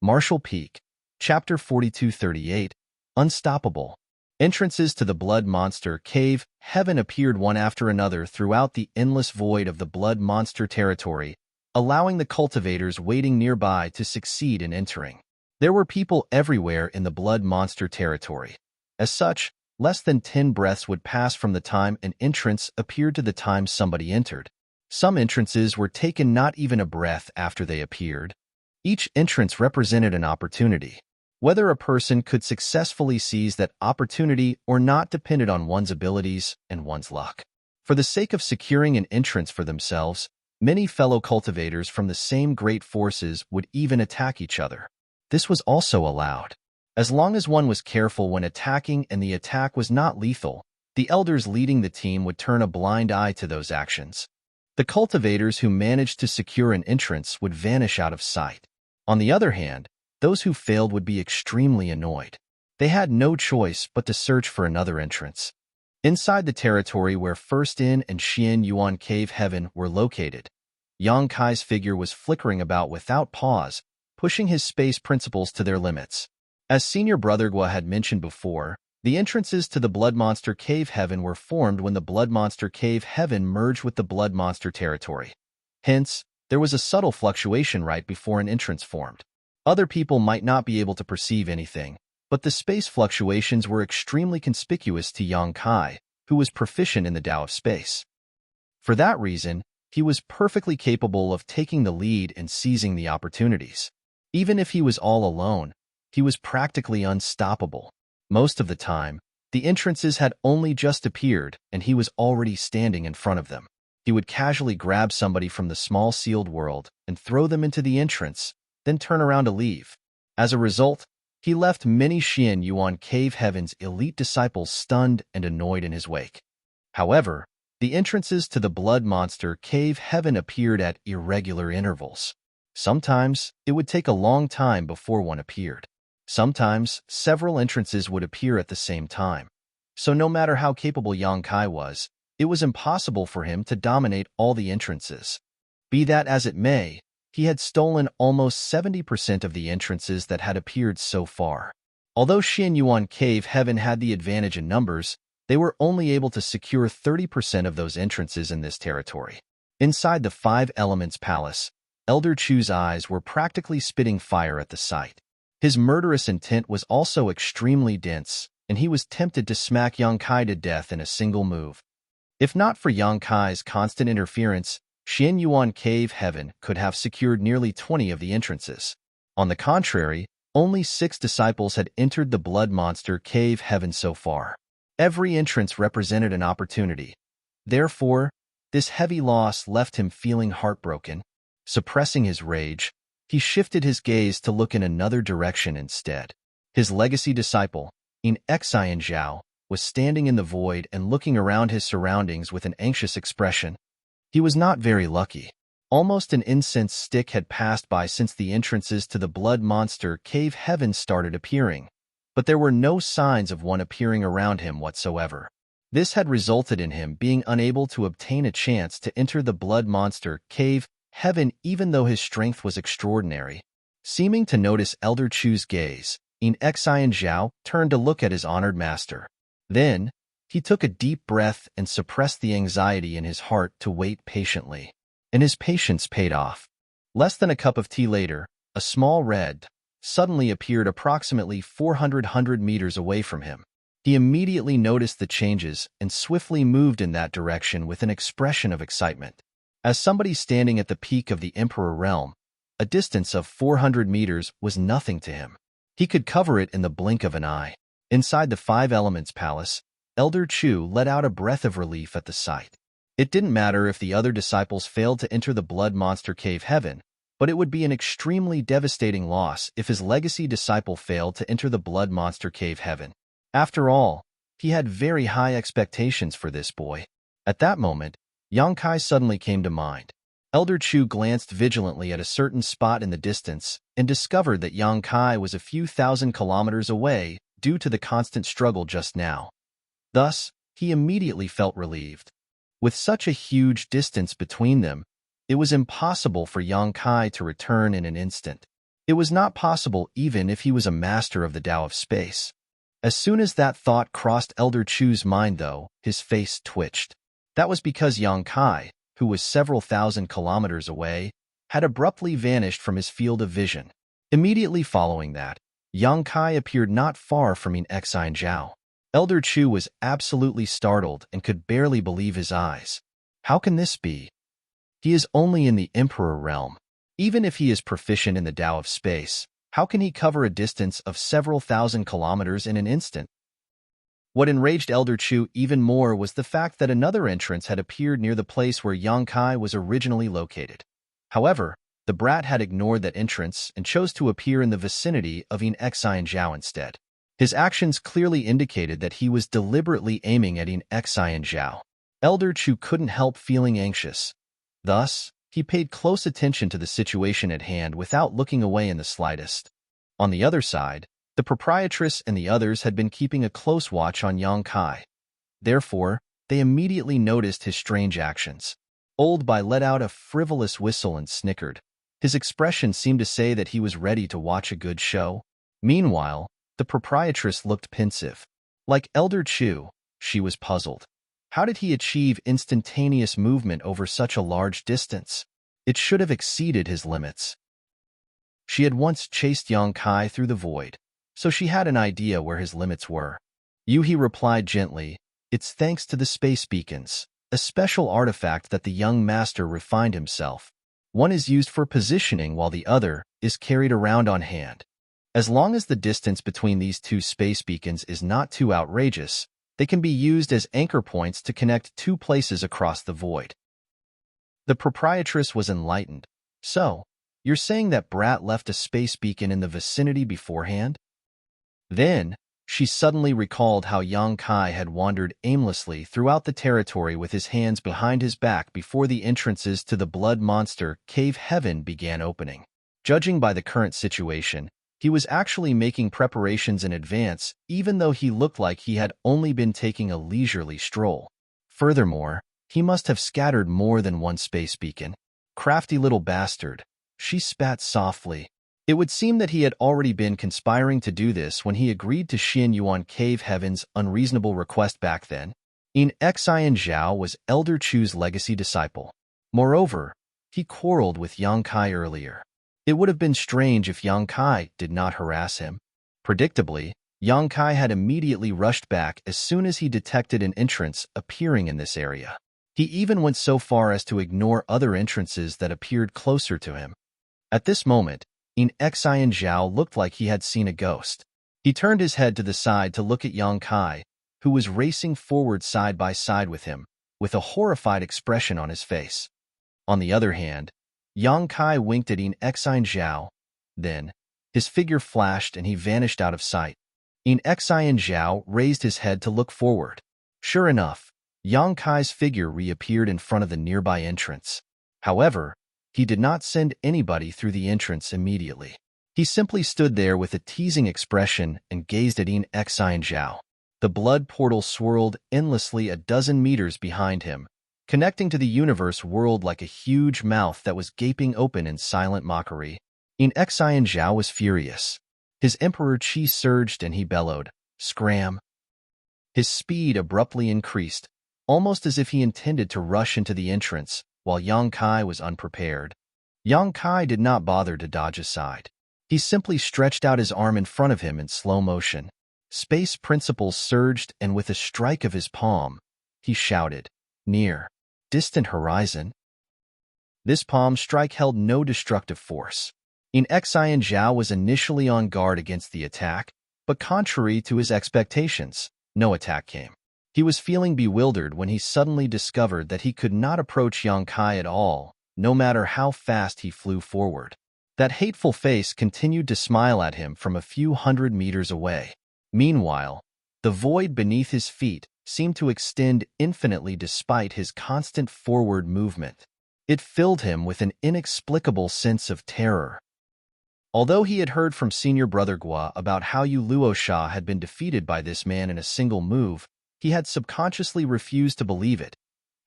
Marshall Peak, Chapter 4238, Unstoppable. Entrances to the Blood Monster Cave Heaven appeared one after another throughout the endless void of the Blood Monster territory, allowing the cultivators waiting nearby to succeed in entering. There were people everywhere in the Blood Monster territory. As such, less than 10 breaths would pass from the time an entrance appeared to the time somebody entered. Some entrances were taken not even a breath after they appeared. Each entrance represented an opportunity. Whether a person could successfully seize that opportunity or not depended on one's abilities and one's luck. For the sake of securing an entrance for themselves, many fellow cultivators from the same great forces would even attack each other. This was also allowed. As long as one was careful when attacking and the attack was not lethal, the elders leading the team would turn a blind eye to those actions. The cultivators who managed to secure an entrance would vanish out of sight. On the other hand, those who failed would be extremely annoyed. They had no choice but to search for another entrance. Inside the territory where First In and Xian Yuan Cave Heaven were located, Yang Kai's figure was flickering about without pause, pushing his space principles to their limits. As Senior Brother Gua had mentioned before, the entrances to the Blood Monster Cave Heaven were formed when the Blood Monster Cave Heaven merged with the Blood Monster territory. Hence, there was a subtle fluctuation right before an entrance formed. Other people might not be able to perceive anything, but the space fluctuations were extremely conspicuous to Yang Kai, who was proficient in the Tao of space. For that reason, he was perfectly capable of taking the lead and seizing the opportunities. Even if he was all alone, he was practically unstoppable. Most of the time, the entrances had only just appeared and he was already standing in front of them. He would casually grab somebody from the small sealed world and throw them into the entrance, then turn around to leave. As a result, he left many Xian Yuan Cave Heaven's elite disciples stunned and annoyed in his wake. However, the entrances to the Blood Monster Cave Heaven appeared at irregular intervals. Sometimes, it would take a long time before one appeared. Sometimes, several entrances would appear at the same time. So no matter how capable Yang Kai was, it was impossible for him to dominate all the entrances. Be that as it may, he had stolen almost 70% of the entrances that had appeared so far. Although Xian Yuan Cave Heaven had the advantage in numbers, they were only able to secure 30% of those entrances in this territory. Inside the Five Elements Palace, Elder Chu's eyes were practically spitting fire at the sight. His murderous intent was also extremely dense, and he was tempted to smack Yang Kai to death in a single move. If not for Yang Kai's constant interference, Xian Yuan Cave Heaven could have secured nearly 20 of the entrances. On the contrary, only 6 disciples had entered the Blood Monster Cave Heaven so far. Every entrance represented an opportunity. Therefore, this heavy loss left him feeling heartbroken. Suppressing his rage, he shifted his gaze to look in another direction instead. His legacy disciple, Xian Zhao, was standing in the void and looking around his surroundings with an anxious expression. He was not very lucky. Almost an incense stick had passed by since the entrances to the Blood Monster Cave Heaven started appearing, but there were no signs of one appearing around him whatsoever. This had resulted in him being unable to obtain a chance to enter the Blood Monster Cave Heaven even though his strength was extraordinary. Seeming to notice Elder Chu's gaze, Xian Zhao turned to look at his honored master. Then, he took a deep breath and suppressed the anxiety in his heart to wait patiently. And his patience paid off. Less than a cup of tea later, a small red suddenly appeared approximately 400 meters away from him. He immediately noticed the changes and swiftly moved in that direction with an expression of excitement. As somebody standing at the peak of the Emperor Realm, a distance of 400 meters was nothing to him. He could cover it in the blink of an eye. Inside the Five Elements Palace, Elder Chu let out a breath of relief at the sight. It didn't matter if the other disciples failed to enter the Blood Monster Cave Heaven, but it would be an extremely devastating loss if his legacy disciple failed to enter the Blood Monster Cave Heaven. After all, he had very high expectations for this boy. At that moment, Yang Kai suddenly came to mind. Elder Chu glanced vigilantly at a certain spot in the distance and discovered that Yang Kai was a few thousand kilometers away due to the constant struggle just now. Thus, he immediately felt relieved. With such a huge distance between them, it was impossible for Yang Kai to return in an instant. It was not possible even if he was a master of the Tao of space. As soon as that thought crossed Elder Chu's mind, though, his face twitched. That was because Yang Kai, who was several thousand kilometers away, had abruptly vanished from his field of vision. Immediately following that, Yang Kai appeared not far from Zhao. Elder Chu was absolutely startled and could barely believe his eyes. How can this be? He is only in the Emperor realm. Even if he is proficient in the Tao of space, how can he cover a distance of several thousand kilometers in an instant? What enraged Elder Chu even more was the fact that another entrance had appeared near the place where Yang Kai was originally located. However, the brat had ignored that entrance and chose to appear in the vicinity of Zhao instead. His actions clearly indicated that he was deliberately aiming at Zhao. Elder Chu couldn't help feeling anxious. Thus, he paid close attention to the situation at hand without looking away in the slightest. On the other side, the proprietress and the others had been keeping a close watch on Yang Kai. Therefore, they immediately noticed his strange actions. Old Bai let out a frivolous whistle and snickered. His expression seemed to say that he was ready to watch a good show. Meanwhile, the proprietress looked pensive. Like Elder Chu, she was puzzled. How did he achieve instantaneous movement over such a large distance? It should have exceeded his limits. She had once chased Yang Kai through the void, so she had an idea where his limits were. Yuhi replied gently, "It's thanks to the space beacons, a special artifact that the young master refined himself. One is used for positioning while the other is carried around on hand. As long as the distance between these two space beacons is not too outrageous, they can be used as anchor points to connect two places across the void." The proprietress was enlightened. "So, you're saying that brat left a space beacon in the vicinity beforehand?" Then, she suddenly recalled how Yang Kai had wandered aimlessly throughout the territory with his hands behind his back before the entrances to the blood monster cave heaven began opening. Judging by the current situation, he was actually making preparations in advance, even though he looked like he had only been taking a leisurely stroll. Furthermore, he must have scattered more than one space beacon. Crafty little bastard. She spat softly. It would seem that he had already been conspiring to do this when he agreed to Xin Yuan Cave Heaven's unreasonable request back then. Zhao was Elder Chu's legacy disciple. Moreover, he quarreled with Yang Kai earlier. It would have been strange if Yang Kai did not harass him. Predictably, Yang Kai had immediately rushed back as soon as he detected an entrance appearing in this area. He even went so far as to ignore other entrances that appeared closer to him. At this moment, Zhao looked like he had seen a ghost. He turned his head to the side to look at Yang Kai, who was racing forward side by side with him, with a horrified expression on his face. On the other hand, Yang Kai winked at Zhao. Then, his figure flashed and he vanished out of sight. Zhao raised his head to look forward. Sure enough, Yang Kai's figure reappeared in front of the nearby entrance. However, he did not send anybody through the entrance immediately. He simply stood there with a teasing expression and gazed at Zhao. The blood portal swirled endlessly a dozen meters behind him, connecting to the universe world like a huge mouth that was gaping open in silent mockery. Zhao was furious. His emperor chi surged and he bellowed, "Scram!" His speed abruptly increased, almost as if he intended to rush into the entrance, while Yang Kai was unprepared. Yang Kai did not bother to dodge aside. He simply stretched out his arm in front of him in slow motion. Space principles surged, and with a strike of his palm, he shouted, "Near, distant horizon." This palm strike held no destructive force. Zhao was initially on guard against the attack, but contrary to his expectations, no attack came. He was feeling bewildered when he suddenly discovered that he could not approach Yang Kai at all, no matter how fast he flew forward. That hateful face continued to smile at him from a few hundred meters away. Meanwhile, the void beneath his feet seemed to extend infinitely despite his constant forward movement. It filled him with an inexplicable sense of terror. Although he had heard from Senior Brother Gua about how Yu Luosha had been defeated by this man in a single move, he had subconsciously refused to believe it.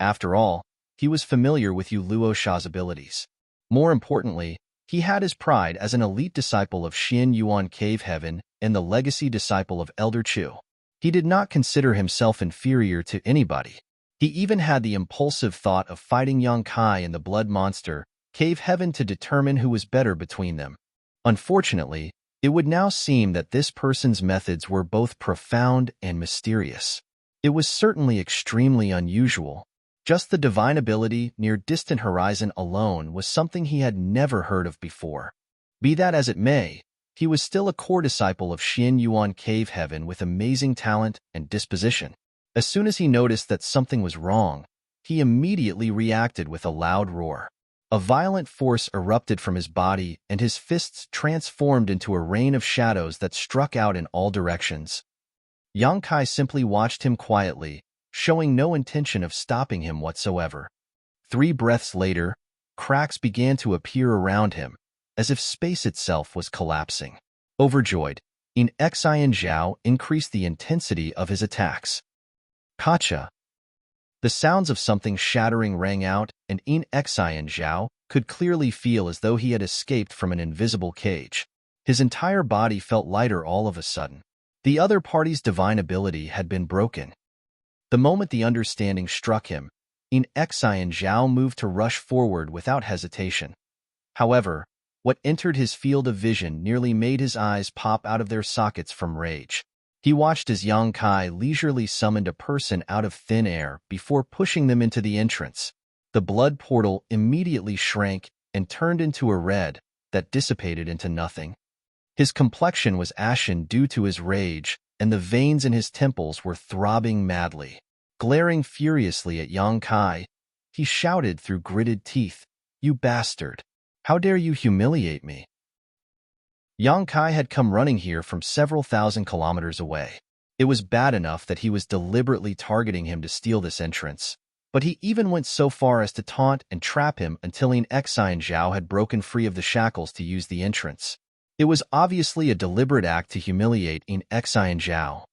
After all, he was familiar with Yu Luosha's abilities. More importantly, He had his pride as an elite disciple of Xian Yuan Cave Heaven and the legacy disciple of Elder Chu. He did not consider himself inferior to anybody. He even had the impulsive thought of fighting Yang Kai and the Blood Monster Cave Heaven to determine who was better between them. Unfortunately, it would now seem that this person's methods were both profound and mysterious. It was certainly extremely unusual. Just the divine ability near distant horizon alone was something he had never heard of before. Be that as it may, he was still a core disciple of Xian Yuan Cave Heaven with amazing talent and disposition. As soon as he noticed that something was wrong, he immediately reacted with a loud roar. A violent force erupted from his body, and his fists transformed into a rain of shadows that struck out in all directions. Yang Kai simply watched him quietly, showing no intention of stopping him whatsoever. 3 breaths later, cracks began to appear around him, as if space itself was collapsing. Overjoyed, Xian Zhao increased the intensity of his attacks. Kacha! The sounds of something shattering rang out, and Xian Zhao could clearly feel as though he had escaped from an invisible cage. His entire body felt lighter all of a sudden. The other party's divine ability had been broken. The moment the understanding struck him, Xian Zhao moved to rush forward without hesitation. However, what entered his field of vision nearly made his eyes pop out of their sockets from rage. He watched as Yang Kai leisurely summoned a person out of thin air before pushing them into the entrance. The blood portal immediately shrank and turned into a red that dissipated into nothing. His complexion was ashen due to his rage, and the veins in his temples were throbbing madly. Glaring furiously at Yang Kai, he shouted through gritted teeth, "You bastard! How dare you humiliate me?" Yang Kai had come running here from several thousand kilometers away. It was bad enough that he was deliberately targeting him to steal this entrance, but he even went so far as to taunt and trap him until Xian Zhao had broken free of the shackles to use the entrance. It was obviously a deliberate act to humiliate Xian Zhao.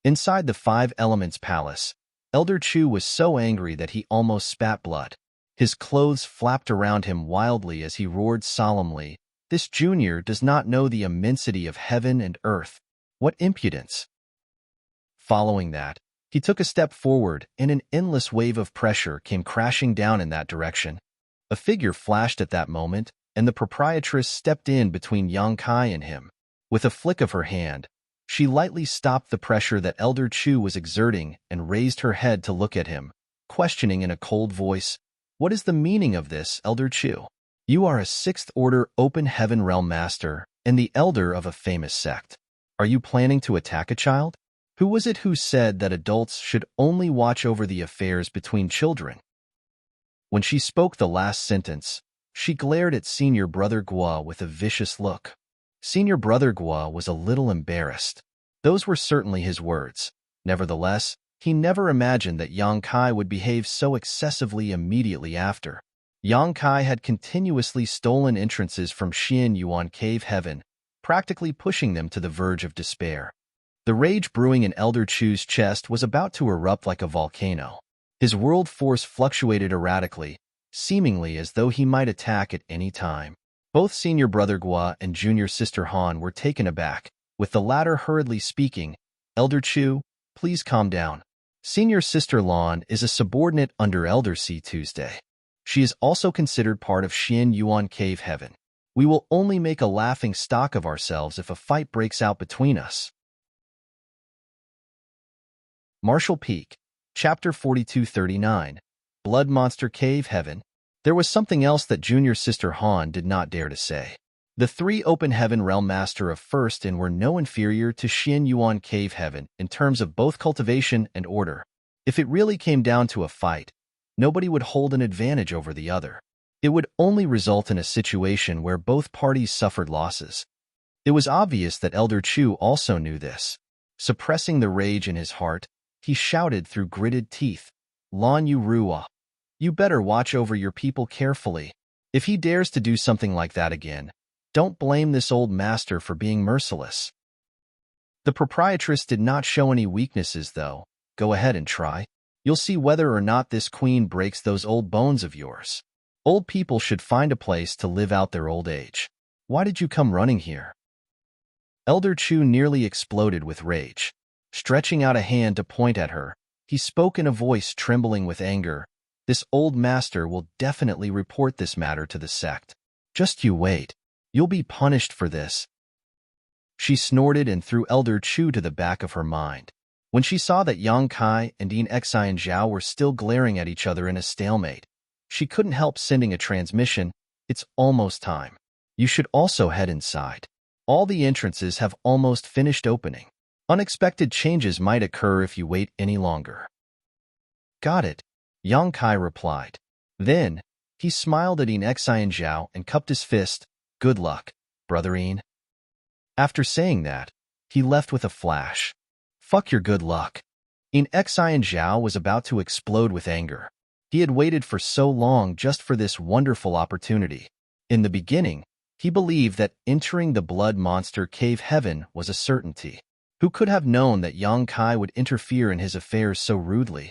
Inside the 5 Elements Palace, Elder Chu was so angry that he almost spat blood. His clothes flapped around him wildly as he roared solemnly, "This junior does not know the immensity of heaven and earth. What impudence!" Following that, he took a step forward, and an endless wave of pressure came crashing down in that direction. A figure flashed at that moment, and the proprietress stepped in between Yang Kai and him. With a flick of her hand, she lightly stopped the pressure that Elder Chu was exerting and raised her head to look at him, questioning in a cold voice, "What is the meaning of this, Elder Chu? You are a 6th Order Open Heaven Realm Master and the elder of a famous sect. Are you planning to attack a child? Who was it who said that adults should only watch over the affairs between children?" When she spoke the last sentence, she glared at Senior Brother Guo with a vicious look. Senior Brother Guo was a little embarrassed. Those were certainly his words. Nevertheless, he never imagined that Yang Kai would behave so excessively immediately after. Yang Kai had continuously stolen entrances from Xian Yuan Cave Heaven, practically pushing them to the verge of despair. The rage brewing in Elder Chu's chest was about to erupt like a volcano. His world force fluctuated erratically, seemingly as though he might attack at any time. Both Senior Brother Guo and Junior Sister Han were taken aback, with the latter hurriedly speaking, "Elder Chu, please calm down. Senior Sister Lan is a subordinate under Elder C. Tuesday. She is also considered part of Xian Yuan Cave Heaven. We will only make a laughing stock of ourselves if a fight breaks out between us." Marshall Peak, Chapter 4239, Blood Monster Cave Heaven. There was something else that Junior Sister Han did not dare to say. The 3 Open Heaven Realm Master of First and were no inferior to Xian Yuan Cave Heaven in terms of both cultivation and order. If it really came down to a fight, nobody would hold an advantage over the other. It would only result in a situation where both parties suffered losses. It was obvious that Elder Chu also knew this. Suppressing the rage in his heart, he shouted through gritted teeth, "Lan Yu Ruwa, you better watch over your people carefully. If he dares to do something like that again, don't blame this old master for being merciless." The proprietress did not show any weaknesses, though. "Go ahead and try. You'll see whether or not this queen breaks those old bones of yours." Old people should find a place to live out their old age. Why did you come running here? Elder Chu nearly exploded with rage. Stretching out a hand to point at her, he spoke in a voice trembling with anger. This old master will definitely report this matter to the sect. Just you wait. You'll be punished for this. She snorted and threw Elder Chu to the back of her mind. When she saw that Yang Kai and Dean Xian Zhao were still glaring at each other in a stalemate, she couldn't help sending a transmission. It's almost time. You should also head inside. All the entrances have almost finished opening. Unexpected changes might occur if you wait any longer. Got it, Yang Kai replied. Then, he smiled at Dean Xian Zhao and cupped his fist. Good luck, brotherine. After saying that, he left with a flash. Fuck your good luck. Dean Xian Zhao was about to explode with anger. He had waited for so long just for this wonderful opportunity. In the beginning, he believed that entering the blood monster cave heaven was a certainty. Who could have known that Yang Kai would interfere in his affairs so rudely?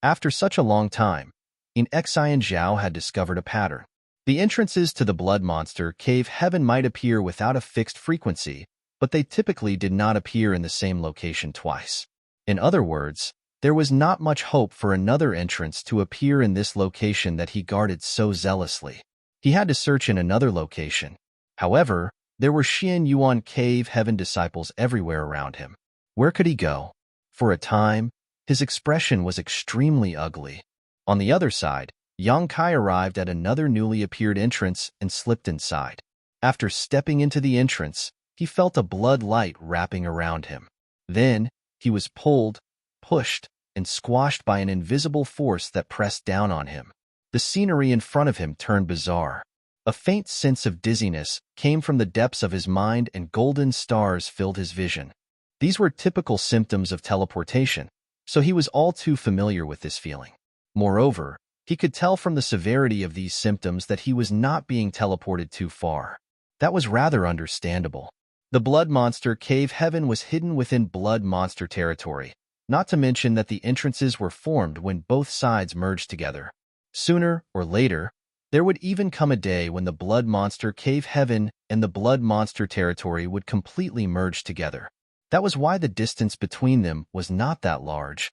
After such a long time, Dean Xian Zhao had discovered a pattern. The entrances to the blood monster cave heaven might appear without a fixed frequency, but they typically did not appear in the same location twice. In other words, there was not much hope for another entrance to appear in this location that he guarded so zealously. He had to search in another location. However, there were Xian Yuan cave heaven disciples everywhere around him. Where could he go? For a time, his expression was extremely ugly. On the other side, Yang Kai arrived at another newly appeared entrance and slipped inside. After stepping into the entrance, he felt a blood light wrapping around him. Then, he was pulled, pushed, and squashed by an invisible force that pressed down on him. The scenery in front of him turned bizarre. A faint sense of dizziness came from the depths of his mind and golden stars filled his vision. These were typical symptoms of teleportation, so he was all too familiar with this feeling. Moreover, he could tell from the severity of these symptoms that he was not being teleported too far. That was rather understandable. The blood monster cave heaven was hidden within blood monster territory, not to mention that the entrances were formed when both sides merged together. Sooner or later, there would even come a day when the blood monster cave heaven and the blood monster territory would completely merge together. That was why the distance between them was not that large.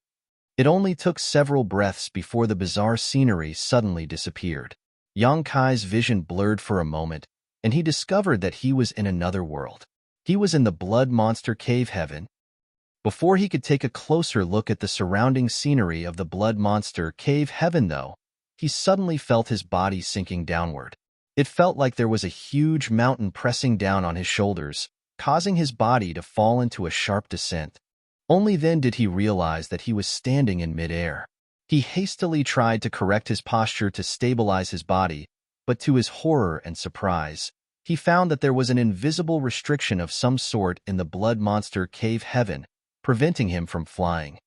It only took several breaths before the bizarre scenery suddenly disappeared. Yang Kai's vision blurred for a moment, and he discovered that he was in another world. He was in the blood monster cave heaven. Before he could take a closer look at the surrounding scenery of the blood monster cave heaven, though, he suddenly felt his body sinking downward. It felt like there was a huge mountain pressing down on his shoulders, causing his body to fall into a sharp descent. Only then did he realize that he was standing in midair. He hastily tried to correct his posture to stabilize his body, but to his horror and surprise, he found that there was an invisible restriction of some sort in the blood monster cave heaven, preventing him from flying.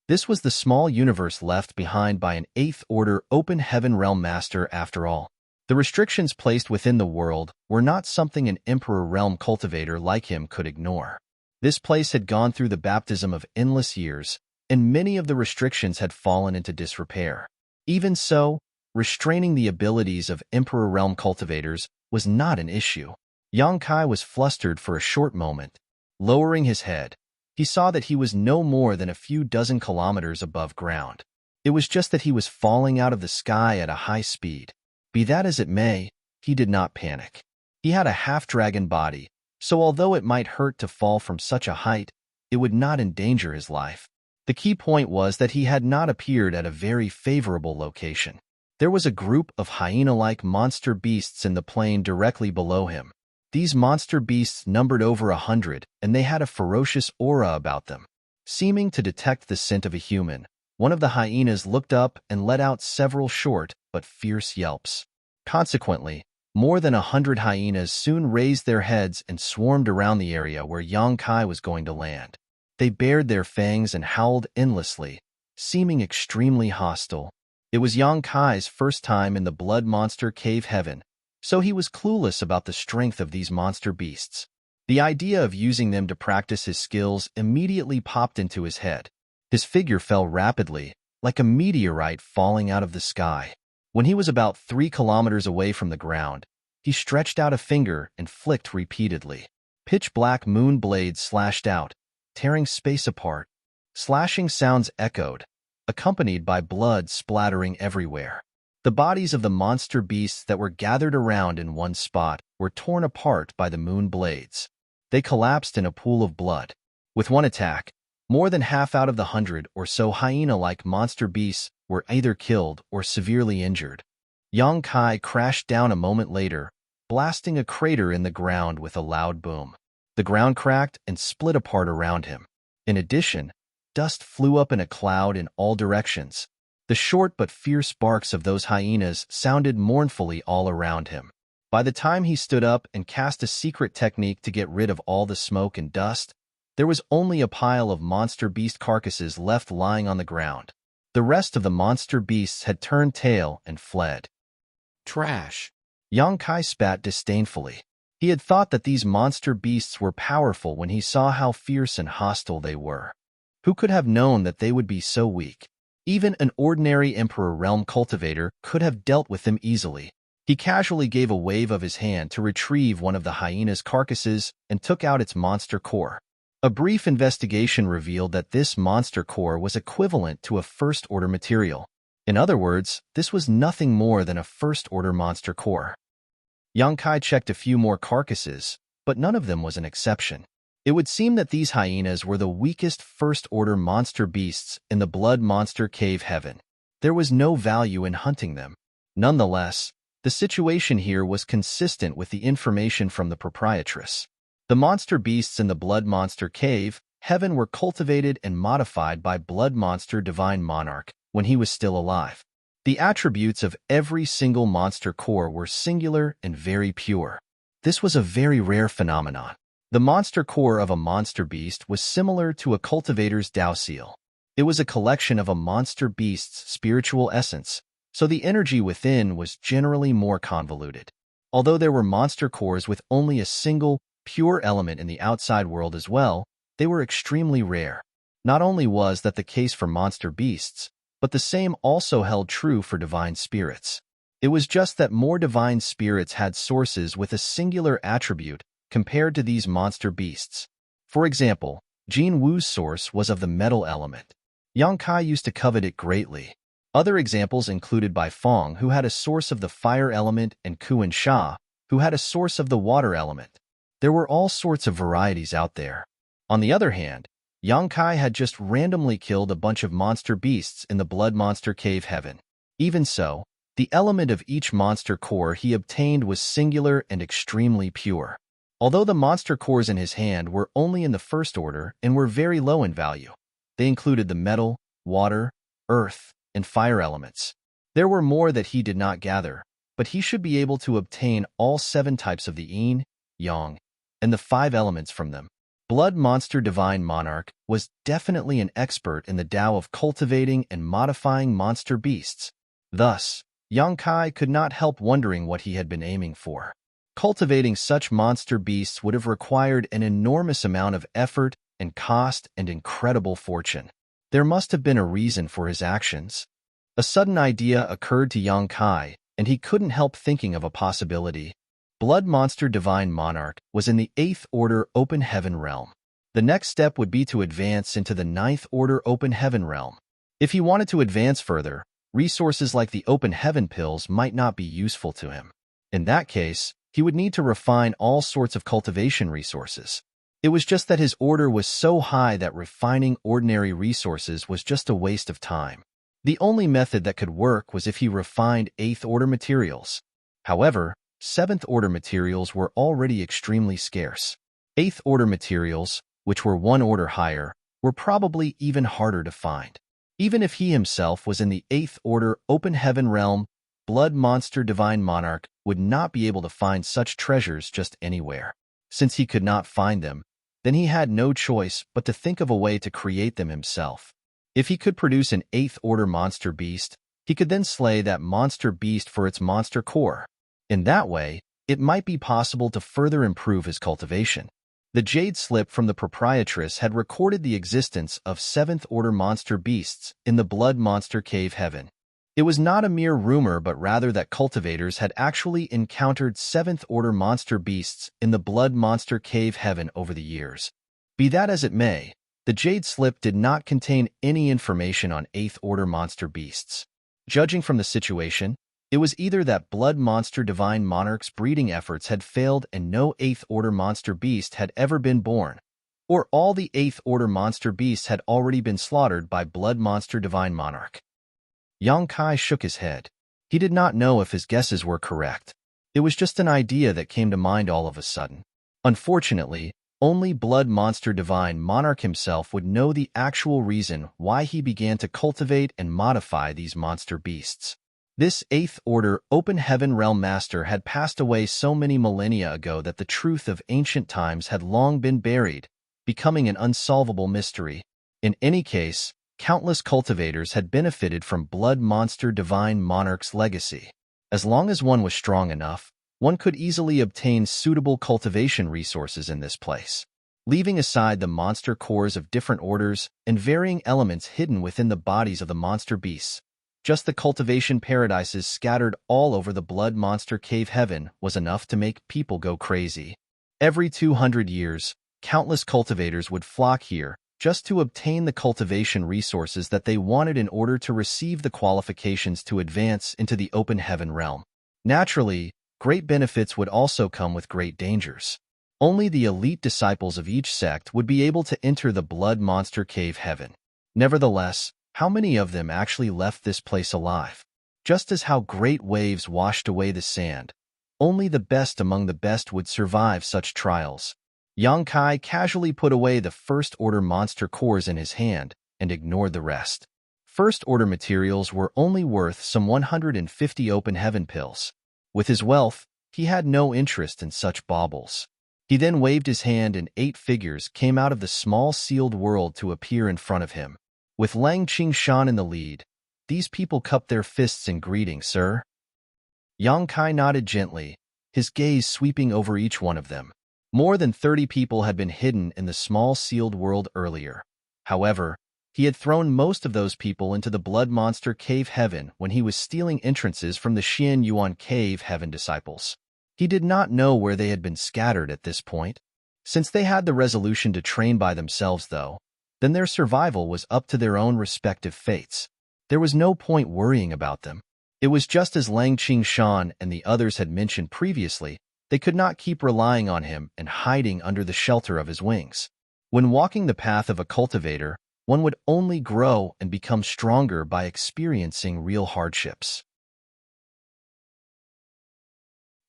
This was the small universe left behind by an 8th Order Open Heaven Realm Master after all. The restrictions placed within the world were not something an Emperor Realm cultivator like him could ignore. This place had gone through the baptism of endless years, and many of the restrictions had fallen into disrepair. Even so, restraining the abilities of Emperor Realm cultivators was not an issue. Yang Kai was flustered for a short moment. Lowering his head, he saw that he was no more than a few dozen kilometers above ground. It was just that he was falling out of the sky at a high speed. Be that as it may, he did not panic. He had a half-dragon body, so although it might hurt to fall from such a height, it would not endanger his life. The key point was that he had not appeared at a very favorable location. There was a group of hyena-like monster beasts in the plain directly below him. These monster beasts numbered over 100, and they had a ferocious aura about them. Seeming to detect the scent of a human, one of the hyenas looked up and let out several short but fierce yelps. Consequently, more than 100 hyenas soon raised their heads and swarmed around the area where Yang Kai was going to land. They bared their fangs and howled endlessly, seeming extremely hostile. It was Yang Kai's first time in the blood monster cave heaven, so he was clueless about the strength of these monster beasts. The idea of using them to practice his skills immediately popped into his head. His figure fell rapidly, like a meteorite falling out of the sky. When he was about 3 kilometers away from the ground, he stretched out a finger and flicked repeatedly. Pitch-black moon blades slashed out, tearing space apart. Slashing sounds echoed, accompanied by blood splattering everywhere. The bodies of the monster beasts that were gathered around in one spot were torn apart by the moon blades. They collapsed in a pool of blood. With one attack, more than half out of the 100 or so hyena-like monster beasts were either killed or severely injured. Yang Kai crashed down a moment later, blasting a crater in the ground with a loud boom. The ground cracked and split apart around him. In addition, dust flew up in a cloud in all directions. The short but fierce barks of those hyenas sounded mournfully all around him. By the time he stood up and cast a secret technique to get rid of all the smoke and dust, there was only a pile of monster beast carcasses left lying on the ground. The rest of the monster beasts had turned tail and fled. Trash. Yang Kai spat disdainfully. He had thought that these monster beasts were powerful when he saw how fierce and hostile they were. Who could have known that they would be so weak? Even an ordinary Emperor Realm cultivator could have dealt with them easily. He casually gave a wave of his hand to retrieve one of the hyena's carcasses and took out its monster core. A brief investigation revealed that this monster core was equivalent to a first-order material. In other words, this was nothing more than a first-order monster core. Yang Kai checked a few more carcasses, but none of them was an exception. It would seem that these hyenas were the weakest first-order monster beasts in the Blood Monster Cave Heaven. There was no value in hunting them. Nonetheless, the situation here was consistent with the information from the proprietress. The monster beasts in the Blood Monster Cave Heaven were cultivated and modified by Blood Monster Divine Monarch when he was still alive. The attributes of every single monster core were singular and very pure. This was a very rare phenomenon. The monster core of a monster beast was similar to a cultivator's Dao seal. It was a collection of a monster beast's spiritual essence, so the energy within was generally more convoluted. Although there were monster cores with only a single, pure element in the outside world as well, they were extremely rare. Not only was that the case for monster beasts, but the same also held true for divine spirits. It was just that more divine spirits had sources with a singular attribute compared to these monster beasts. For example, Jin Wu's source was of the metal element. Yang Kai used to covet it greatly. Other examples included Bai Fong, who had a source of the fire element, and Kuan Sha, who had a source of the water element. There were all sorts of varieties out there. On the other hand, Yang Kai had just randomly killed a bunch of monster beasts in the Blood Monster Cave Heaven. Even so, the element of each monster core he obtained was singular and extremely pure. Although the monster cores in his hand were only in the first order and were very low in value, they included the metal, water, earth, and fire elements. There were more that he did not gather, but he should be able to obtain all 7 types of the yin, yang, and the 5 elements from them. Blood Monster Divine Monarch was definitely an expert in the Tao of cultivating and modifying monster beasts. Thus, Yang Kai could not help wondering what he had been aiming for. Cultivating such monster beasts would have required an enormous amount of effort and cost and incredible fortune. There must have been a reason for his actions. A sudden idea occurred to Yang Kai, and he couldn't help thinking of a possibility. Blood Monster Divine Monarch was in the 8th Order Open Heaven Realm. The next step would be to advance into the 9th Order Open Heaven Realm. If he wanted to advance further, resources like the Open Heaven Pills might not be useful to him. In that case, he would need to refine all sorts of cultivation resources. It was just that his order was so high that refining ordinary resources was just a waste of time. The only method that could work was if he refined 8th Order materials. However, 7th Order materials were already extremely scarce. 8th Order materials, which were 1 order higher, were probably even harder to find. Even if he himself was in the 8th Order Open Heaven Realm, Blood Monster Divine Monarch would not be able to find such treasures just anywhere. Since he could not find them, then he had no choice but to think of a way to create them himself. If he could produce an 8th Order monster beast, he could then slay that monster beast for its monster core. In that way, it might be possible to further improve his cultivation. The jade slip from the proprietress had recorded the existence of 7th Order monster beasts in the Blood Monster Cave Heaven. It was not a mere rumor, but rather that cultivators had actually encountered seventh-order monster beasts in the Blood Monster Cave Heaven over the years. Be that as it may, the Jade Slip did not contain any information on eighth-order monster beasts. Judging from the situation, it was either that Blood Monster Divine Monarch's breeding efforts had failed and no eighth-order monster beast had ever been born, or all the eighth-order monster beasts had already been slaughtered by Blood Monster Divine Monarch. Yang Kai shook his head. He did not know if his guesses were correct. It was just an idea that came to mind all of a sudden. Unfortunately, only Blood Monster Divine Monarch himself would know the actual reason why he began to cultivate and modify these monster beasts. This eighth-order open heaven realm master had passed away so many millennia ago that the truth of ancient times had long been buried, becoming an unsolvable mystery. In any case, countless cultivators had benefited from Blood Monster Divine Monarch's legacy. As long as one was strong enough, one could easily obtain suitable cultivation resources in this place. Leaving aside the monster cores of different orders and varying elements hidden within the bodies of the monster beasts, just the cultivation paradises scattered all over the Blood Monster Cave Heaven was enough to make people go crazy. Every 200 years, countless cultivators would flock here, just to obtain the cultivation resources that they wanted in order to receive the qualifications to advance into the open heaven realm. Naturally, great benefits would also come with great dangers. Only the elite disciples of each sect would be able to enter the Blood Monster Cave Heaven. Nevertheless, how many of them actually left this place alive? Just as how great waves washed away the sand, only the best among the best would survive such trials. Yang Kai casually put away the first-order monster cores in his hand and ignored the rest. First-order materials were only worth some 150 open heaven pills. With his wealth, he had no interest in such baubles. He then waved his hand and 8 figures came out of the small sealed world to appear in front of him. With Lang Qingshan in the lead, these people cupped their fists in greeting, "Sir." Yang Kai nodded gently, his gaze sweeping over each one of them. More than 30 people had been hidden in the small sealed world earlier. However, he had thrown most of those people into the Blood Monster Cave Heaven when he was stealing entrances from the Xian Yuan Cave Heaven disciples. He did not know where they had been scattered at this point. Since they had the resolution to train by themselves, though, then their survival was up to their own respective fates. There was no point worrying about them. It was just as Lang Qingshan and the others had mentioned previously. They could not keep relying on him and hiding under the shelter of his wings. When walking the path of a cultivator, one would only grow and become stronger by experiencing real hardships.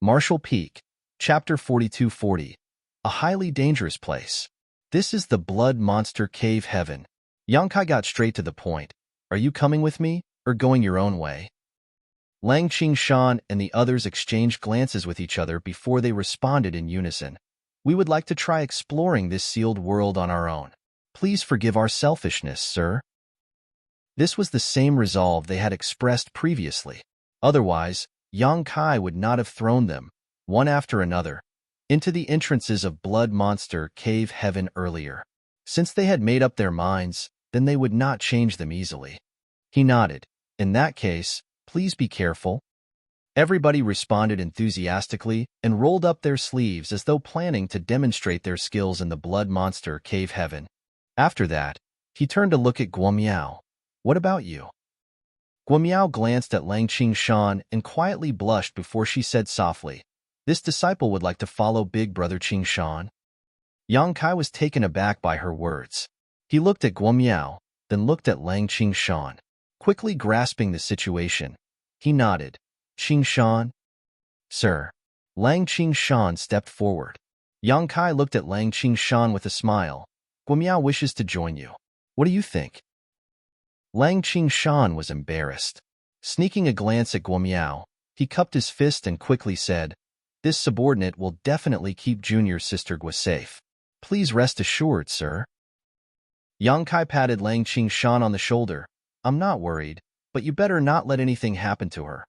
Marshall Peak, Chapter 4240. A highly dangerous place. This is the Blood Monster Cave Heaven. Yang Kai got straight to the point. Are you coming with me, or going your own way? Lang Qingshan and the others exchanged glances with each other before they responded in unison. We would like to try exploring this sealed world on our own. Please forgive our selfishness, sir. This was the same resolve they had expressed previously. Otherwise, Yang Kai would not have thrown them, one after another, into the entrances of Blood Monster Cave Heaven earlier. Since they had made up their minds, then they would not change them easily. He nodded. In that case, please be careful. Everybody responded enthusiastically and rolled up their sleeves as though planning to demonstrate their skills in the Blood Monster Cave Heaven. After that, he turned to look at Guomiao. What about you? Guomiao glanced at Lang Qingshan and quietly blushed before she said softly, "This disciple would like to follow Big Brother Qingshan." Yang Kai was taken aback by her words. He looked at Guomiao, then looked at Lang Qingshan. Quickly grasping the situation, he nodded. Qingshan? Sir. Lang Qingshan stepped forward. Yang Kai looked at Lang Qingshan with a smile. Guomiao wishes to join you. What do you think? Lang Qingshan was embarrassed. Sneaking a glance at Guomiao, he cupped his fist and quickly said, "This subordinate will definitely keep Junior Sister Gua safe. Please rest assured, sir." Yang Kai patted Lang Qingshan on the shoulder. "I'm not worried, but you better not let anything happen to her.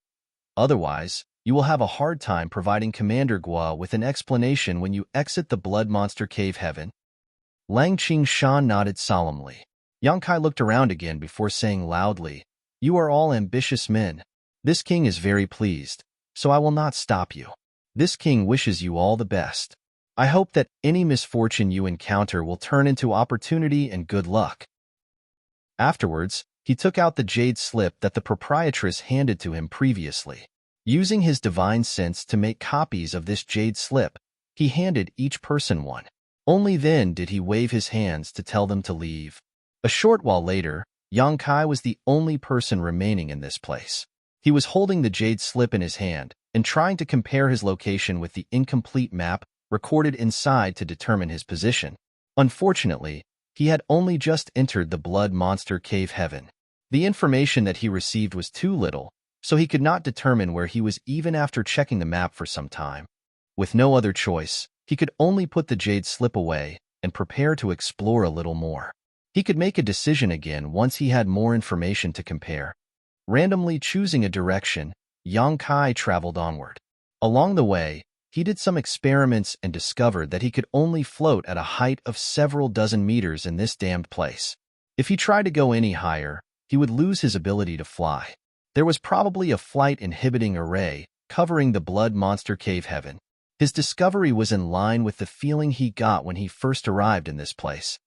Otherwise, you will have a hard time providing Commander Gua with an explanation when you exit the Blood Monster Cave Heaven." Lang Qingshan nodded solemnly. Yang Kai looked around again before saying loudly, You are all ambitious men. This king is very pleased, so I will not stop you. This king wishes you all the best. I hope that any misfortune you encounter will turn into opportunity and good luck." Afterwards, he took out the jade slip that the proprietress handed to him previously. Using his divine sense to make copies of this jade slip, he handed each person one. Only then did he wave his hands to tell them to leave. A short while later, Yang Kai was the only person remaining in this place. He was holding the jade slip in his hand and trying to compare his location with the incomplete map recorded inside to determine his position. Unfortunately, he had only just entered the blood monster cave heaven. The information that he received was too little, so he could not determine where he was even after checking the map for some time. With no other choice, he could only put the jade slip away and prepare to explore a little more. He could make a decision again once he had more information to compare. Randomly choosing a direction, Yang Kai traveled onward. Along the way, he did some experiments and discovered that he could only float at a height of several dozen meters in this damned place. If he tried to go any higher, he would lose his ability to fly. There was probably a flight-inhibiting array covering the blood monster cave heaven. His discovery was in line with the feeling he got when he first arrived in this place.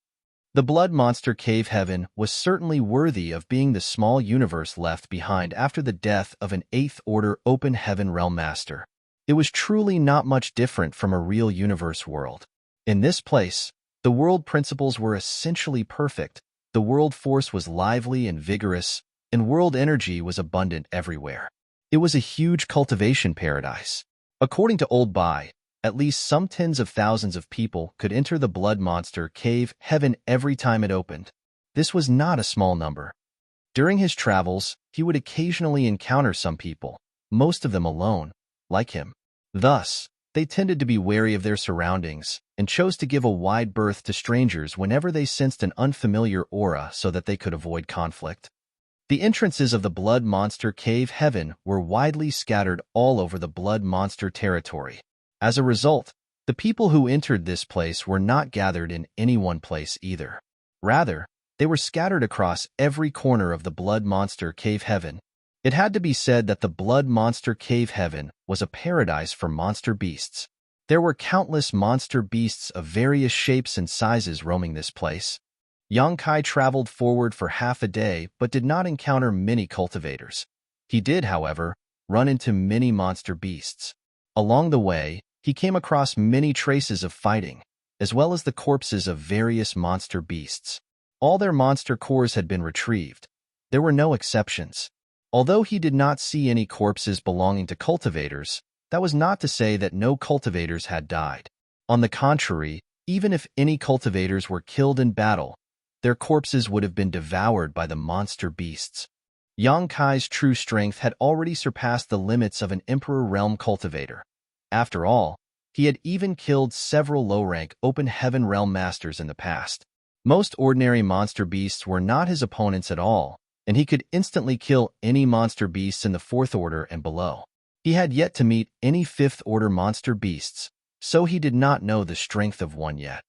The blood monster cave heaven was certainly worthy of being the small universe left behind after the death of an 8th Order open heaven realm master. It was truly not much different from a real universe world. In this place, the world principles were essentially perfect, the world force was lively and vigorous, and world energy was abundant everywhere. It was a huge cultivation paradise. According to Old Bai, at least some tens of thousands of people could enter the blood monster cave heaven every time it opened. This was not a small number. During his travels, he would occasionally encounter some people, most of them alone, like him. Thus, they tended to be wary of their surroundings and chose to give a wide berth to strangers whenever they sensed an unfamiliar aura so that they could avoid conflict. The entrances of the blood monster cave heaven were widely scattered all over the blood monster territory. As a result, the people who entered this place were not gathered in any one place either. Rather, they were scattered across every corner of the blood monster cave heaven. It had to be said that the blood monster cave heaven was a paradise for monster beasts. There were countless monster beasts of various shapes and sizes roaming this place. Yang Kai traveled forward for half a day but did not encounter many cultivators. He did, however, run into many monster beasts. Along the way, he came across many traces of fighting, as well as the corpses of various monster beasts. All their monster cores had been retrieved. There were no exceptions. Although he did not see any corpses belonging to cultivators, that was not to say that no cultivators had died. On the contrary, even if any cultivators were killed in battle, their corpses would have been devoured by the monster beasts. Yang Kai's true strength had already surpassed the limits of an Emperor Realm cultivator. After all, he had even killed several low-rank open heaven realm masters in the past. Most ordinary monster beasts were not his opponents at all, and he could instantly kill any monster beasts in the 4th Order and below. He had yet to meet any 5th Order monster beasts, so he did not know the strength of one yet.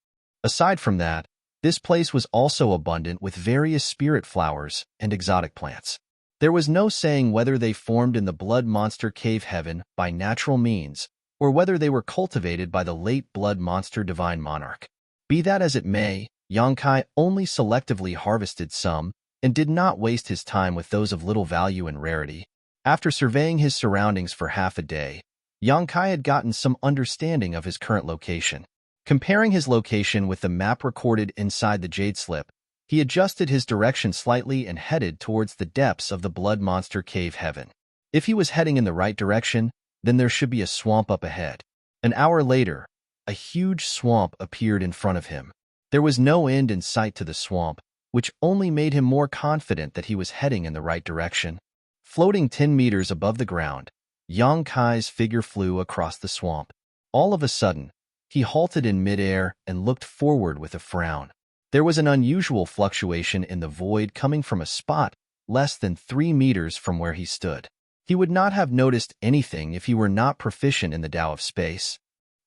Aside from that, this place was also abundant with various spirit flowers and exotic plants. There was no saying whether they formed in the blood monster cave heaven by natural means, or whether they were cultivated by the late blood monster divine monarch. Be that as it may, Yang Kai only selectively harvested some, and did not waste his time with those of little value and rarity. After surveying his surroundings for half a day, Yang Kai had gotten some understanding of his current location. Comparing his location with the map recorded inside the jade slip, he adjusted his direction slightly and headed towards the depths of the blood monster cave heaven. If he was heading in the right direction, then there should be a swamp up ahead. An hour later, a huge swamp appeared in front of him. There was no end in sight to the swamp, which only made him more confident that he was heading in the right direction. Floating 10 meters above the ground, Yang Kai's figure flew across the swamp. All of a sudden, he halted in midair and looked forward with a frown. There was an unusual fluctuation in the void coming from a spot less than 3 meters from where he stood. He would not have noticed anything if he were not proficient in the Tao of space.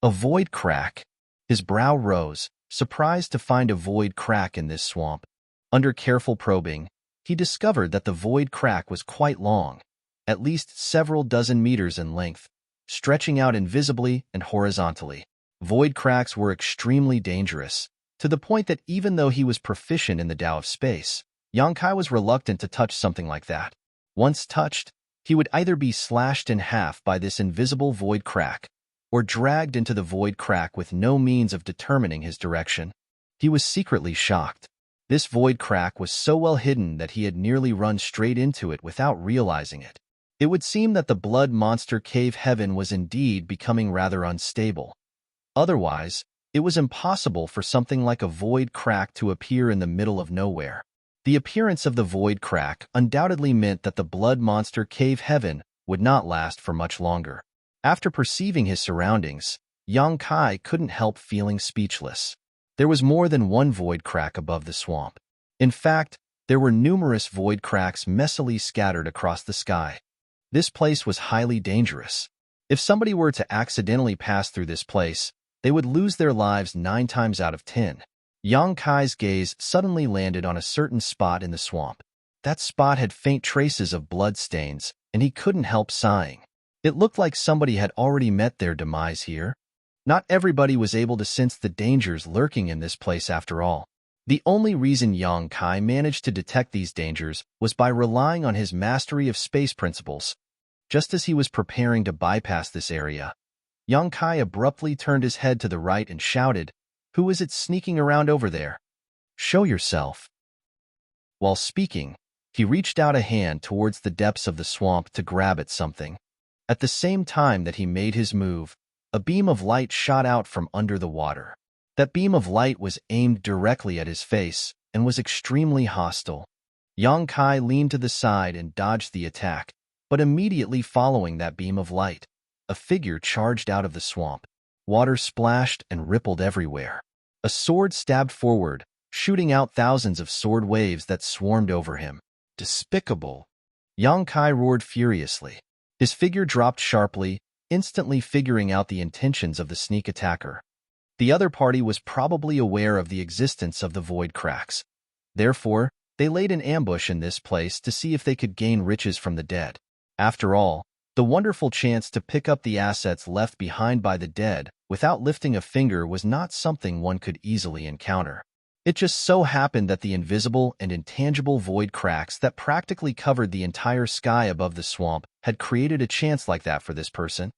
A void crack. His brow rose, surprised to find a void crack in this swamp. Under careful probing, he discovered that the void crack was quite long, at least several dozen meters in length, stretching out invisibly and horizontally. Void cracks were extremely dangerous, to the point that even though he was proficient in the Tao of space, Yang Kai was reluctant to touch something like that. Once touched, he would either be slashed in half by this invisible void crack, or dragged into the void crack with no means of determining his direction. He was secretly shocked. This void crack was so well hidden that he had nearly run straight into it without realizing it. It would seem that the blood monster cave heaven was indeed becoming rather unstable. Otherwise, it was impossible for something like a void crack to appear in the middle of nowhere. The appearance of the void crack undoubtedly meant that the blood monster cave heaven would not last for much longer. After perceiving his surroundings, Yang Kai couldn't help feeling speechless. There was more than one void crack above the swamp. In fact, there were numerous void cracks messily scattered across the sky. This place was highly dangerous. If somebody were to accidentally pass through this place, they would lose their lives 9 times out of 10. Yang Kai's gaze suddenly landed on a certain spot in the swamp. That spot had faint traces of blood stains, and he couldn't help sighing. It looked like somebody had already met their demise here. Not everybody was able to sense the dangers lurking in this place after all. The only reason Yang Kai managed to detect these dangers was by relying on his mastery of space principles. Just as he was preparing to bypass this area, Yang Kai abruptly turned his head to the right and shouted, "Who is it sneaking around over there? Show yourself." While speaking, he reached out a hand towards the depths of the swamp to grab at something. At the same time that he made his move, a beam of light shot out from under the water. That beam of light was aimed directly at his face and was extremely hostile. Yang Kai leaned to the side and dodged the attack, but immediately following that beam of light, a figure charged out of the swamp. Water splashed and rippled everywhere. A sword stabbed forward, shooting out thousands of sword waves that swarmed over him. Despicable! Yang Kai roared furiously. His figure dropped sharply, instantly figuring out the intentions of the sneak attacker. The other party was probably aware of the existence of the void cracks. Therefore, they laid an ambush in this place to see if they could gain riches from the dead. After all, the wonderful chance to pick up the assets left behind by the dead without lifting a finger was not something one could easily encounter. It just so happened that the invisible and intangible void cracks that practically covered the entire sky above the swamp had created a chance like that for this person.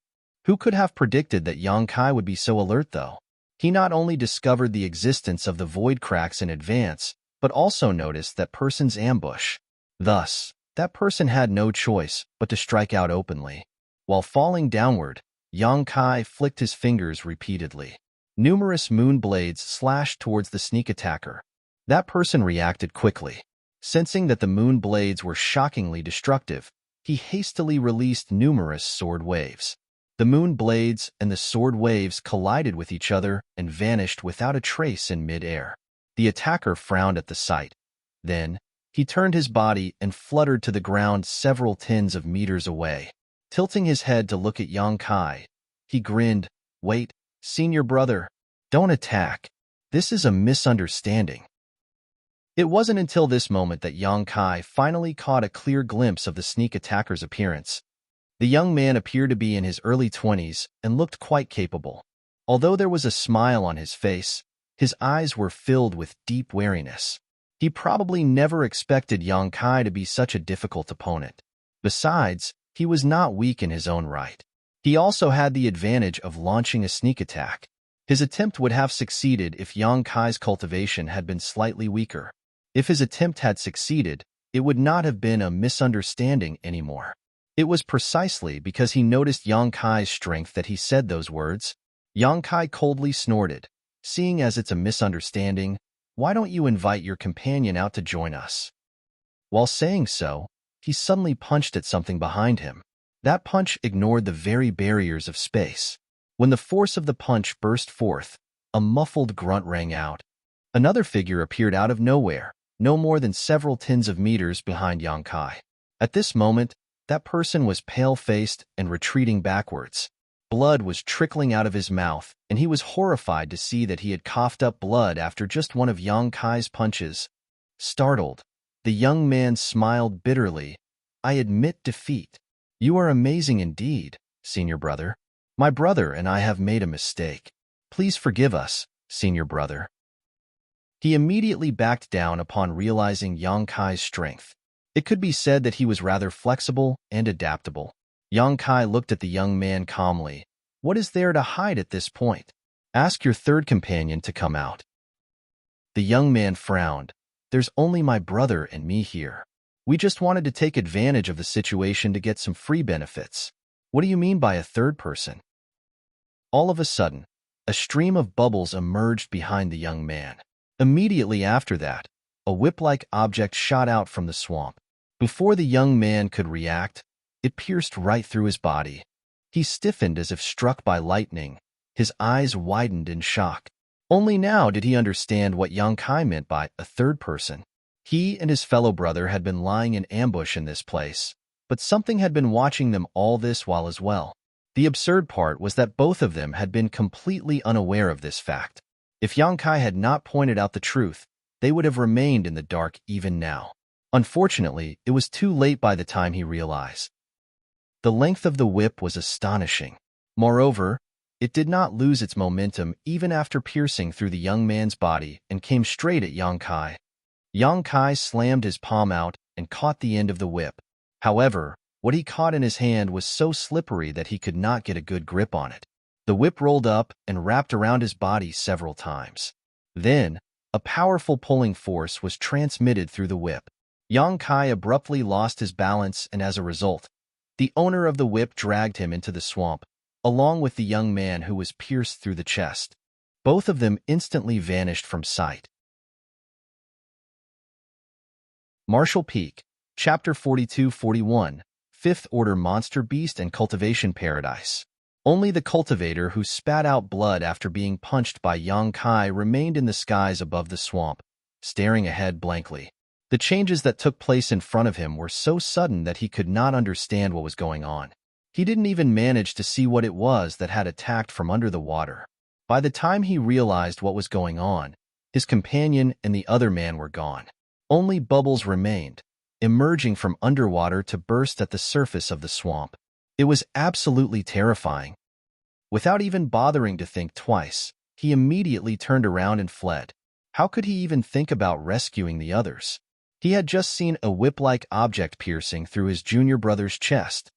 Who could have predicted that Yang Kai would be so alert, though? He not only discovered the existence of the void cracks in advance, but also noticed that person's ambush. Thus, that person had no choice but to strike out openly. While falling downward, Yang Kai flicked his fingers repeatedly. Numerous moon blades slashed towards the sneak attacker. That person reacted quickly. Sensing that the moon blades were shockingly destructive, he hastily released numerous sword waves. The moon blades and the sword waves collided with each other and vanished without a trace in mid-air. The attacker frowned at the sight. Then, he turned his body and fluttered to the ground several tens of meters away. Tilting his head to look at Yang Kai, he grinned, "Wait, senior brother, don't attack. This is a misunderstanding." It wasn't until this moment that Yang Kai finally caught a clear glimpse of the sneak attacker's appearance. The young man appeared to be in his early 20s and looked quite capable. Although there was a smile on his face, his eyes were filled with deep wariness. He probably never expected Yang Kai to be such a difficult opponent. Besides, he was not weak in his own right. He also had the advantage of launching a sneak attack. His attempt would have succeeded if Yang Kai's cultivation had been slightly weaker. If his attempt had succeeded, it would not have been a misunderstanding anymore. It was precisely because he noticed Yang Kai's strength that he said those words. Yang Kai coldly snorted. "Seeing as it's a misunderstanding, why don't you invite your companion out to join us?" While saying so, he suddenly punched at something behind him. That punch ignored the very barriers of space. When the force of the punch burst forth, a muffled grunt rang out. Another figure appeared out of nowhere, no more than several tens of meters behind Yang Kai. At this moment, that person was pale-faced and retreating backwards. Blood was trickling out of his mouth, and he was horrified to see that he had coughed up blood after just one of Yang Kai's punches. Startled, The young man smiled bitterly. I admit defeat. You are amazing indeed, senior brother. My brother and I have made a mistake. Please forgive us, senior brother. He immediately backed down upon realizing Yang Kai's strength. It could be said that he was rather flexible and adaptable. Yang Kai looked at the young man calmly. What is there to hide at this point? Ask your third companion to come out. The young man frowned. There's only my brother and me here. We just wanted to take advantage of the situation to get some free benefits. What do you mean by a third person? All of a sudden, a stream of bubbles emerged behind the young man. Immediately after that, a whip-like object shot out from the swamp. Before the young man could react, it pierced right through his body. He stiffened as if struck by lightning. His eyes widened in shock. Only now did he understand what Yang Kai meant by a third person. He and his fellow brother had been lying in ambush in this place, but something had been watching them all this while as well. The absurd part was that both of them had been completely unaware of this fact. If Yang Kai had not pointed out the truth, they would have remained in the dark even now. Unfortunately, it was too late by the time he realized. The length of the whip was astonishing. Moreover, it did not lose its momentum even after piercing through the young man's body and came straight at Yang Kai. Yang Kai slammed his palm out and caught the end of the whip. However, what he caught in his hand was so slippery that he could not get a good grip on it. The whip rolled up and wrapped around his body several times. Then, a powerful pulling force was transmitted through the whip. Yang Kai abruptly lost his balance, and as a result, the owner of the whip dragged him into the swamp, along with the young man who was pierced through the chest. Both of them instantly vanished from sight. Marshall Peak, Chapter 42-41, Fifth Order Monster Beast and Cultivation Paradise. Only the cultivator who spat out blood after being punched by Yang Kai remained in the skies above the swamp, staring ahead blankly. The changes that took place in front of him were so sudden that he could not understand what was going on. He didn't even manage to see what it was that had attacked from under the water. By the time he realized what was going on, his companion and the other man were gone. Only bubbles remained, emerging from underwater to burst at the surface of the swamp. It was absolutely terrifying. Without even bothering to think twice, he immediately turned around and fled. How could he even think about rescuing the others? He had just seen a whip-like object piercing through his junior brother's chest.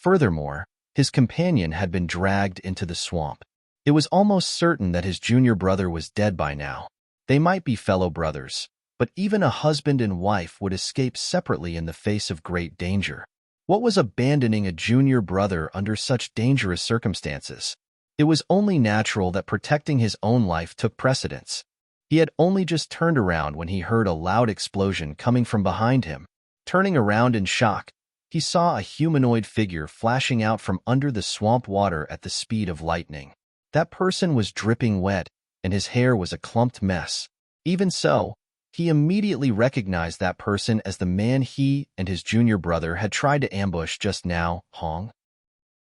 Furthermore, his companion had been dragged into the swamp. It was almost certain that his junior brother was dead by now. They might be fellow brothers, but even a husband and wife would escape separately in the face of great danger. What was abandoning a junior brother under such dangerous circumstances? It was only natural that protecting his own life took precedence. He had only just turned around when he heard a loud explosion coming from behind him. Turning around in shock, he saw a humanoid figure flashing out from under the swamp water at the speed of lightning. That person was dripping wet, and his hair was a clumped mess. Even so, he immediately recognized that person as the man he and his junior brother had tried to ambush just now, Hong.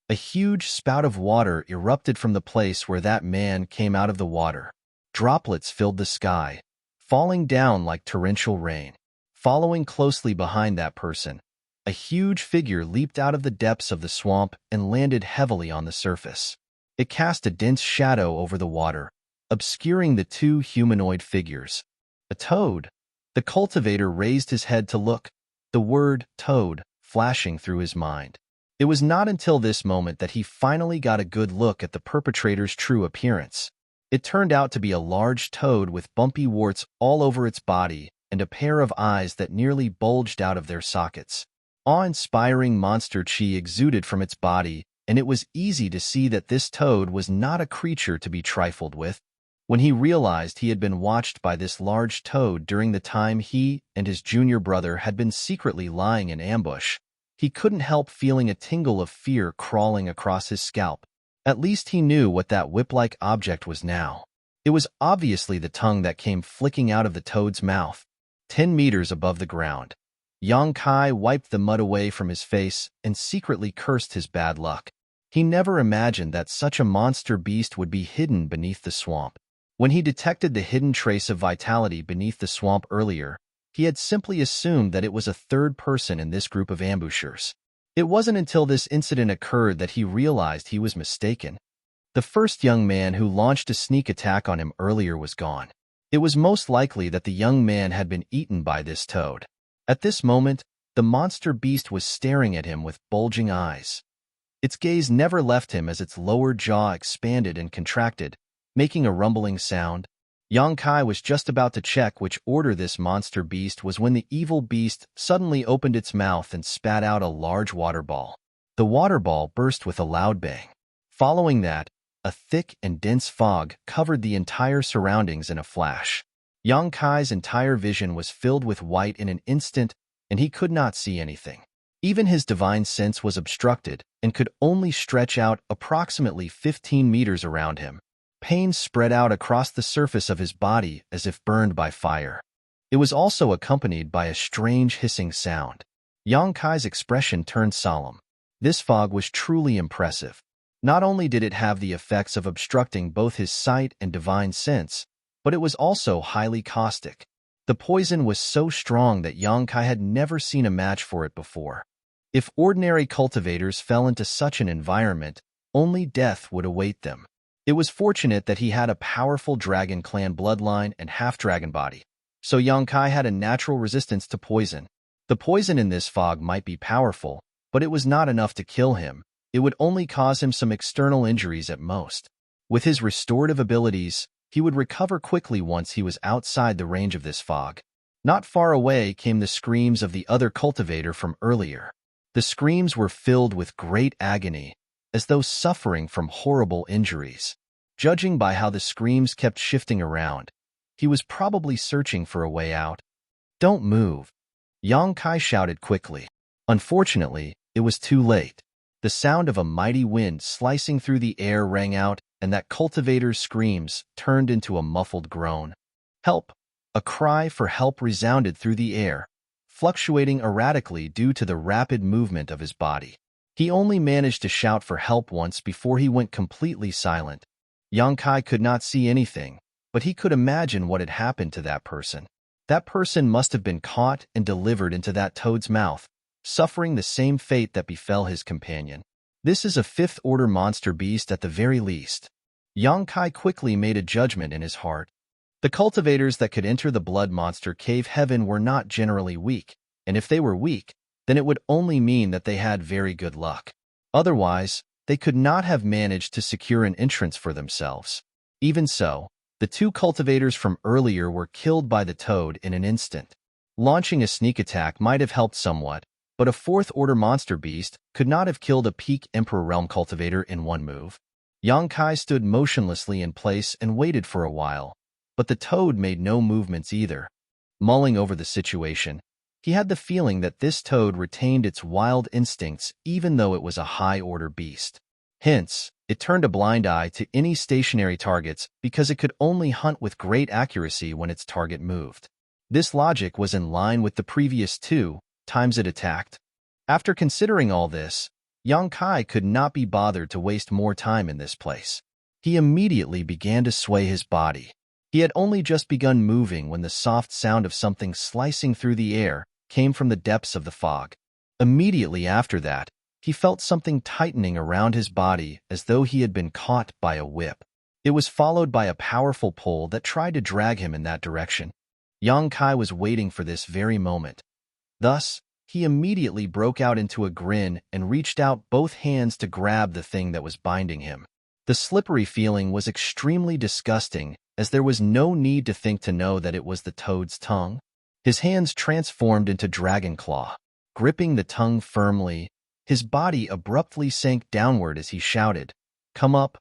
A huge spout of water erupted from the place where that man came out of the water. Droplets filled the sky, falling down like torrential rain. Following closely behind that person, a huge figure leaped out of the depths of the swamp and landed heavily on the surface. It cast a dense shadow over the water, obscuring the two humanoid figures. A toad. The cultivator raised his head to look, the word toad flashing through his mind. It was not until this moment that he finally got a good look at the perpetrator's true appearance. It turned out to be a large toad with bumpy warts all over its body and a pair of eyes that nearly bulged out of their sockets. Awe-inspiring monster chi exuded from its body, and it was easy to see that this toad was not a creature to be trifled with. When he realized he had been watched by this large toad during the time he and his junior brother had been secretly lying in ambush, he couldn't help feeling a tingle of fear crawling across his scalp. At least he knew what that whip-like object was now. It was obviously the tongue that came flicking out of the toad's mouth. 10 meters above the ground, Yang Kai wiped the mud away from his face and secretly cursed his bad luck. He never imagined that such a monster beast would be hidden beneath the swamp. When he detected the hidden trace of vitality beneath the swamp earlier, He had simply assumed that it was a third person in this group of ambushers. It wasn't until this incident occurred that he realized he was mistaken. The first young man who launched a sneak attack on him earlier was gone. It was most likely that the young man had been eaten by this toad. At this moment, the monster beast was staring at him with bulging eyes. Its gaze never left him as its lower jaw expanded and contracted, making a rumbling sound. Yang Kai was just about to check which order this monster beast was when the evil beast suddenly opened its mouth and spat out a large water ball. The water ball burst with a loud bang. Following that, a thick and dense fog covered the entire surroundings in a flash. Yang Kai's entire vision was filled with white in an instant, and he could not see anything. Even his divine sense was obstructed and could only stretch out approximately 15 meters around him. Pain spread out across the surface of his body as if burned by fire. It was also accompanied by a strange hissing sound. Yang Kai's expression turned solemn. This fog was truly impressive. Not only did it have the effects of obstructing both his sight and divine sense, but it was also highly caustic. The poison was so strong that Yang Kai had never seen a match for it before. If ordinary cultivators fell into such an environment, only death would await them. It was fortunate that he had a powerful dragon clan bloodline and half-dragon body, so Yang Kai had a natural resistance to poison. The poison in this fog might be powerful, but it was not enough to kill him. It would only cause him some external injuries at most. With his restorative abilities, he would recover quickly once he was outside the range of this fog. Not far away came the screams of the other cultivator from earlier. The screams were filled with great agony, as though suffering from horrible injuries. Judging by how the screams kept shifting around, he was probably searching for a way out. "Don't move," Yang Kai shouted quickly. Unfortunately, it was too late. The sound of a mighty wind slicing through the air rang out, and that cultivator's screams turned into a muffled groan. "Help!" A cry for help resounded through the air, fluctuating erratically due to the rapid movement of his body. He only managed to shout for help once before he went completely silent. Yang Kai could not see anything, but he could imagine what had happened to that person. That person must have been caught and delivered into that toad's mouth, suffering the same fate that befell his companion. This is a fifth-order monster beast at the very least. Yang Kai quickly made a judgment in his heart. The cultivators that could enter the blood monster cave heaven were not generally weak, and if they were weak, then it would only mean that they had very good luck. Otherwise, they could not have managed to secure an entrance for themselves. Even so, the two cultivators from earlier were killed by the toad in an instant. Launching a sneak attack might have helped somewhat, but a fourth-order monster beast could not have killed a peak Emperor Realm cultivator in one move. Yang Kai stood motionlessly in place and waited for a while, but the toad made no movements either. Mulling over the situation, he had the feeling that this toad retained its wild instincts even though it was a high-order beast. Hence, it turned a blind eye to any stationary targets because it could only hunt with great accuracy when its target moved. This logic was in line with the previous two times it attacked. After considering all this, Yang Kai could not be bothered to waste more time in this place. He immediately began to sway his body. He had only just begun moving when the soft sound of something slicing through the air came from the depths of the fog. Immediately after that, he felt something tightening around his body as though he had been caught by a whip. It was followed by a powerful pull that tried to drag him in that direction. Yang Kai was waiting for this very moment. Thus, he immediately broke out into a grin and reached out both hands to grab the thing that was binding him. The slippery feeling was extremely disgusting, as there was no need to think to know that it was the toad's tongue. His hands transformed into dragon claw. Gripping the tongue firmly, his body abruptly sank downward as he shouted, "Come up!"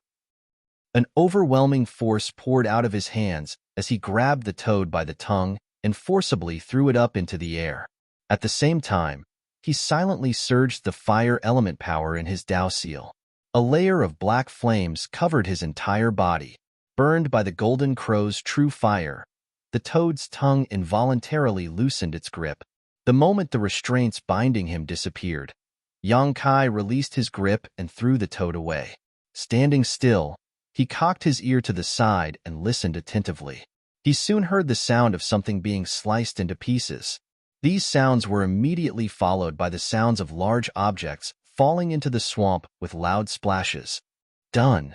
An overwhelming force poured out of his hands as he grabbed the toad by the tongue and forcibly threw it up into the air. At the same time, he silently surged the fire element power in his Dao seal. A layer of black flames covered his entire body. Burned by the golden crow's true fire, the toad's tongue involuntarily loosened its grip. The moment the restraints binding him disappeared, Yang Kai released his grip and threw the toad away. Standing still, he cocked his ear to the side and listened attentively. He soon heard the sound of something being sliced into pieces. These sounds were immediately followed by the sounds of large objects falling into the swamp with loud splashes. Done.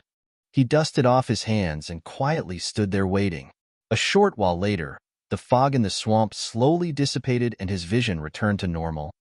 He dusted off his hands and quietly stood there waiting. A short while later, the fog in the swamp slowly dissipated and his vision returned to normal.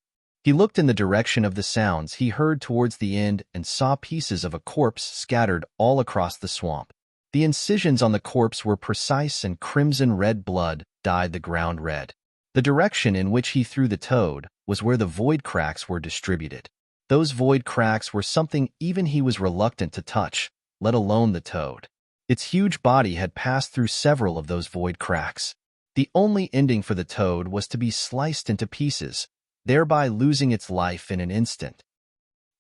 He looked in the direction of the sounds he heard towards the end and saw pieces of a corpse scattered all across the swamp. The incisions on the corpse were precise and crimson-red blood dyed the ground red. The direction in which he threw the toad was where the void cracks were distributed. Those void cracks were something even he was reluctant to touch, let alone the toad. Its huge body had passed through several of those void cracks. The only ending for the toad was to be sliced into pieces, thereby losing its life in an instant.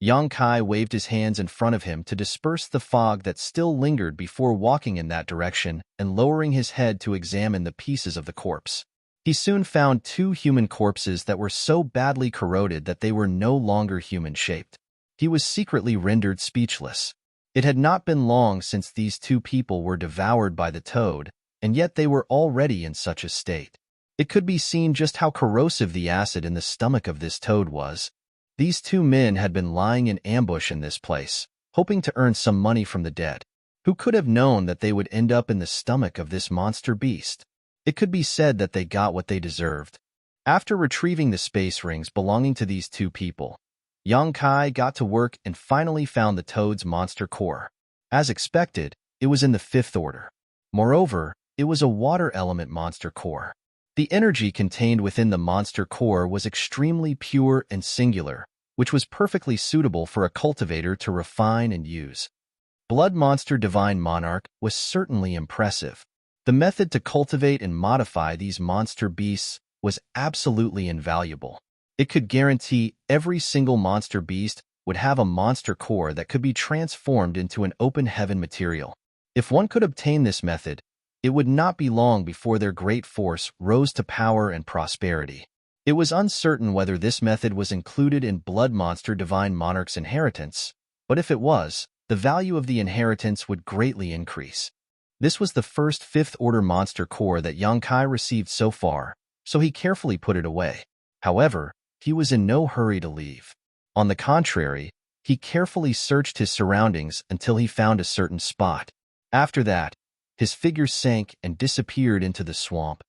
Yang Kai waved his hands in front of him to disperse the fog that still lingered before walking in that direction and lowering his head to examine the pieces of the corpse. He soon found 2 human corpses that were so badly corroded that they were no longer human-shaped. He was secretly rendered speechless. It had not been long since these 2 people were devoured by the toad, and yet they were already in such a state. It could be seen just how corrosive the acid in the stomach of this toad was. These 2 men had been lying in ambush in this place, hoping to earn some money from the dead. Who could have known that they would end up in the stomach of this monster beast? It could be said that they got what they deserved. After retrieving the space rings belonging to these 2 people, Yang Kai got to work and finally found the toad's monster core. As expected, it was in the 5th order. Moreover, it was a water element monster core. The energy contained within the monster core was extremely pure and singular, which was perfectly suitable for a cultivator to refine and use. Blood Monster Divine Monarch was certainly impressive. The method to cultivate and modify these monster beasts was absolutely invaluable. It could guarantee every single monster beast would have a monster core that could be transformed into an open heaven material. If one could obtain this method, it would not be long before their great force rose to power and prosperity. It was uncertain whether this method was included in Blood Monster Divine Monarch's inheritance, but if it was, the value of the inheritance would greatly increase. This was the first 5th-order monster core that Yang Kai received so far, so he carefully put it away. However, he was in no hurry to leave. On the contrary, he carefully searched his surroundings until he found a certain spot. After that, his figure sank and disappeared into the swamp.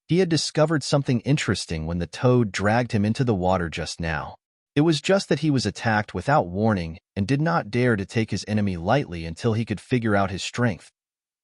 He had discovered something interesting when the toad dragged him into the water just now. It was just that he was attacked without warning and did not dare to take his enemy lightly until he could figure out his strength.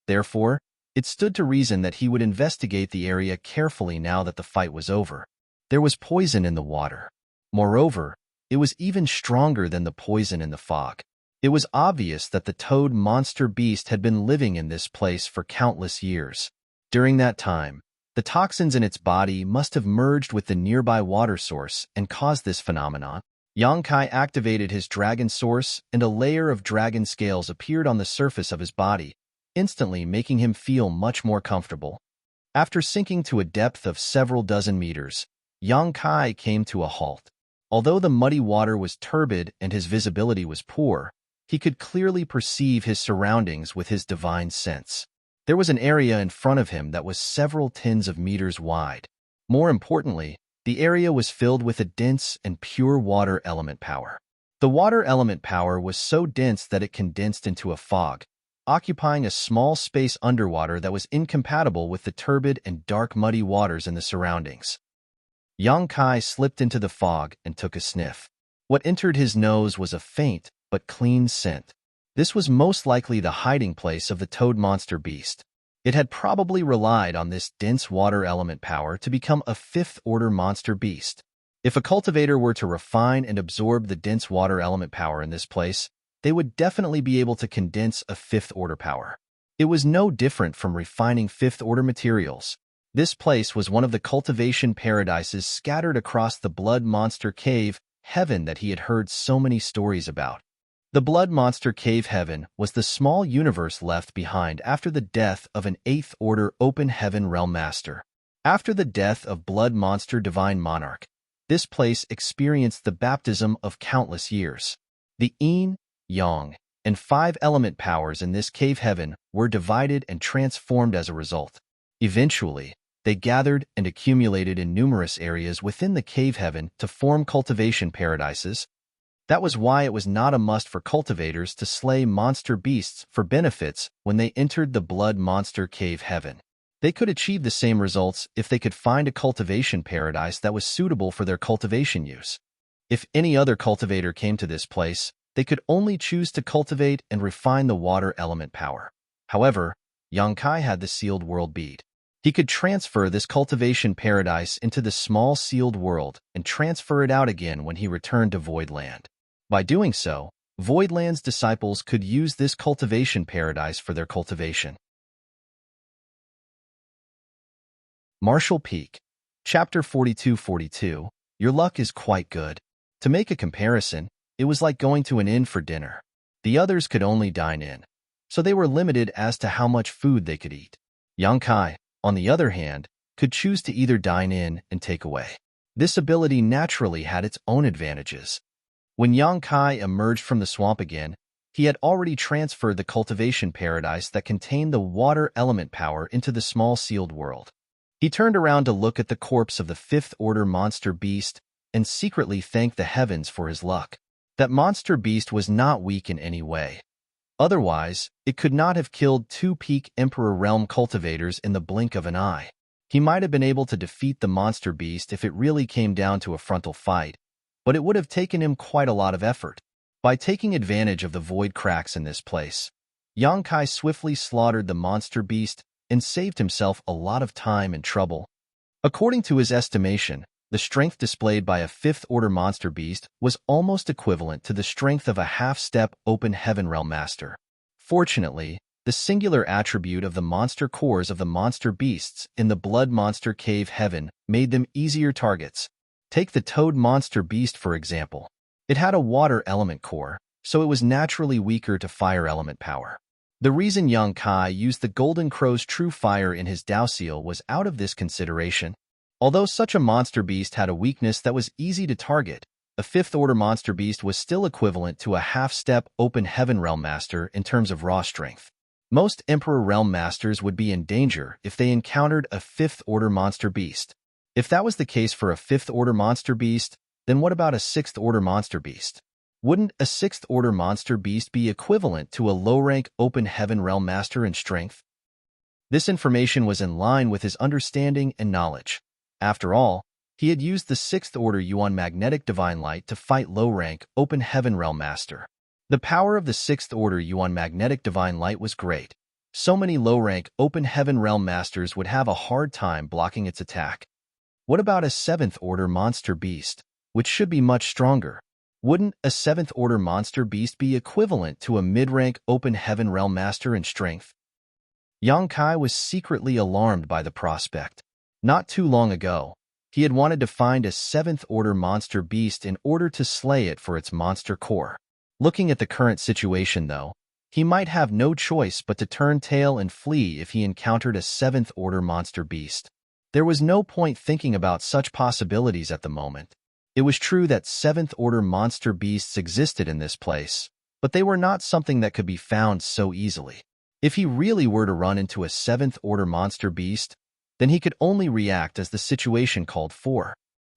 Therefore, it stood to reason that he would investigate the area carefully now that the fight was over. There was poison in the water. Moreover, it was even stronger than the poison in the fog. It was obvious that the toad monster beast had been living in this place for countless years. During that time, the toxins in its body must have merged with the nearby water source and caused this phenomenon. Yang Kai activated his dragon source, and a layer of dragon scales appeared on the surface of his body, instantly making him feel much more comfortable. After sinking to a depth of several dozen meters, Yang Kai came to a halt. Although the muddy water was turbid and his visibility was poor, he could clearly perceive his surroundings with his divine sense. There was an area in front of him that was several tens of meters wide. More importantly, the area was filled with a dense and pure water element power. The water element power was so dense that it condensed into a fog, occupying a small space underwater that was incompatible with the turbid and dark muddy waters in the surroundings. Yang Kai slipped into the fog and took a sniff. What entered his nose was a faint but clean scent. This was most likely the hiding place of the toad monster beast. It had probably relied on this dense water element power to become a 5th-order monster beast. If a cultivator were to refine and absorb the dense water element power in this place, they would definitely be able to condense a 5th-order power. It was no different from refining 5th-order materials. This place was one of the cultivation paradises scattered across the Blood Monster Cave heaven that he had heard so many stories about. The Blood Monster Cave Heaven was the small universe left behind after the death of an 8th-order Open Heaven Realm Master. After the death of Blood Monster Divine Monarch, this place experienced the baptism of countless years. The Yin, Yang, and 5 element powers in this cave heaven were divided and transformed as a result. Eventually, they gathered and accumulated in numerous areas within the cave heaven to form cultivation paradises. That was why it was not a must for cultivators to slay monster beasts for benefits when they entered the blood monster cave heaven. They could achieve the same results if they could find a cultivation paradise that was suitable for their cultivation use. If any other cultivator came to this place, they could only choose to cultivate and refine the water element power. However, Yang Kai had the sealed world bead. He could transfer this cultivation paradise into the small sealed world and transfer it out again when he returned to Voidland. By doing so, Voidland's disciples could use this cultivation paradise for their cultivation. Marshall Peak. Chapter 4242. Your luck is quite good. To make a comparison, it was like going to an inn for dinner. The others could only dine in, so they were limited as to how much food they could eat. Yang Kai, on the other hand, could choose to either dine in and take away. This ability naturally had its own advantages. When Yang Kai emerged from the swamp again, he had already transferred the cultivation paradise that contained the water element power into the small sealed world. He turned around to look at the corpse of the fifth-order monster beast and secretly thanked the heavens for his luck. That monster beast was not weak in any way. Otherwise, it could not have killed two peak Emperor Realm cultivators in the blink of an eye. He might have been able to defeat the monster beast if it really came down to a frontal fight, but it would have taken him quite a lot of effort. By taking advantage of the void cracks in this place, Yang Kai swiftly slaughtered the monster beast and saved himself a lot of time and trouble. According to his estimation, the strength displayed by a fifth-order monster beast was almost equivalent to the strength of a half-step open heaven realm master. Fortunately, the singular attribute of the monster cores of the monster beasts in the blood monster cave heaven made them easier targets. Take the toad monster beast, for example. It had a water element core, so it was naturally weaker to fire element power. The reason Yang Kai used the Golden Crow's true fire in his Dao Seal was out of this consideration. Although such a monster beast had a weakness that was easy to target, a fifth-order monster beast was still equivalent to a half-step open heaven realm master in terms of raw strength. Most Emperor Realm masters would be in danger if they encountered a fifth-order monster beast. If that was the case for a fifth-order monster beast, then what about a sixth-order monster beast? Wouldn't a sixth-order monster beast be equivalent to a low-rank open heaven realm master in strength? This information was in line with his understanding and knowledge. After all, he had used the sixth-order Yuan magnetic divine light to fight low-rank open heaven realm master. The power of the sixth-order Yuan magnetic divine light was great. So many low-rank open heaven realm masters would have a hard time blocking its attack. What about a seventh-order monster beast, which should be much stronger? Wouldn't a seventh-order monster beast be equivalent to a mid-rank open heaven realm master in strength? Yang Kai was secretly alarmed by the prospect. Not too long ago, he had wanted to find a seventh-order monster beast in order to slay it for its monster core. Looking at the current situation, though, he might have no choice but to turn tail and flee if he encountered a seventh-order monster beast. There was no point thinking about such possibilities at the moment. It was true that seventh-order monster beasts existed in this place, but they were not something that could be found so easily. If he really were to run into a seventh-order monster beast, then he could only react as the situation called for.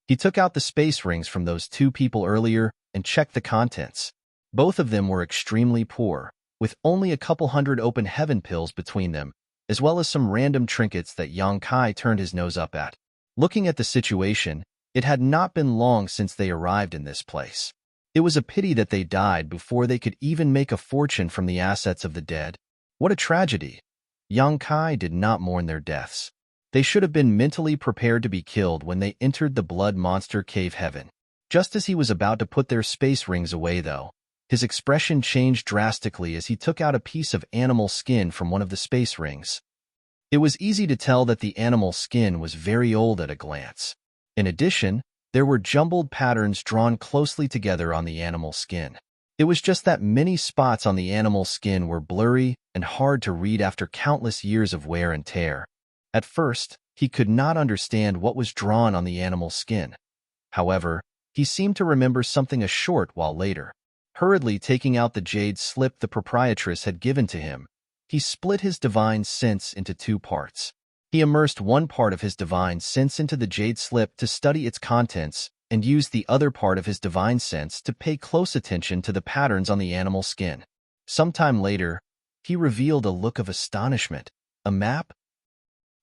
He took out the space rings from those two people earlier and checked the contents. Both of them were extremely poor, with only a couple hundred open heaven pills between them, as well as some random trinkets that Yang Kai turned his nose up at. Looking at the situation, it had not been long since they arrived in this place. It was a pity that they died before they could even make a fortune from the assets of the dead. What a tragedy! Yang Kai did not mourn their deaths. They should have been mentally prepared to be killed when they entered the blood monster cave heaven. Just as he was about to put their space rings away, though, his expression changed drastically as he took out a piece of animal skin from one of the space rings. It was easy to tell that the animal skin was very old at a glance. In addition, there were jumbled patterns drawn closely together on the animal skin. It was just that many spots on the animal skin were blurry and hard to read after countless years of wear and tear. At first, he could not understand what was drawn on the animal skin. However, he seemed to remember something a short while later. Hurriedly taking out the jade slip the proprietress had given to him, he split his divine sense into two parts. He immersed one part of his divine sense into the jade slip to study its contents and used the other part of his divine sense to pay close attention to the patterns on the animal skin. Sometime later, he revealed a look of astonishment. A map?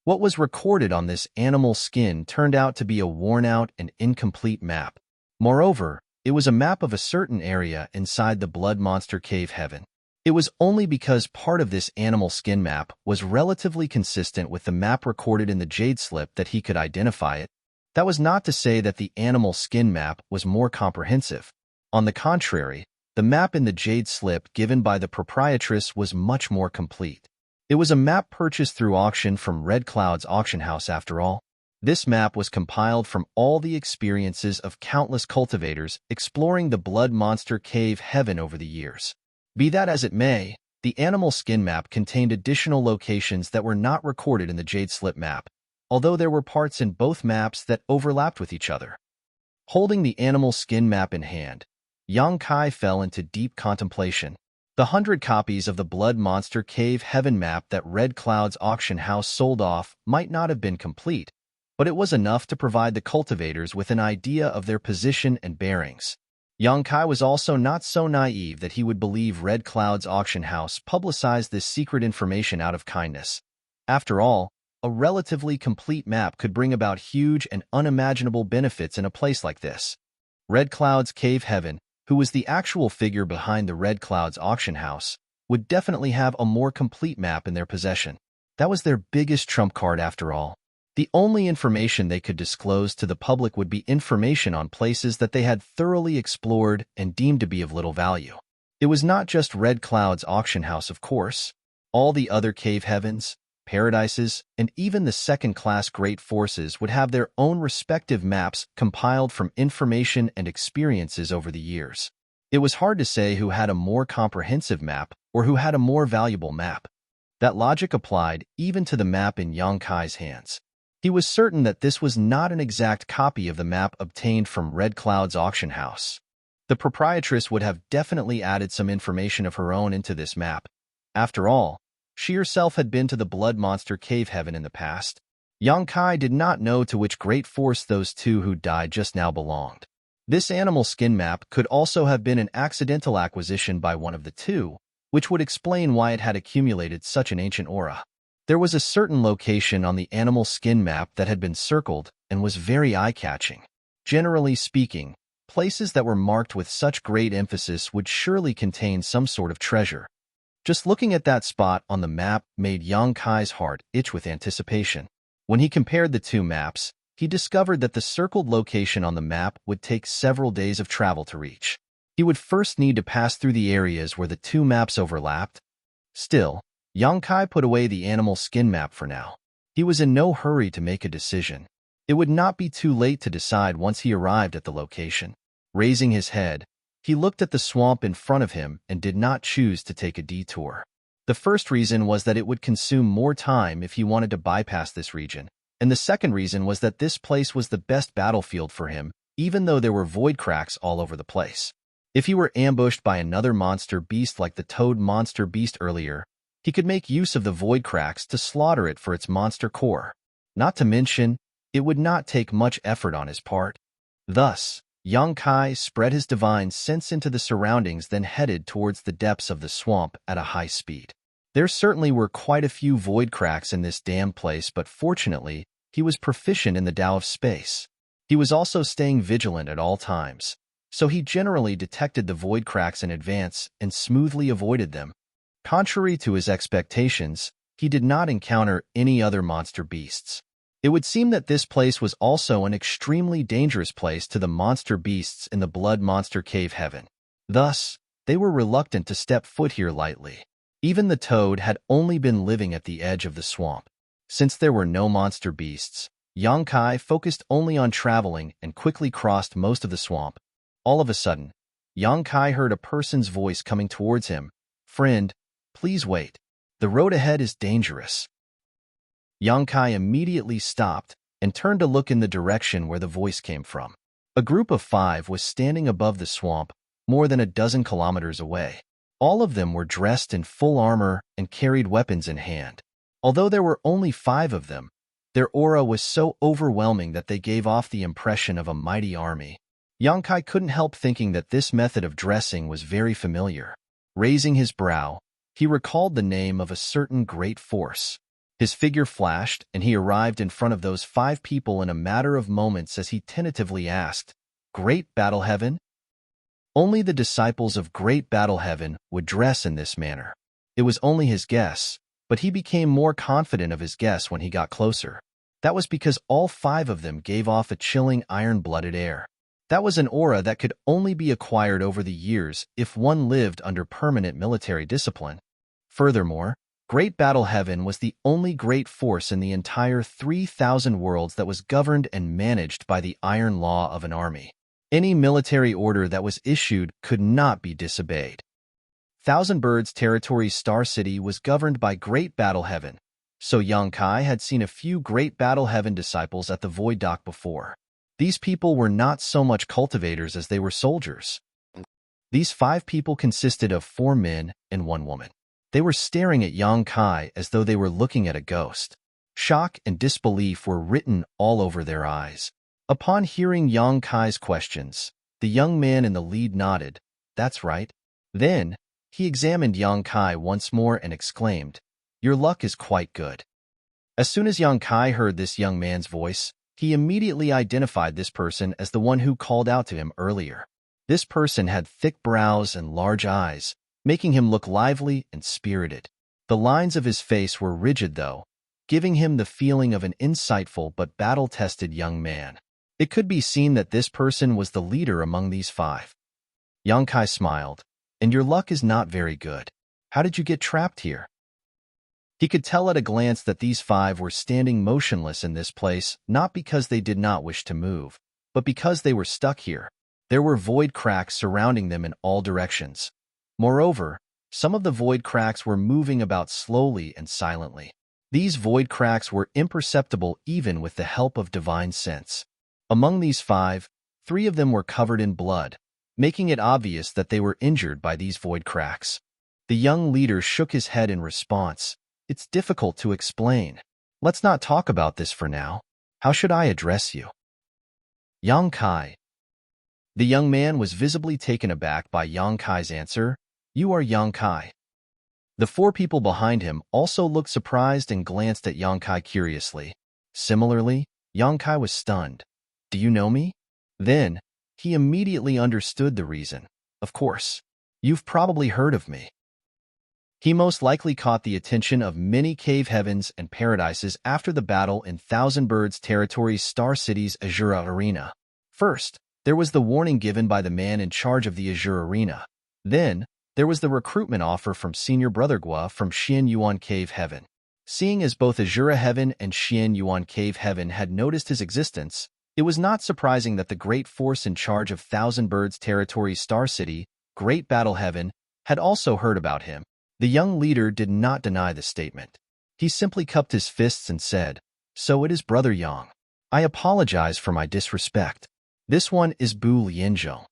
What was recorded on this animal skin turned out to be a worn-out and incomplete map. Moreover, it was a map of a certain area inside the blood monster cave heaven. It was only because part of this animal skin map was relatively consistent with the map recorded in the jade slip that he could identify it. That was not to say that the animal skin map was more comprehensive. On the contrary, the map in the jade slip given by the proprietress was much more complete. It was a map purchased through auction from Red Cloud's auction house after all. This map was compiled from all the experiences of countless cultivators exploring the blood monster cave heaven over the years. Be that as it may, the animal skin map contained additional locations that were not recorded in the jade slip map, although there were parts in both maps that overlapped with each other. Holding the animal skin map in hand, Yang Kai fell into deep contemplation. The 100 copies of the blood monster cave heaven map that Red Cloud's auction house sold off might not have been complete, but it was enough to provide the cultivators with an idea of their position and bearings. Yang Kai was also not so naive that he would believe Red Cloud's auction house publicized this secret information out of kindness. After all, a relatively complete map could bring about huge and unimaginable benefits in a place like this. Red Cloud's cave heaven, who was the actual figure behind the Red Cloud's auction house, would definitely have a more complete map in their possession. That was their biggest trump card after all. The only information they could disclose to the public would be information on places that they had thoroughly explored and deemed to be of little value. It was not just Red Cloud's auction house, of course. All the other cave heavens, paradises, and even the second-class great forces would have their own respective maps compiled from information and experiences over the years. It was hard to say who had a more comprehensive map or who had a more valuable map. That logic applied even to the map in Yang Kai's hands. He was certain that this was not an exact copy of the map obtained from Red Cloud's auction house. The proprietress would have definitely added some information of her own into this map. After all, she herself had been to the blood monster cave heaven in the past. Yang Kai did not know to which great force those two who died just now belonged. This animal skin map could also have been an accidental acquisition by one of the two, which would explain why it had accumulated such an ancient aura. There was a certain location on the animal skin map that had been circled and was very eye-catching. Generally speaking, places that were marked with such great emphasis would surely contain some sort of treasure. Just looking at that spot on the map made Yang Kai's heart itch with anticipation. When he compared the two maps, he discovered that the circled location on the map would take several days of travel to reach. He would first need to pass through the areas where the two maps overlapped. Still, Yang Kai put away the animal skin map for now. He was in no hurry to make a decision. It would not be too late to decide once he arrived at the location. Raising his head, he looked at the swamp in front of him and did not choose to take a detour. The first reason was that it would consume more time if he wanted to bypass this region, and the second reason was that this place was the best battlefield for him, even though there were void cracks all over the place. If he were ambushed by another monster beast like the toad monster beast earlier, he could make use of the void cracks to slaughter it for its monster core. Not to mention, it would not take much effort on his part. Thus, Yang Kai spread his divine sense into the surroundings, then headed towards the depths of the swamp at a high speed. There certainly were quite a few void cracks in this damned place, but fortunately, he was proficient in the Tao of space. He was also staying vigilant at all times, so he generally detected the void cracks in advance and smoothly avoided them. Contrary to his expectations, he did not encounter any other monster beasts. It would seem that this place was also an extremely dangerous place to the monster beasts in the blood monster cave heaven. Thus, they were reluctant to step foot here lightly. Even the toad had only been living at the edge of the swamp. Since there were no monster beasts, Yang Kai focused only on traveling and quickly crossed most of the swamp. All of a sudden, Yang Kai heard a person's voice coming towards him. "Friend, please wait. The road ahead is dangerous." Yang Kai immediately stopped and turned to look in the direction where the voice came from. A group of 5 was standing above the swamp, more than a dozen kilometers away. All of them were dressed in full armor and carried weapons in hand. Although there were only 5 of them, Their aura was so overwhelming that they gave off the impression of a mighty army. Yang Kai couldn't help thinking that this method of dressing was very familiar. Raising his brow, he recalled the name of a certain great force. His figure flashed, and he arrived in front of those 5 people in a matter of moments as he tentatively asked, "Great Battle Heaven?" Only the disciples of Great Battle Heaven would dress in this manner. It was only his guess, but he became more confident of his guess when he got closer. That was because all 5 of them gave off a chilling iron-blooded air. That was an aura that could only be acquired over the years if one lived under permanent military discipline. Furthermore, Great Battle Heaven was the only great force in the entire 3,000 worlds that was governed and managed by the iron law of an army. Any military order that was issued could not be disobeyed. Thousand Birds Territory's Star City was governed by Great Battle Heaven, so Yang Kai had seen a few Great Battle Heaven disciples at the Void Dock before. These people were not so much cultivators as they were soldiers. These 5 people consisted of 4 men and 1 woman. They were staring at Yang Kai as though they were looking at a ghost. Shock and disbelief were written all over their eyes. Upon hearing Yang Kai's questions, the young man in the lead nodded. "That's right." Then, he examined Yang Kai once more and exclaimed, "Your luck is quite good." As soon as Yang Kai heard this young man's voice, he immediately identified this person as the one who called out to him earlier. This person had thick brows and large eyes, making him look lively and spirited. The lines of his face were rigid, though, giving him the feeling of an insightful but battle-tested young man. It could be seen that this person was the leader among these 5. Yang Kai smiled. "And your luck is not very good. How did you get trapped here?" He could tell at a glance that these 5 were standing motionless in this place, not because they did not wish to move, but because they were stuck here. There were void cracks surrounding them in all directions. Moreover, some of the void cracks were moving about slowly and silently. These void cracks were imperceptible even with the help of divine sense. Among these 5, 3 of them were covered in blood, making it obvious that they were injured by these void cracks. The young leader shook his head in response. "It's difficult to explain. Let's not talk about this for now. How should I address you?" "Yang Kai." The young man was visibly taken aback by Yang Kai's answer. "You are Yang Kai." The 4 people behind him also looked surprised and glanced at Yang Kai curiously. Similarly, Yang Kai was stunned. "Do you know me?" Then, he immediately understood the reason. "Of course. You've probably heard of me." He most likely caught the attention of many cave heavens and paradises after the battle in Thousand Birds Territory's Star City's Azura Arena. First, there was the warning given by the man in charge of the Azure Arena. Then, there was the recruitment offer from Senior Brother Gua from Xian Yuan Cave Heaven. Seeing as both Azura Heaven and Xian Yuan Cave Heaven had noticed his existence, it was not surprising that the great force in charge of Thousand Birds Territory's Star City, Great Battle Heaven, had also heard about him. The young leader did not deny the statement. He simply cupped his fists and said, "So it is Brother Yang. I apologize for my disrespect. This one is Bu Lianzhong."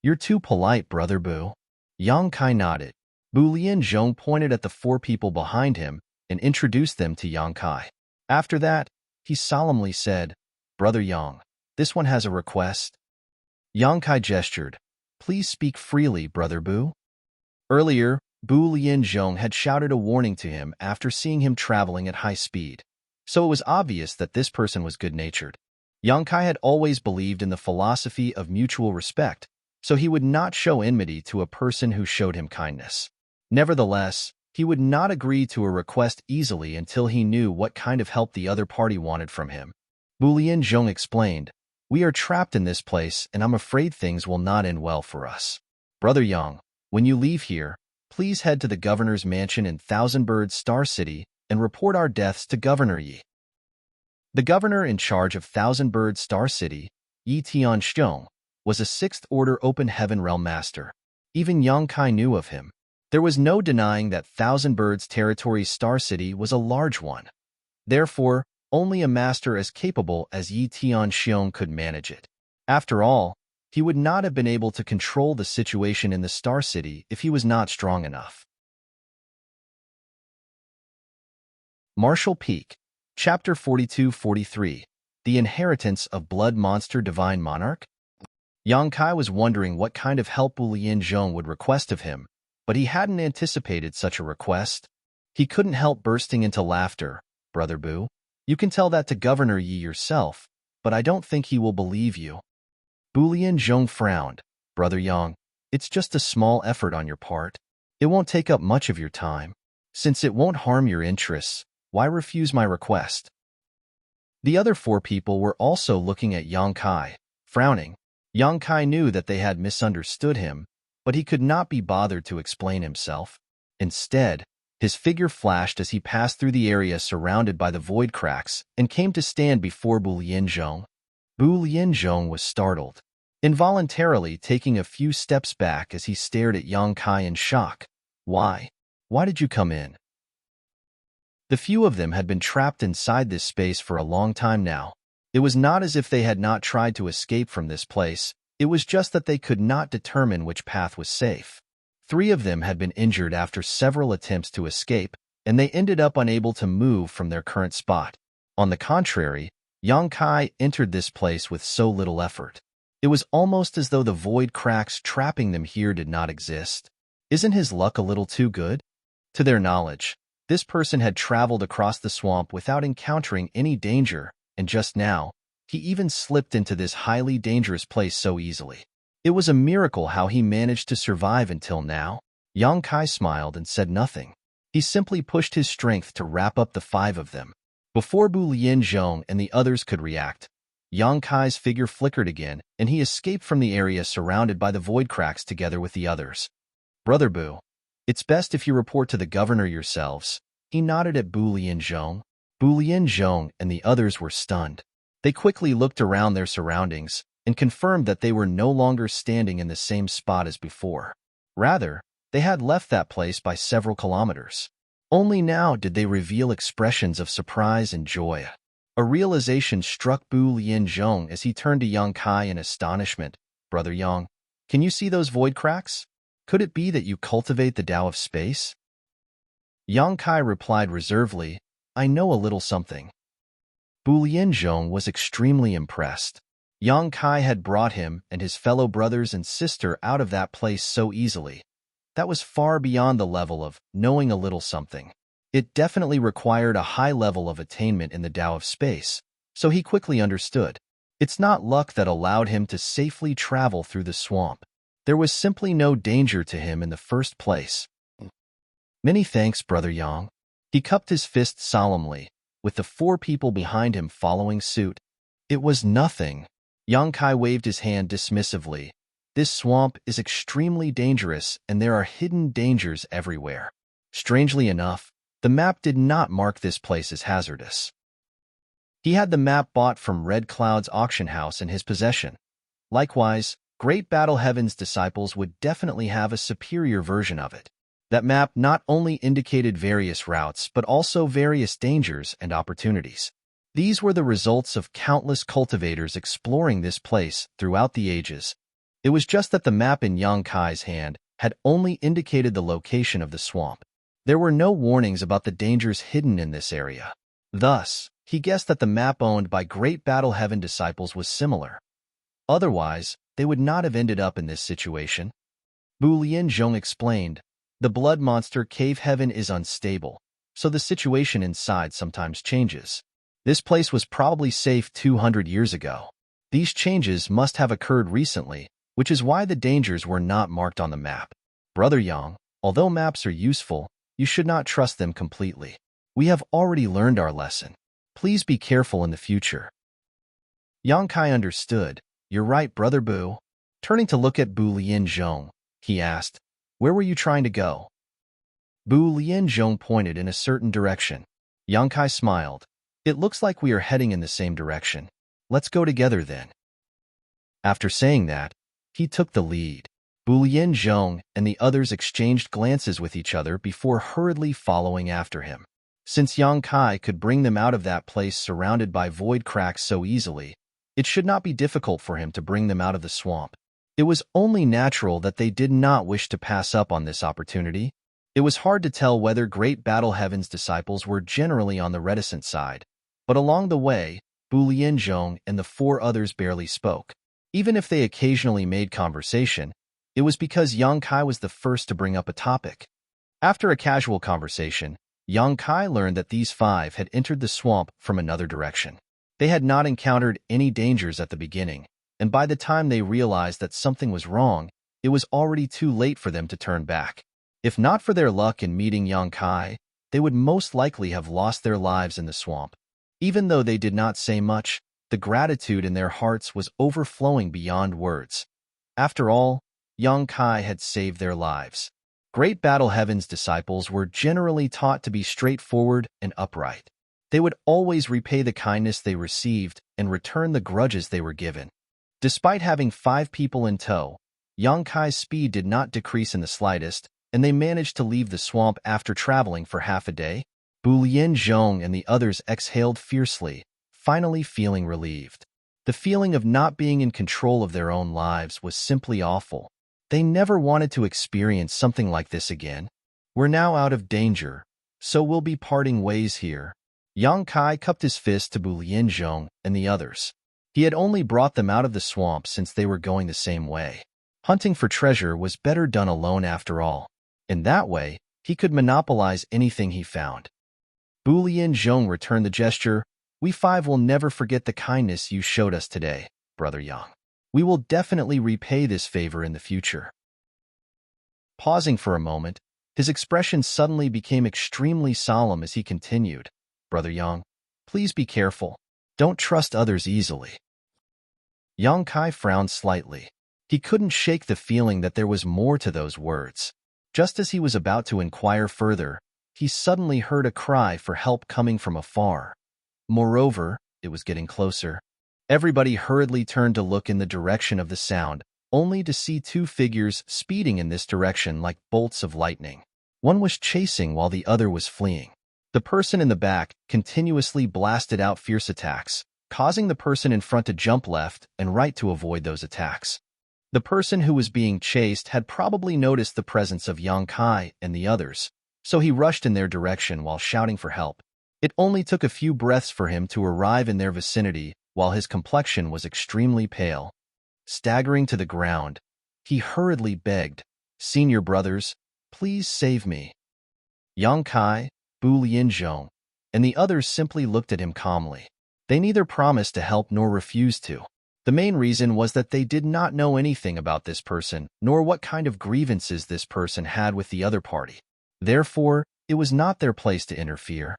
"You're too polite, Brother Bu." Yang Kai nodded. Bu Lianzhong pointed at the 4 people behind him and introduced them to Yang Kai. After that, he solemnly said, "Brother Yang, this one has a request." Yang Kai gestured. "Please speak freely, Brother Bu." Earlier, Bu Lianzhong had shouted a warning to him after seeing him traveling at high speed, so it was obvious that this person was good-natured. Yang Kai had always believed in the philosophy of mutual respect, so he would not show enmity to a person who showed him kindness. Nevertheless, he would not agree to a request easily until he knew what kind of help the other party wanted from him. Bu Lianzhong explained, "We are trapped in this place, and I'm afraid things will not end well for us. Brother Yang, when you leave here, please head to the governor's mansion in Thousand Birds Star City and report our deaths to Governor Yi." The governor in charge of Thousand Birds Star City, Yi Tianxiong, was a 6th Order Open Heaven Realm Master. Even Yang Kai knew of him. There was no denying that Thousand Birds Territory's Star City was a large one. Therefore, only a master as capable as Yi Tianxiong could manage it. After all, he would not have been able to control the situation in the Star City if he was not strong enough. Marshall Peak, Chapter 42-43, The Inheritance of Blood Monster Divine Monarch? Yang Kai was wondering what kind of help Wu Lianzhong would request of him, but he hadn't anticipated such a request. He couldn't help bursting into laughter. Brother Bu, you can tell that to Governor Yi yourself, but I don't think he will believe you. Bu Lianzhong frowned. Brother Yang, it's just a small effort on your part. It won't take up much of your time. Since it won't harm your interests, why refuse my request? The other four people were also looking at Yang Kai, frowning. Yang Kai knew that they had misunderstood him, but he could not be bothered to explain himself. Instead, his figure flashed as he passed through the area surrounded by the void cracks and came to stand before Bu Lianzhong. Bu Lianzhong was startled, involuntarily taking a few steps back as he stared at Yang Kai in shock. Why? Why did you come in? The few of them had been trapped inside this space for a long time now. It was not as if they had not tried to escape from this place, it was just that they could not determine which path was safe. 3 of them had been injured after several attempts to escape, and they ended up unable to move from their current spot. On the contrary, Yang Kai entered this place with so little effort. It was almost as though the void cracks trapping them here did not exist. Isn't his luck a little too good? To their knowledge, this person had traveled across the swamp without encountering any danger, and just now, he even slipped into this highly dangerous place so easily. It was a miracle how he managed to survive until now. Yang Kai smiled and said nothing. He simply pushed his strength to wrap up the 5 of them. Before Bu Lianzhong and the others could react, Yang Kai's figure flickered again, and he escaped from the area surrounded by the void cracks together with the others. Brother Bu, it's best if you report to the governor yourselves. He nodded at Bu Lianzhong. Bu Lianzhong and the others were stunned. They quickly looked around their surroundings and confirmed that they were no longer standing in the same spot as before. Rather, they had left that place by several kilometers. Only now did they reveal expressions of surprise and joy. A realization struck Bu Lianzhong as he turned to Yang Kai in astonishment. Brother Yang, can you see those void cracks? Could it be that you cultivate the Tao of space? Yang Kai replied reservedly, I know a little something. Bu Lianzhong was extremely impressed. Yang Kai had brought him and his fellow brothers and sister out of that place so easily. That was far beyond the level of knowing a little something. It definitely required a high level of attainment in the Tao of space, so he quickly understood. It's not luck that allowed him to safely travel through the swamp. There was simply no danger to him in the first place. Many thanks, Brother Yang. He cupped his fist solemnly, with the 4 people behind him following suit. It was nothing. Yang Kai waved his hand dismissively. This swamp is extremely dangerous and there are hidden dangers everywhere. Strangely enough, the map did not mark this place as hazardous. He had the map bought from Red Cloud's auction house in his possession. Likewise, Great Battle Heaven's disciples would definitely have a superior version of it. That map not only indicated various routes but also various dangers and opportunities. These were the results of countless cultivators exploring this place throughout the ages. It was just that the map in Yang Kai's hand had only indicated the location of the swamp. There were no warnings about the dangers hidden in this area. Thus, he guessed that the map owned by Great Battle Heaven disciples was similar. Otherwise, they would not have ended up in this situation. Bu Lianzhong explained, the blood monster cave heaven is unstable, so the situation inside sometimes changes. This place was probably safe 200 years ago. These changes must have occurred recently, which is why the dangers were not marked on the map. Brother Yang, although maps are useful, you should not trust them completely. We have already learned our lesson. Please be careful in the future. Yang Kai understood. You're right, Brother Bu. Turning to look at Bu Lianzhong, he asked, where were you trying to go? Bu Lianzhong pointed in a certain direction. Yang Kai smiled. It looks like we are heading in the same direction. Let's go together then. After saying that, he took the lead. Bu Lianzhong and the others exchanged glances with each other before hurriedly following after him. Since Yang Kai could bring them out of that place surrounded by void cracks so easily, it should not be difficult for him to bring them out of the swamp. It was only natural that they did not wish to pass up on this opportunity. It was hard to tell whether Great Battle Heaven's disciples were generally on the reticent side, But along the way, Bu Lianzhong and the four others barely spoke. Even if they occasionally made conversation, it was because Yang Kai was the first to bring up a topic. After a casual conversation, Yang Kai learned that these five had entered the swamp from another direction. They had not encountered any dangers at the beginning, and by the time they realized that something was wrong, it was already too late for them to turn back. If not for their luck in meeting Yang Kai, they would most likely have lost their lives in the swamp. Even though they did not say much, the gratitude in their hearts was overflowing beyond words. After all, Yang Kai had saved their lives. Great Battle Heaven's disciples were generally taught to be straightforward and upright. They would always repay the kindness they received and return the grudges they were given. Despite having 5 people in tow, Yang Kai's speed did not decrease in the slightest, and they managed to leave the swamp after traveling for half a day. Bu Lianzhong and the others exhaled fiercely, finally feeling relieved. The feeling of not being in control of their own lives was simply awful. They never wanted to experience something like this again. We're now out of danger, so we'll be parting ways here. Yang Kai cupped his fist to Bu Lianzhong and the others. He had only brought them out of the swamp since they were going the same way. Hunting for treasure was better done alone after all. In that way, he could monopolize anything he found. Bu Lianzhong returned the gesture. We 5 will never forget the kindness you showed us today, Brother Yang. We will definitely repay this favor in the future. Pausing for a moment, his expression suddenly became extremely solemn as he continued. Brother Yang, please be careful. Don't trust others easily. Yang Kai frowned slightly. He couldn't shake the feeling that there was more to those words. Just as he was about to inquire further, he suddenly heard a cry for help coming from afar. Moreover, it was getting closer. Everybody hurriedly turned to look in the direction of the sound, only to see 2 figures speeding in this direction like bolts of lightning. One was chasing while the other was fleeing. The person in the back continuously blasted out fierce attacks, causing the person in front to jump left and right to avoid those attacks. The person who was being chased had probably noticed the presence of Yang Kai and the others, so he rushed in their direction while shouting for help. It only took a few breaths for him to arrive in their vicinity while his complexion was extremely pale. Staggering to the ground, he hurriedly begged, Senior brothers, please save me. Yang Kai, Bu Lianzhong, and the others simply looked at him calmly. They neither promised to help nor refused to. The main reason was that they did not know anything about this person, nor what kind of grievances this person had with the other party. Therefore, it was not their place to interfere.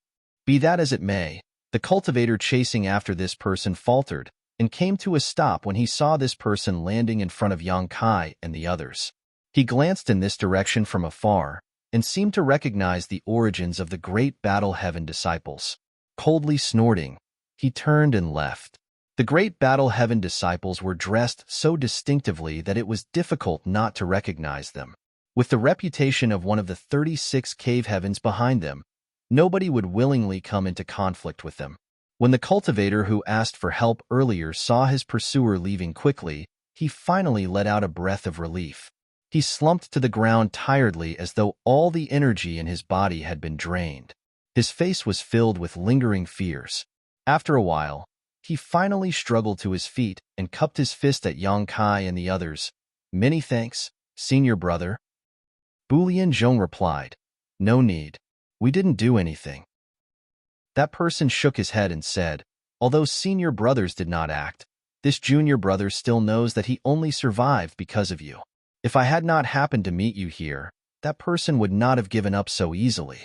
Be that as it may, the cultivator chasing after this person faltered and came to a stop when he saw this person landing in front of Yang Kai and the others. He glanced in this direction from afar and seemed to recognize the origins of the Great Battle Heaven disciples. Coldly snorting, he turned and left. The Great Battle Heaven disciples were dressed so distinctively that it was difficult not to recognize them. With the reputation of one of the 36 cave heavens behind them, nobody would willingly come into conflict with them. When the cultivator who asked for help earlier saw his pursuer leaving quickly, he finally let out a breath of relief. He slumped to the ground tiredly as though all the energy in his body had been drained. His face was filled with lingering fears. After a while, he finally struggled to his feet and cupped his fist at Yang Kai and the others. Many thanks, senior brother. Bu Lianzhong replied, No need. We didn't do anything. That person shook his head and said, Although senior brothers did not act, this junior brother still knows that he only survived because of you. If I had not happened to meet you here, that person would not have given up so easily.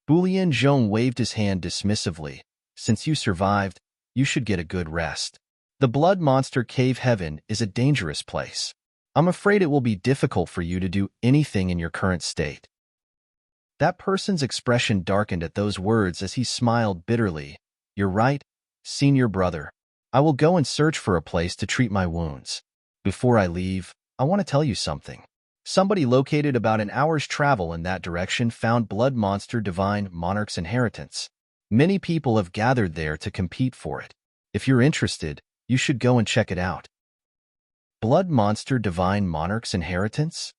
Bu Lianzhong waved his hand dismissively. Since you survived, you should get a good rest. The Blood Monster Cave Heaven is a dangerous place. I'm afraid it will be difficult for you to do anything in your current state. That person's expression darkened at those words as he smiled bitterly. You're right, senior brother. I will go and search for a place to treat my wounds. Before I leave, I want to tell you something. Somebody located about an hour's travel in that direction found Blood Monster Divine Monarch's inheritance. Many people have gathered there to compete for it. If you're interested, you should go and check it out. Blood Monster Divine Monarch's inheritance?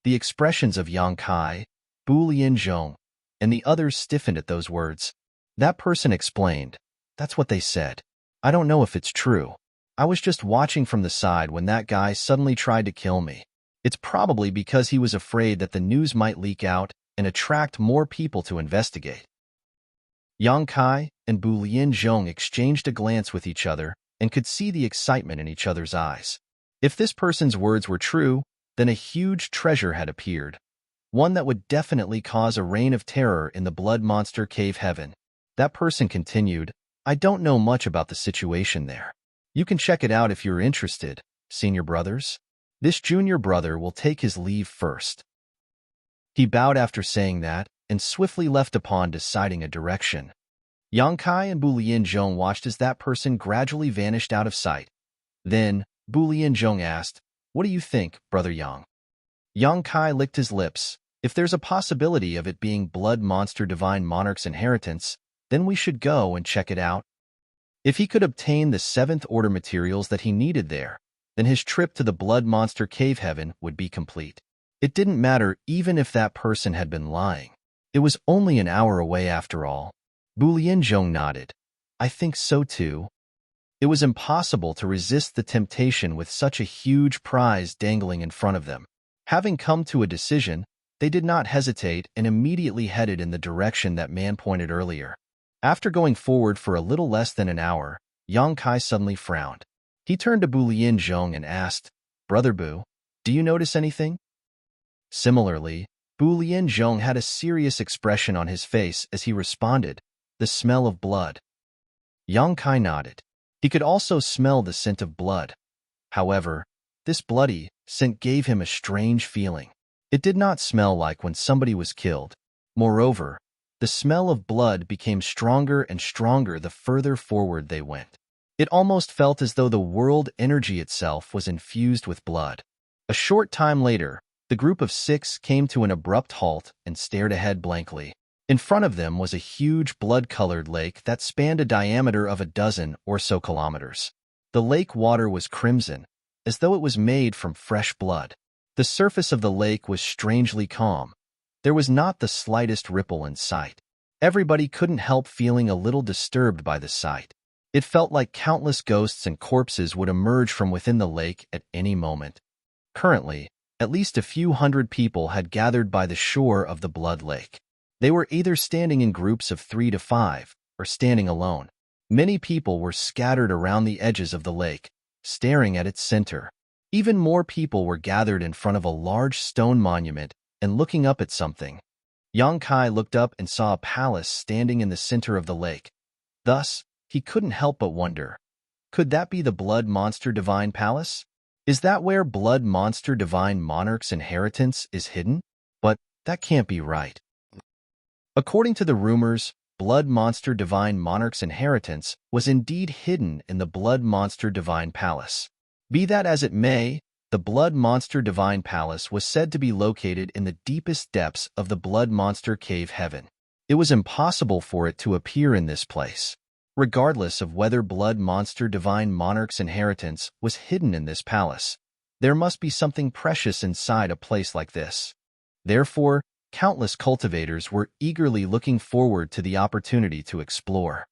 The expressions of Yang Kai, Bu Lianzhong, and the others stiffened at those words. That person explained, "That's what they said. I don't know if it's true. I was just watching from the side when that guy suddenly tried to kill me. It's probably because he was afraid that the news might leak out and attract more people to investigate." Yang Kai and Bu Lianzhong exchanged a glance with each other and could see the excitement in each other's eyes. If this person's words were true, then a huge treasure had appeared, one that would definitely cause a reign of terror in the Blood Monster Cave heaven. That person continued, "I don't know much about the situation there. You can check it out if you're interested, senior brothers. This junior brother will take his leave first." He bowed after saying that and swiftly left upon deciding a direction. Yang Kai and Bu Lianzhong watched as that person gradually vanished out of sight. Then, Bu Lianzhong asked, "What do you think, Brother Yang?" Yang Kai licked his lips. "If there's a possibility of it being Blood Monster Divine Monarch's inheritance, then we should go and check it out." If he could obtain the seventh order materials that he needed there, then his trip to the Blood Monster Cave Heaven would be complete. It didn't matter even if that person had been lying. It was only an hour away after all. Bu Lianzhong nodded. "I think so too." It was impossible to resist the temptation with such a huge prize dangling in front of them. Having come to a decision, they did not hesitate and immediately headed in the direction that man pointed earlier. After going forward for a little less than an hour, Yang Kai suddenly frowned. He turned to Bu Lianzhong and asked, "Brother Bu, do you notice anything?" Similarly, Bu Lianzhong had a serious expression on his face as he responded, "The smell of blood." Yang Kai nodded. He could also smell the scent of blood. However, this bloody scent gave him a strange feeling. It did not smell like when somebody was killed. Moreover, the smell of blood became stronger and stronger the further forward they went. It almost felt as though the world energy itself was infused with blood. A short time later, the group of 6 came to an abrupt halt and stared ahead blankly. In front of them was a huge blood-colored lake that spanned a diameter of a dozen or so kilometers. The lake water was crimson, as though it was made from fresh blood. The surface of the lake was strangely calm. There was not the slightest ripple in sight. Everybody couldn't help feeling a little disturbed by the sight. It felt like countless ghosts and corpses would emerge from within the lake at any moment. Currently, at least a few hundred people had gathered by the shore of the Blood Lake. They were either standing in groups of 3 to 5, or standing alone. Many people were scattered around the edges of the lake, staring at its center. Even more people were gathered in front of a large stone monument and looking up at something. Yang Kai looked up and saw a palace standing in the center of the lake. Thus, he couldn't help but wonder, could that be the Blood Monster Divine Palace? Is that where Blood Monster Divine Monarch's inheritance is hidden? But that can't be right. According to the rumors, Blood Monster Divine Monarch's inheritance was indeed hidden in the Blood Monster Divine Palace. Be that as it may, the Blood Monster Divine Palace was said to be located in the deepest depths of the Blood Monster Cave Heaven. It was impossible for it to appear in this place. Regardless of whether Blood Monster Divine Monarch's inheritance was hidden in this palace, there must be something precious inside a place like this. Therefore, countless cultivators were eagerly looking forward to the opportunity to explore.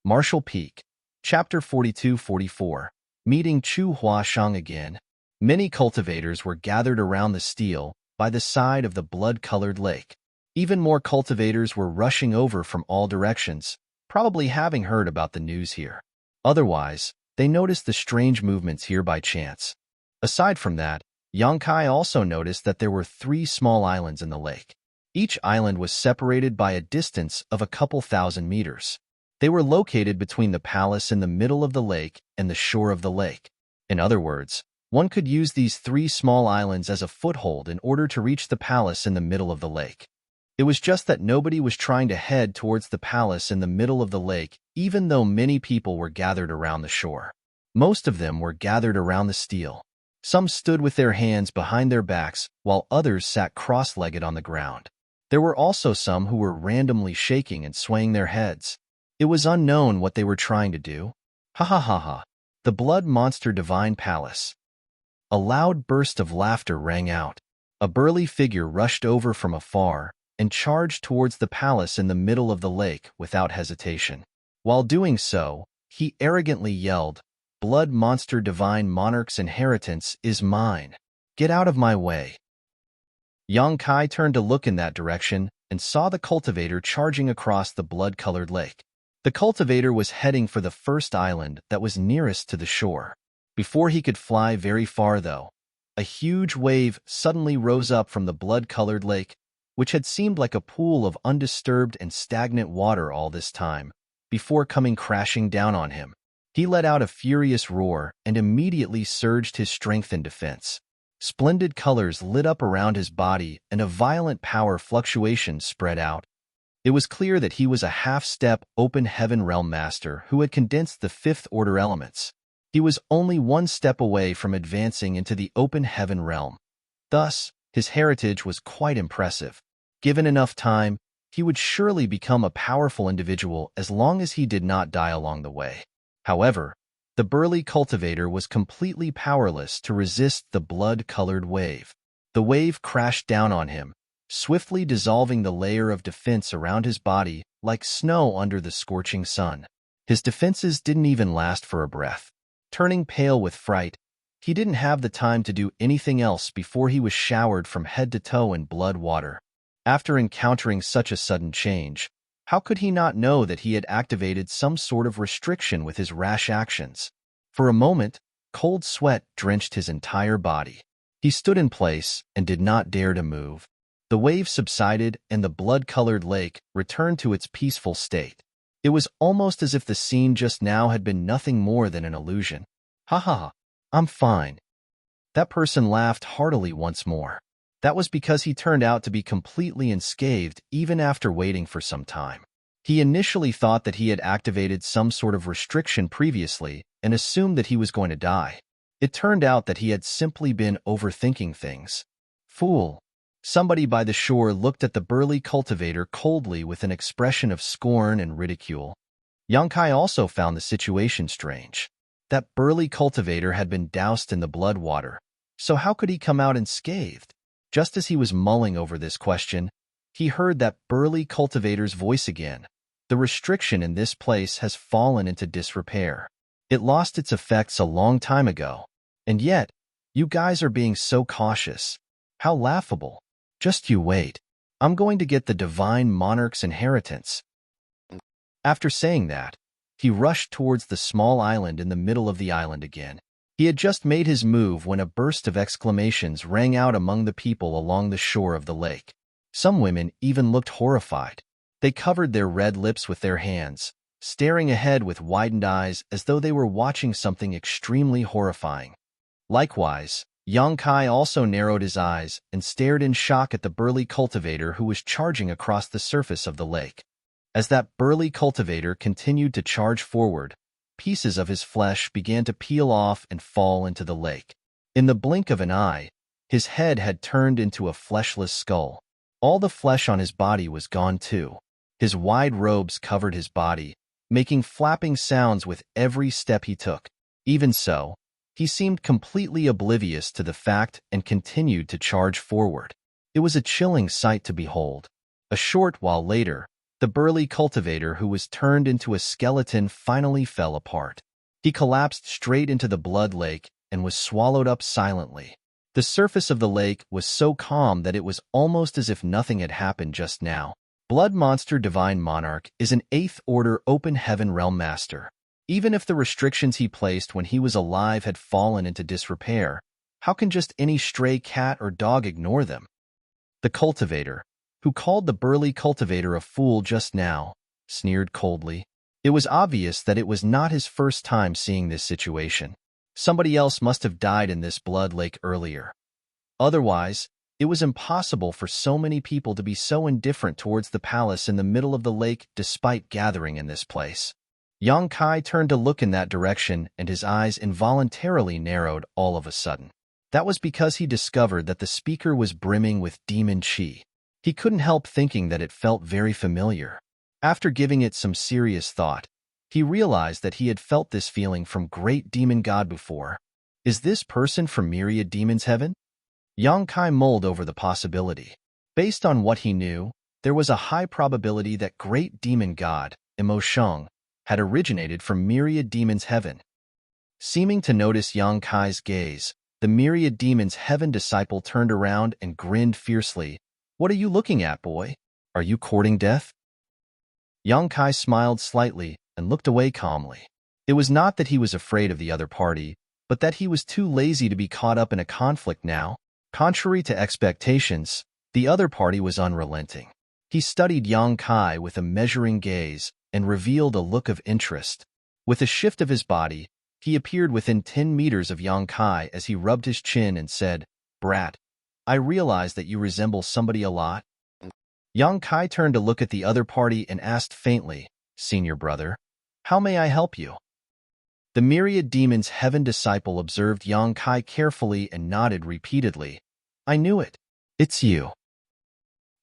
Marshall Peak, Chapter 42-44, Meeting Chu Huashang again. Many cultivators were gathered around the stele by the side of the blood-colored lake. Even more cultivators were rushing over from all directions, probably having heard about the news here. Otherwise, they noticed the strange movements here by chance. Aside from that, Yang Kai also noticed that there were 3 small islands in the lake. Each island was separated by a distance of a couple thousand meters. They were located between the palace in the middle of the lake and the shore of the lake. In other words, one could use these 3 small islands as a foothold in order to reach the palace in the middle of the lake. It was just that nobody was trying to head towards the palace in the middle of the lake, even though many people were gathered around the shore. Most of them were gathered around the stele. Some stood with their hands behind their backs, while others sat cross-legged on the ground. There were also some who were randomly shaking and swaying their heads. It was unknown what they were trying to do. Ha ha ha ha. The Blood Monster Divine Palace. A loud burst of laughter rang out. A burly figure rushed over from afar, and charged towards the palace in the middle of the lake without hesitation. While doing so, he arrogantly yelled, "Blood monster divine monarch's inheritance is mine. Get out of my way." Yang Kai turned to look in that direction and saw the cultivator charging across the blood-colored lake. The cultivator was heading for the first island that was nearest to the shore. Before he could fly very far, though, a huge wave suddenly rose up from the blood-colored lake, which had seemed like a pool of undisturbed and stagnant water all this time, before coming crashing down on him. He let out a furious roar and immediately surged his strength in defense. Splendid colors lit up around his body and a violent power fluctuation spread out. It was clear that he was a half-step open heaven realm master who had condensed the fifth order elements. He was only one step away from advancing into the open heaven realm. Thus, his heritage was quite impressive. Given enough time, he would surely become a powerful individual as long as he did not die along the way. However, the burly cultivator was completely powerless to resist the blood-colored wave. The wave crashed down on him, swiftly dissolving the layer of defense around his body like snow under the scorching sun. His defenses didn't even last for a breath. Turning pale with fright, he didn't have the time to do anything else before he was showered from head to toe in blood water. After encountering such a sudden change, how could he not know that he had activated some sort of restriction with his rash actions? For a moment, cold sweat drenched his entire body. He stood in place and did not dare to move. The wave subsided and the blood-colored lake returned to its peaceful state. It was almost as if the scene just now had been nothing more than an illusion. "Ha ha, I'm fine." That person laughed heartily once more. That was because he turned out to be completely unscathed even after waiting for some time. He initially thought that he had activated some sort of restriction previously and assumed that he was going to die. It turned out that he had simply been overthinking things. Fool. Somebody by the shore looked at the burly cultivator coldly with an expression of scorn and ridicule. Yang Kai also found the situation strange. That burly cultivator had been doused in the blood water, so how could he come out unscathed? Just as he was mulling over this question, he heard that burly cultivator's voice again. "The restriction in this place has fallen into disrepair. It lost its effects a long time ago. And yet, you guys are being so cautious. How laughable. Just you wait. I'm going to get the divine monarch's inheritance." After saying that, he rushed towards the small island in the middle of the island again. He had just made his move when a burst of exclamations rang out among the people along the shore of the lake. Some women even looked horrified. They covered their red lips with their hands, staring ahead with widened eyes as though they were watching something extremely horrifying. Likewise, Yang Kai also narrowed his eyes and stared in shock at the burly cultivator who was charging across the surface of the lake. As that burly cultivator continued to charge forward, pieces of his flesh began to peel off and fall into the lake. In the blink of an eye, his head had turned into a fleshless skull. All the flesh on his body was gone too. His wide robes covered his body, making flapping sounds with every step he took. Even so, he seemed completely oblivious to the fact and continued to charge forward. It was a chilling sight to behold. A short while later, the burly cultivator who was turned into a skeleton finally fell apart. He collapsed straight into the blood lake and was swallowed up silently. The surface of the lake was so calm that it was almost as if nothing had happened just now. Blood Monster Divine Monarch is an 8th Order Open Heaven Realm Master. Even if the restrictions he placed when he was alive had fallen into disrepair, how can just any stray cat or dog ignore them? The cultivator, who called the burly cultivator a fool just now, sneered coldly. It was obvious that it was not his first time seeing this situation. Somebody else must have died in this blood lake earlier. Otherwise, it was impossible for so many people to be so indifferent towards the palace in the middle of the lake despite gathering in this place. Yang Kai turned to look in that direction and his eyes involuntarily narrowed all of a sudden. That was because he discovered that the speaker was brimming with demon chi. He couldn't help thinking that it felt very familiar. After giving it some serious thought, he realized that he had felt this feeling from Great Demon God before. Is this person from Myriad Demons Heaven? Yang Kai mulled over the possibility. Based on what he knew, There was a high probability that great demon god, Emosheng, had originated from myriad demons' heaven. Seeming to notice Yang Kai's gaze, the myriad demons' heaven disciple turned around and grinned fiercely. "What are you looking at, boy? Are you courting death?" Yang Kai smiled slightly and looked away calmly. It was not that he was afraid of the other party, but that he was too lazy to be caught up in a conflict now. Contrary to expectations, the other party was unrelenting. He studied Yang Kai with a measuring gaze and revealed a look of interest. With a shift of his body, he appeared within 10 meters of Yang Kai as he rubbed his chin and said, "Brat, I realize that you resemble somebody a lot." Yang Kai turned to look at the other party and asked faintly, "Senior brother, how may I help you?" The myriad demons' heaven disciple observed Yang Kai carefully and nodded repeatedly. "I knew it. It's you."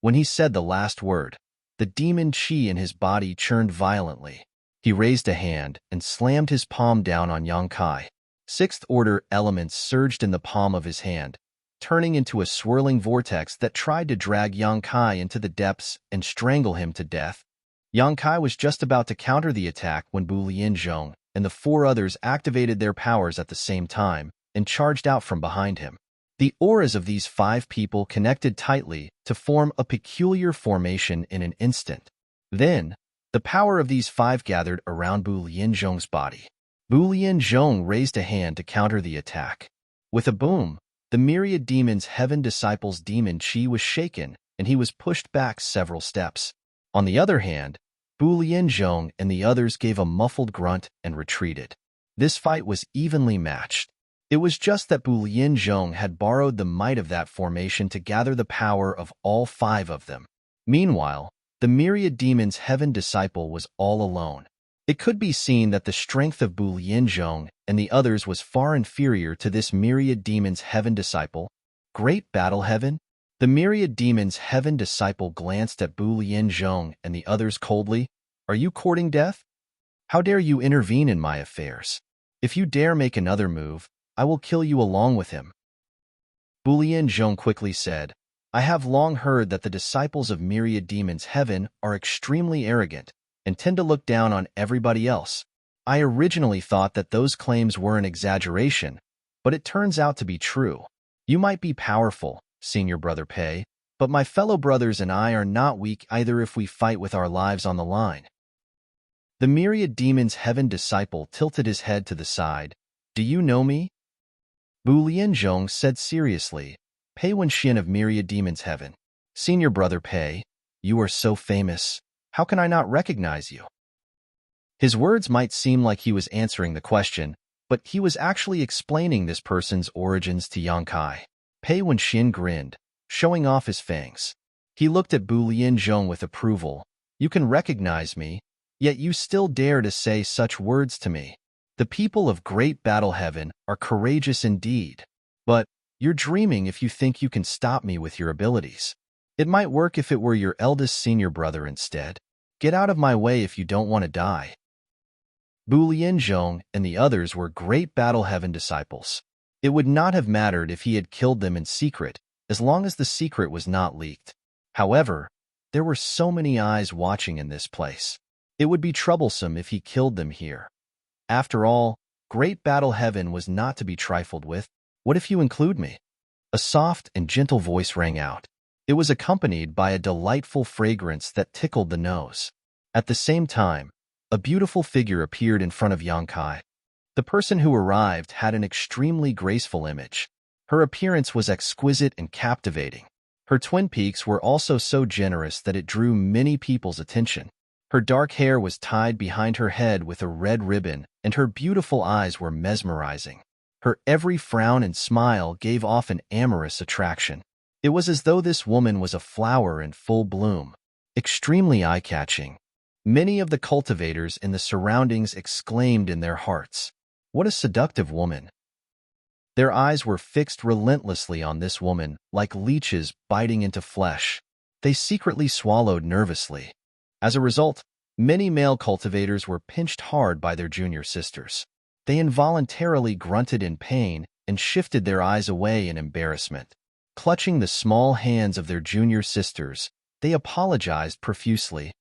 When he said the last word, the demon chi in his body churned violently. He raised a hand and slammed his palm down on Yang Kai. Sixth-order elements surged in the palm of his hand, turning into a swirling vortex that tried to drag Yang Kai into the depths and strangle him to death. Yang Kai was just about to counter the attack when Bu Lianzhong and the 4 others activated their powers at the same time and charged out from behind him. The auras of these 5 people connected tightly to form a peculiar formation in an instant. Then, the power of these 5 gathered around Bu Lianzhong's body. Bu Lianzhong raised a hand to counter the attack. With a boom, the myriad demon's heaven disciple's demon chi was shaken, and he was pushed back several steps. On the other hand, Bu Lianzhong and the others gave a muffled grunt and retreated. This fight was evenly matched. It was just that Bu Lianzhong had borrowed the might of that formation to gather the power of all 5 of them. Meanwhile, the myriad demon's heaven disciple was all alone. It could be seen that the strength of Bu Lianzhong and the others was far inferior to this myriad demon's heaven disciple. Great battle heaven? The myriad demon's heaven disciple glanced at Bu Lianzhong and the others coldly. "Are you courting death? How dare you intervene in my affairs? If you dare make another move, I will kill you along with him." Bu Lianzhong quickly said, "I have long heard that the disciples of myriad demons' heaven are extremely arrogant and tend to look down on everybody else. I originally thought that those claims were an exaggeration, but it turns out to be true. You might be powerful, Senior Brother Pei, but my fellow brothers and I are not weak either if we fight with our lives on the line." The myriad demon's heaven disciple tilted his head to the side. "Do you know me?" Bu Lianzhong said seriously, "Pei Wenxian of myriad demons' heaven. Senior Brother Pei, you are so famous. How can I not recognize you?" His words might seem like he was answering the question, but he was actually explaining this person's origins to Yang Kai. Pei Wenxian grinned, showing off his fangs. He looked at Bu Lianzhong with approval. "You can recognize me, yet you still dare to say such words to me. The people of Great Battle Heaven are courageous indeed. But you're dreaming if you think you can stop me with your abilities. It might work if it were your eldest senior brother instead. Get out of my way if you don't want to die." Bu Lianzhong and the others were Great Battle Heaven disciples. It would not have mattered if he had killed them in secret, as long as the secret was not leaked. However, there were so many eyes watching in this place. It would be troublesome if he killed them here. After all, Great Battle Heaven was not to be trifled with. "What if you include me?" A soft and gentle voice rang out. It was accompanied by a delightful fragrance that tickled the nose. At the same time, a beautiful figure appeared in front of Yang Kai. The person who arrived had an extremely graceful image. Her appearance was exquisite and captivating. Her twin peaks were also so generous that it drew many people's attention. Her dark hair was tied behind her head with a red ribbon, and her beautiful eyes were mesmerizing. Her every frown and smile gave off an amorous attraction. It was as though this woman was a flower in full bloom, extremely eye-catching. Many of the cultivators in the surroundings exclaimed in their hearts, "What a seductive woman!" Their eyes were fixed relentlessly on this woman, like leeches biting into flesh. They secretly swallowed nervously. As a result, many male cultivators were pinched hard by their junior sisters. They involuntarily grunted in pain and shifted their eyes away in embarrassment. Clutching the small hands of their junior sisters, They apologized profusely.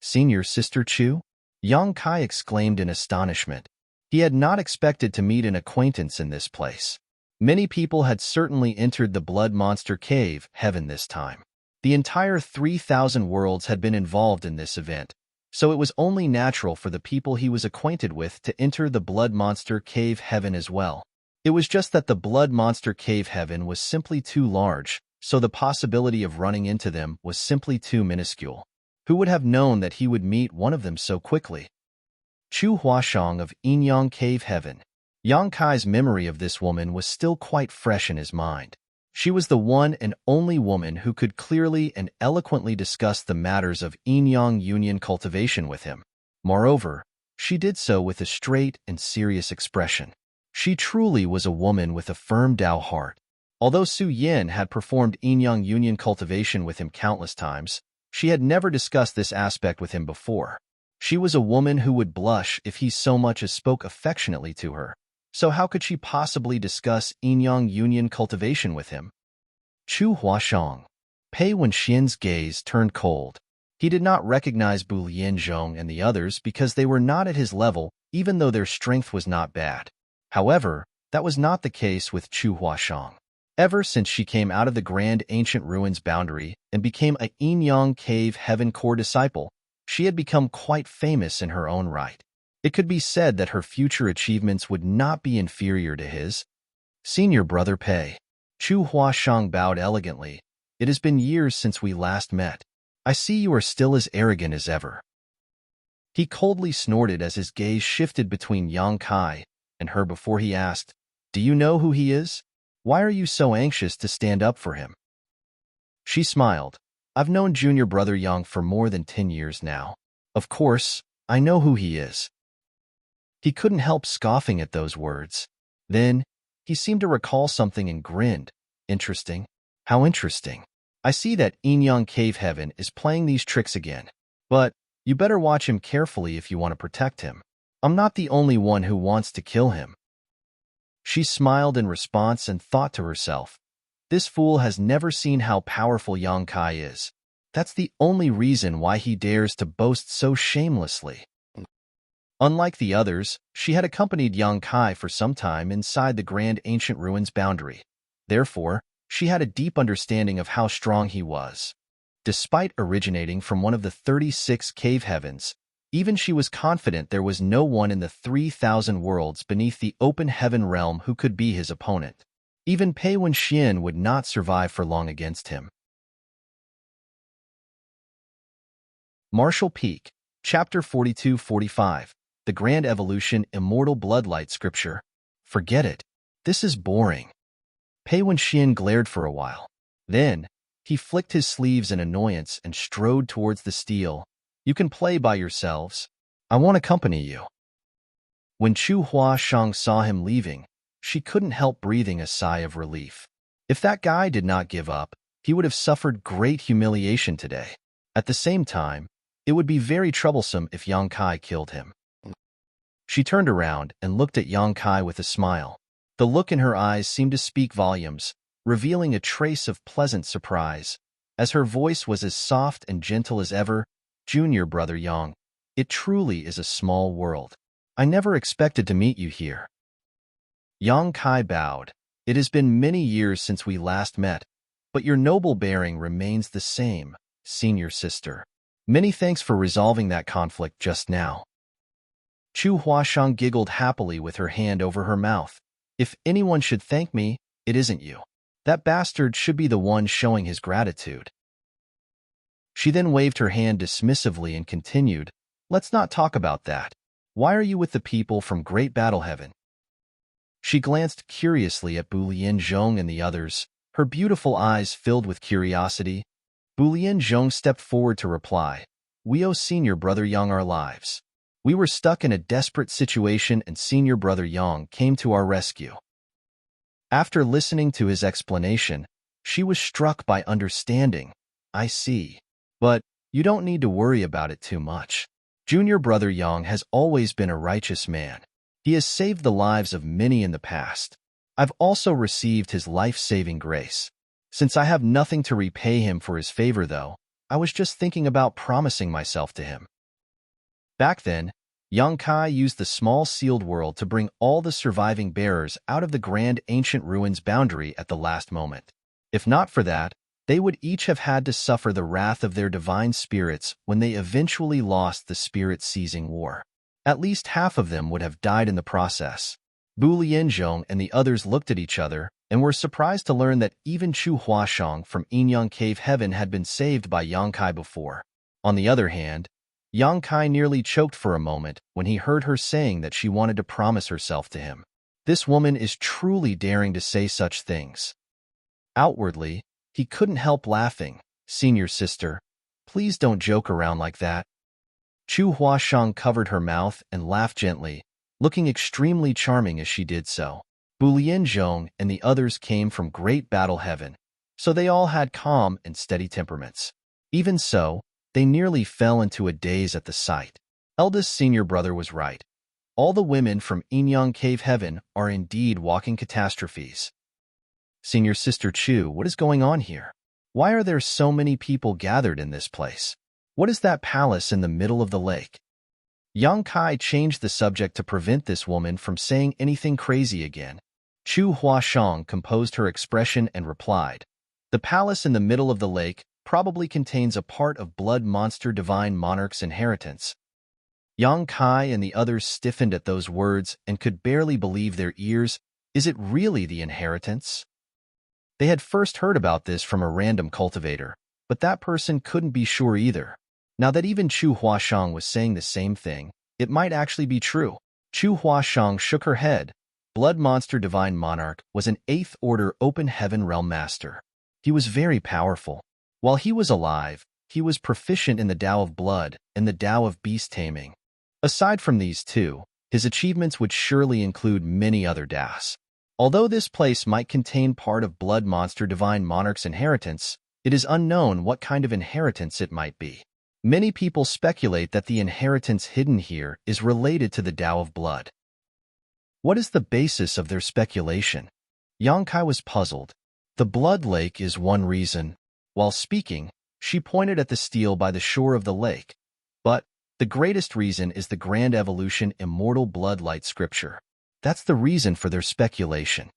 "Senior Sister Chu?" Yang Kai exclaimed in astonishment. He had not expected to meet an acquaintance in this place. Many people had certainly entered the Blood Monster Cave Heaven this time. The entire 3,000 worlds had been involved in this event, so it was only natural for the people he was acquainted with to enter the Blood Monster Cave Heaven as well. It was just that the Blood Monster Cave Heaven was simply too large, so the possibility of running into them was simply too minuscule. Who would have known that he would meet one of them so quickly? Chu Huashang of Yinyang Cave Heaven. Yang Kai's memory of this woman was still quite fresh in his mind. She was the one and only woman who could clearly and eloquently discuss the matters of Yinyang Union cultivation with him. Moreover, she did so with a straight and serious expression. She truly was a woman with a firm Tao heart. Although Su Yin had performed Yinyang Union cultivation with him countless times, she had never discussed this aspect with him before. She was a woman who would blush if he so much as spoke affectionately to her. So how could she possibly discuss Yinyang Union cultivation with him? Chu Huashang. Pei Wenxian's gaze turned cold. He did not recognize Bu Lianzhong and the others because they were not at his level, even though their strength was not bad. However, that was not the case with Chu Huashang. Ever since she came out of the Grand Ancient Ruins boundary and became a Yinyang Cave Heaven core disciple, she had become quite famous in her own right. It could be said that her future achievements would not be inferior to his. Senior Brother Pei. Chu Huashang bowed elegantly. It has been years since we last met. I see you are still as arrogant as ever. He coldly snorted as his gaze shifted between Yang Kai and her before he asked, "Do you know who he is? Why are you so anxious to stand up for him?" She smiled. "I've known Junior Brother Yang for more than 10 years now. Of course, I know who he is." He couldn't help scoffing at those words. Then, he seemed to recall something and grinned. "Interesting. How interesting. I see that Yinyang Cave Heaven is playing these tricks again. But you better watch him carefully if you want to protect him. I'm not the only one who wants to kill him." She smiled in response and thought to herself, "This fool has never seen how powerful Yang Kai is. That's the only reason why he dares to boast so shamelessly." Unlike the others, she had accompanied Yang Kai for some time inside the Grand Ancient Ruins boundary. Therefore, she had a deep understanding of how strong he was. Despite originating from one of the 36 cave heavens, even she was confident there was no one in the 3,000 worlds beneath the open heaven realm who could be his opponent. Even Pei Wenxian would not survive for long against him. Martial Peak, Chapter 42-45. The Grand Evolution Immortal Bloodlight Scripture. Forget it. This is boring. Pei Wenxian glared for a while. Then, he flicked his sleeves in annoyance and strode towards the steel. "You can play by yourselves. I won't accompany you." When Chu Huashang saw him leaving, she couldn't help breathing a sigh of relief. If that guy did not give up, he would have suffered great humiliation today. At the same time, it would be very troublesome if Yang Kai killed him. She turned around and looked at Yang Kai with a smile. The look in her eyes seemed to speak volumes, revealing a trace of pleasant surprise. As her voice was as soft and gentle as ever, "Junior Brother Yang, it truly is a small world. I never expected to meet you here." Yang Kai bowed. "It has been many years since we last met, but your noble bearing remains the same, Senior Sister. Many thanks for resolving that conflict just now." Chu Huashang giggled happily with her hand over her mouth. "If anyone should thank me, it isn't you. That bastard should be the one showing his gratitude." She then waved her hand dismissively and continued, "Let's not talk about that. Why are you with the people from Great Battle Heaven?" She glanced curiously at Bu Lianzhong and the others, her beautiful eyes filled with curiosity. Bu Lianzhong stepped forward to reply, "We owe Senior Brother Yang our lives. We were stuck in a desperate situation and Senior Brother Yang came to our rescue." After listening to his explanation, she was struck by understanding. "I see. But you don't need to worry about it too much. Junior Brother Yang has always been a righteous man. He has saved the lives of many in the past. I've also received his life-saving grace. Since I have nothing to repay him for his favor though, I was just thinking about promising myself to him." Back then, Yang Kai used the small sealed world to bring all the surviving bearers out of the grand ancient ruins boundary at the last moment. If not for that, they would each have had to suffer the wrath of their divine spirits when they eventually lost the spirit-seizing war. At least half of them would have died in the process. Bu Lianzhong and the others looked at each other and were surprised to learn that even Chu Huashang from Yinyang Cave Heaven had been saved by Yang Kai before. On the other hand, Yang Kai nearly choked for a moment when he heard her saying that she wanted to promise herself to him. This woman is truly daring to say such things. Outwardly, he couldn't help laughing. "Senior sister, please don't joke around like that." Chu Huashang covered her mouth and laughed gently, looking extremely charming as she did so. Bu Lianzhong and the others came from great battle heaven, so they all had calm and steady temperaments. Even so, they nearly fell into a daze at the sight. Eldest senior brother was right. All the women from Yinyang Cave Heaven are indeed walking catastrophes. "Senior sister Chu, what is going on here? Why are there so many people gathered in this place? What is that palace in the middle of the lake?" Yang Kai changed the subject to prevent this woman from saying anything crazy again. Chu Huashang composed her expression and replied, "The palace in the middle of the lake probably contains a part of Blood Monster Divine Monarch's inheritance." Yang Kai and the others stiffened at those words and could barely believe their ears. Is it really the inheritance? They had first heard about this from a random cultivator, but that person couldn't be sure either. Now that even Chu Huashang was saying the same thing, it might actually be true. Chu Huashang shook her head. Blood Monster Divine Monarch was an 8th Order Open Heaven Realm Master. He was very powerful. While he was alive, he was proficient in the Tao of Blood and the Tao of Beast Taming. Aside from these two, his achievements would surely include many other Taos. Although this place might contain part of Blood Monster Divine Monarch's inheritance, it is unknown what kind of inheritance it might be. Many people speculate that the inheritance hidden here is related to the Tao of Blood. What is the basis of their speculation? Yang Kai was puzzled. The Blood Lake is one reason. While speaking, she pointed at the steel by the shore of the lake. But the greatest reason is the Grand Evolution Immortal Bloodlight Scripture. That's the reason for their speculation.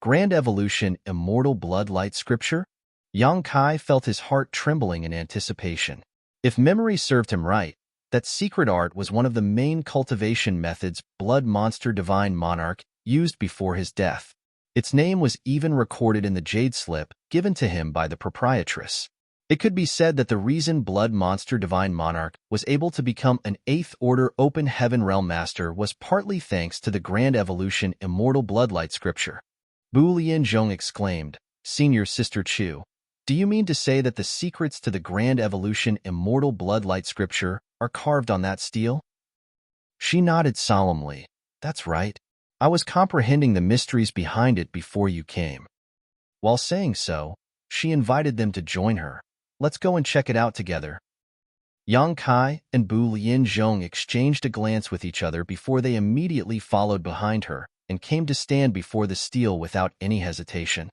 Grand Evolution Immortal Bloodlight Scripture? Yang Kai felt his heart trembling in anticipation. If memory served him right, that secret art was one of the main cultivation methods Blood Monster Divine Monarch used before his death. Its name was even recorded in the jade slip given to him by the proprietress. It could be said that the reason Blood Monster Divine Monarch was able to become an 8th Order Open Heaven Realm Master was partly thanks to the Grand Evolution Immortal Bloodlight Scripture. Bu Lianzhong exclaimed, "Senior Sister Chu, do you mean to say that the secrets to the Grand Evolution Immortal Bloodlight Scripture are carved on that steel?" She nodded solemnly. "That's right. I was comprehending the mysteries behind it before you came." While saying so, she invited them to join her. "Let's go and check it out together." Yang Kai and Bu Lianzhong exchanged a glance with each other before they immediately followed behind her and came to stand before the steel without any hesitation.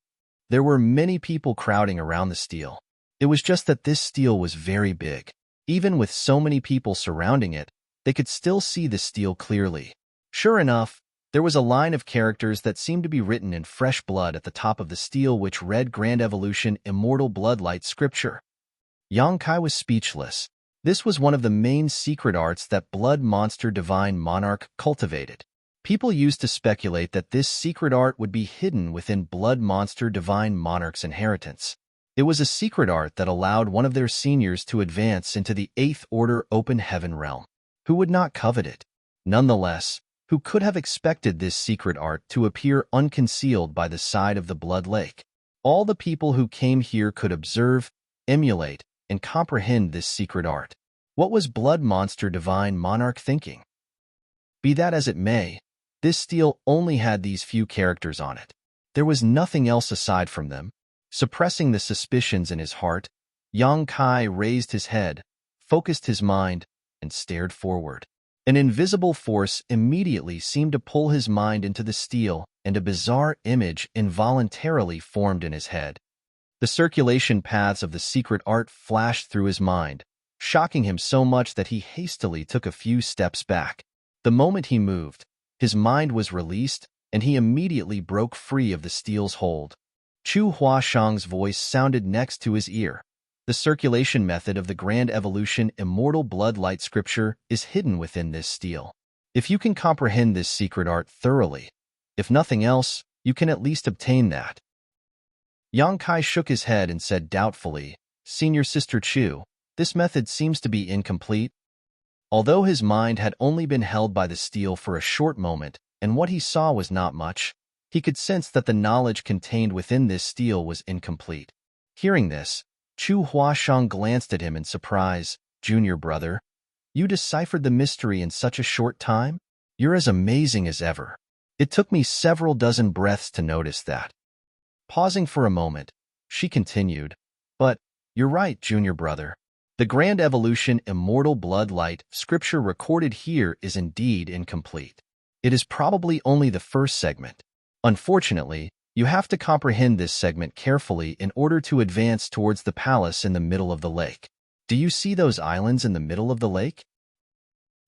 There were many people crowding around the steel. It was just that this steel was very big. Even with so many people surrounding it, they could still see the steel clearly. Sure enough, there was a line of characters that seemed to be written in fresh blood at the top of the steel which read Grand Evolution Immortal Bloodlight Scripture. Yang Kai was speechless. This was one of the main secret arts that Blood Monster Divine Monarch cultivated. People used to speculate that this secret art would be hidden within Blood Monster Divine Monarch's inheritance. It was a secret art that allowed one of their seniors to advance into the 8th Order Open Heaven realm. Who would not covet it? Nonetheless, who could have expected this secret art to appear unconcealed by the side of the Blood Lake? All the people who came here could observe, emulate, and comprehend this secret art. What was Blood Monster Divine Monarch thinking? Be that as it may, this steel only had these few characters on it. There was nothing else aside from them. Suppressing the suspicions in his heart, Yang Kai raised his head, focused his mind, and stared forward. An invisible force immediately seemed to pull his mind into the steel, and a bizarre image involuntarily formed in his head. The circulation paths of the secret art flashed through his mind, shocking him so much that he hastily took a few steps back. The moment he moved, his mind was released, and he immediately broke free of the steel's hold. Chu Huashang's voice sounded next to his ear. The circulation method of the Grand Evolution Immortal Blood Light Scripture is hidden within this steel. If you can comprehend this secret art thoroughly, if nothing else, you can at least obtain that. Yang Kai shook his head and said doubtfully, Senior Sister Chu, this method seems to be incomplete. Although his mind had only been held by the steel for a short moment, and what he saw was not much, he could sense that the knowledge contained within this steel was incomplete. Hearing this, Chu Huashang glanced at him in surprise. Junior brother, you deciphered the mystery in such a short time? You're as amazing as ever. It took me several dozen breaths to notice that. Pausing for a moment, she continued, but you're right, junior brother. The Grand Evolution Immortal Blood Light Scripture recorded here is indeed incomplete. It is probably only the first segment. Unfortunately, you have to comprehend this segment carefully in order to advance towards the palace in the middle of the lake. Do you see those islands in the middle of the lake?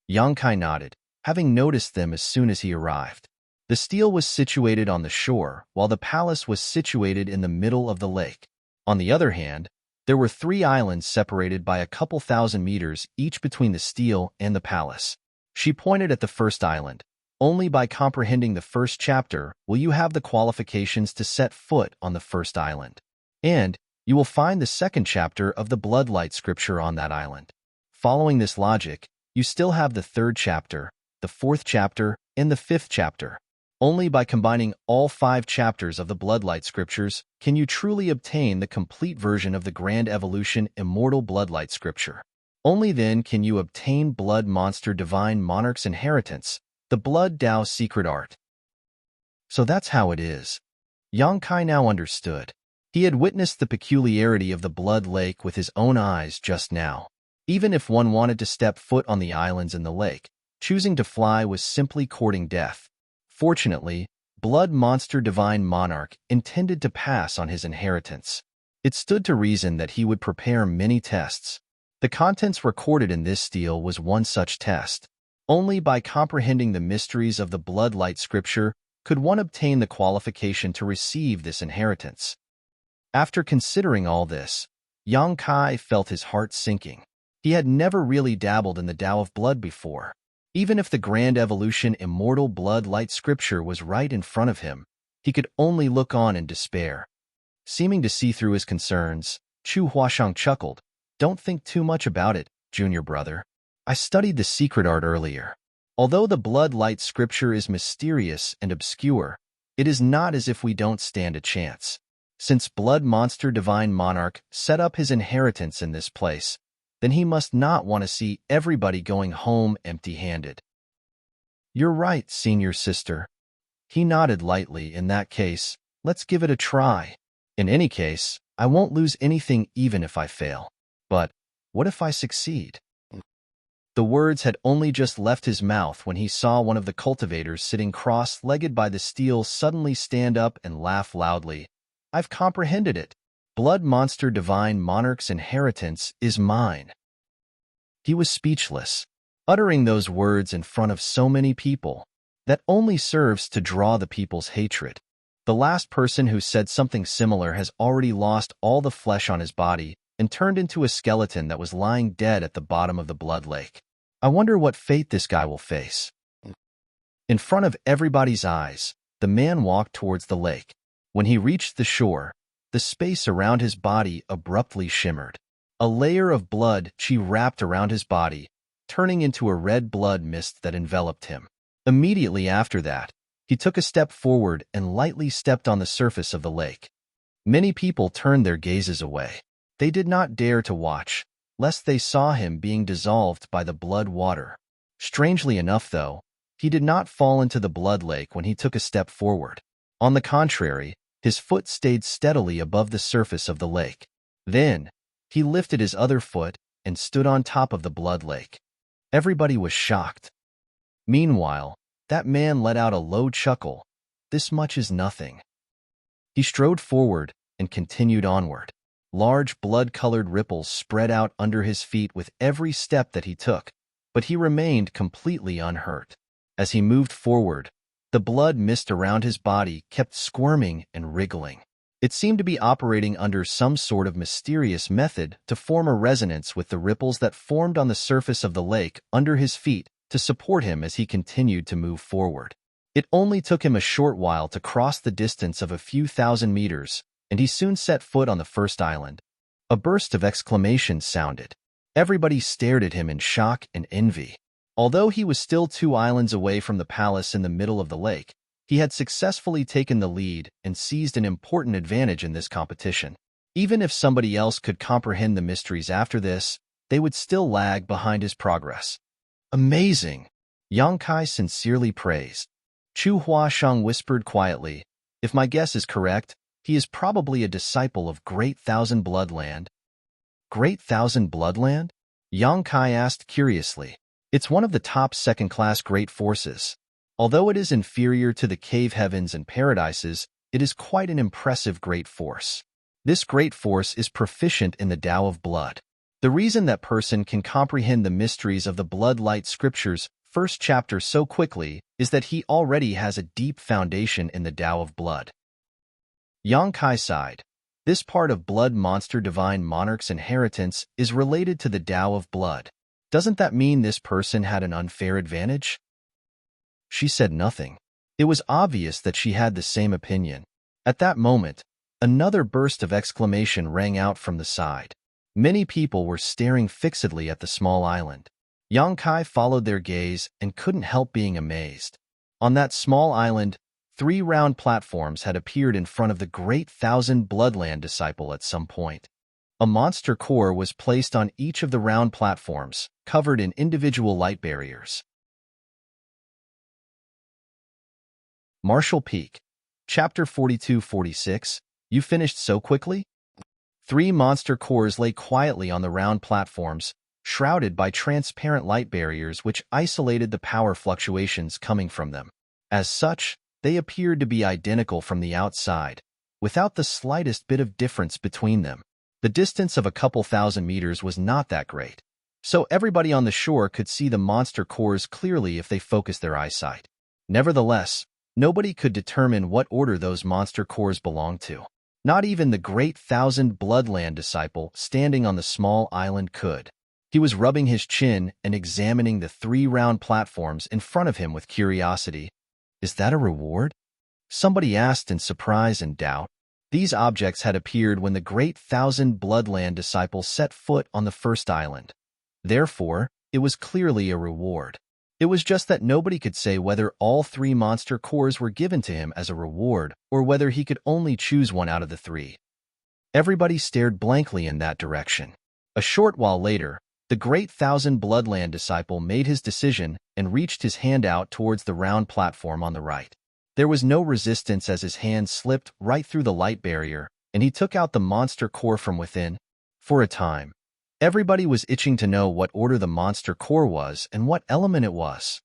Yang Kai nodded, having noticed them as soon as he arrived. The steel was situated on the shore, while the palace was situated in the middle of the lake. On the other hand, there were 3 islands separated by a couple thousand meters each between the steel and the palace. She pointed at the first island. Only by comprehending the first chapter will you have the qualifications to set foot on the first island. And you will find the second chapter of the Bloodlight Scripture on that island. Following this logic, you still have the third chapter, the fourth chapter, and the fifth chapter. Only by combining all 5 chapters of the Bloodlight Scriptures can you truly obtain the complete version of the Grand Evolution Immortal Bloodlight Scripture. Only then can you obtain Blood Monster Divine Monarch's Inheritance, the Blood Dao Secret Art. So that's how it is. Yang Kai now understood. He had witnessed the peculiarity of the Blood Lake with his own eyes just now. Even if one wanted to step foot on the islands in the lake, choosing to fly was simply courting death. Fortunately, Blood Monster Divine Monarch intended to pass on his inheritance. It stood to reason that he would prepare many tests. The contents recorded in this stele was one such test. Only by comprehending the mysteries of the Bloodlight Scripture could one obtain the qualification to receive this inheritance. After considering all this, Yang Kai felt his heart sinking. He had never really dabbled in the Tao of Blood before. Even if the Grand Evolution Immortal Blood Light Scripture was right in front of him, he could only look on in despair. Seeming to see through his concerns, Chu Huashang chuckled. Don't think too much about it, junior brother. I studied the secret art earlier. Although the Blood Light Scripture is mysterious and obscure, it is not as if we don't stand a chance. Since Blood Monster Divine Monarch set up his inheritance in this place, then he must not want to see everybody going home empty-handed. You're right, senior sister. He nodded lightly. In that case, let's give it a try. In any case, I won't lose anything even if I fail. But what if I succeed? The words had only just left his mouth when he saw one of the cultivators sitting cross-legged by the steel suddenly stand up and laugh loudly. I've comprehended it. Blood Monster Divine Monarch's inheritance is mine. He was speechless. Uttering those words in front of so many people, that only serves to draw the people's hatred. The last person who said something similar has already lost all the flesh on his body and turned into a skeleton that was lying dead at the bottom of the blood lake. I wonder what fate this guy will face. In front of everybody's eyes, the man walked towards the lake. When he reached the shore, the space around his body abruptly shimmered. A layer of blood chi wrapped around his body, turning into a red blood mist that enveloped him. Immediately after that, he took a step forward and lightly stepped on the surface of the lake. Many people turned their gazes away. They did not dare to watch, lest they saw him being dissolved by the blood water. Strangely enough, though, he did not fall into the blood lake when he took a step forward. On the contrary, his foot stayed steadily above the surface of the lake. Then, he lifted his other foot and stood on top of the blood lake. Everybody was shocked. Meanwhile, that man let out a low chuckle. This much is nothing. He strode forward and continued onward. Large blood-colored ripples spread out under his feet with every step that he took, but he remained completely unhurt. As he moved forward, the blood mist around his body kept squirming and wriggling. It seemed to be operating under some sort of mysterious method to form a resonance with the ripples that formed on the surface of the lake under his feet to support him as he continued to move forward. It only took him a short while to cross the distance of a few thousand meters, and he soon set foot on the first island. A burst of exclamations sounded. Everybody stared at him in shock and envy. Although he was still 2 islands away from the palace in the middle of the lake, he had successfully taken the lead and seized an important advantage in this competition. Even if somebody else could comprehend the mysteries after this, they would still lag behind his progress. Amazing! Yang Kai sincerely praised. Chu Huasheng whispered quietly, "If my guess is correct, he is probably a disciple of Great Thousand Bloodland." Great Thousand Bloodland? Yang Kai asked curiously. It's one of the top second-class great forces. Although it is inferior to the cave heavens and paradises, it is quite an impressive great force. This great force is proficient in the Tao of Blood. The reason that person can comprehend the mysteries of the Blood-Light Scriptures' first chapter so quickly is that he already has a deep foundation in the Tao of Blood. Yang Kai sighed. This part of Blood Monster Divine Monarch's inheritance is related to the Tao of Blood. Doesn't that mean this person had an unfair advantage? She said nothing. It was obvious that she had the same opinion. At that moment, another burst of exclamation rang out from the side. Many people were staring fixedly at the small island. Yang Kai followed their gaze and couldn't help being amazed. On that small island, 3 round platforms had appeared in front of the Great Thousand Bloodland disciple at some point. A monster core was placed on each of the round platforms, covered in individual light barriers. Marshall Peak. Chapter 42-46. You finished so quickly? 3 monster cores lay quietly on the round platforms, shrouded by transparent light barriers which isolated the power fluctuations coming from them. As such, they appeared to be identical from the outside, without the slightest bit of difference between them. The distance of a couple thousand meters was not that great, so everybody on the shore could see the monster cores clearly if they focused their eyesight. Nevertheless, nobody could determine what order those monster cores belonged to. Not even the Great Thousand Bloodland disciple standing on the small island could. He was rubbing his chin and examining the 3 round platforms in front of him with curiosity. Is that a reward? Somebody asked in surprise and doubt. These objects had appeared when the Great Thousand Bloodland disciple set foot on the first island. Therefore, it was clearly a reward. It was just that nobody could say whether all 3 monster cores were given to him as a reward or whether he could only choose one out of the 3. Everybody stared blankly in that direction. A short while later, the Great Thousand Bloodland disciple made his decision and reached his hand out towards the round platform on the right. There was no resistance as his hand slipped right through the light barrier, and he took out the monster core from within. For a time, everybody was itching to know what order the monster core was and what element it was.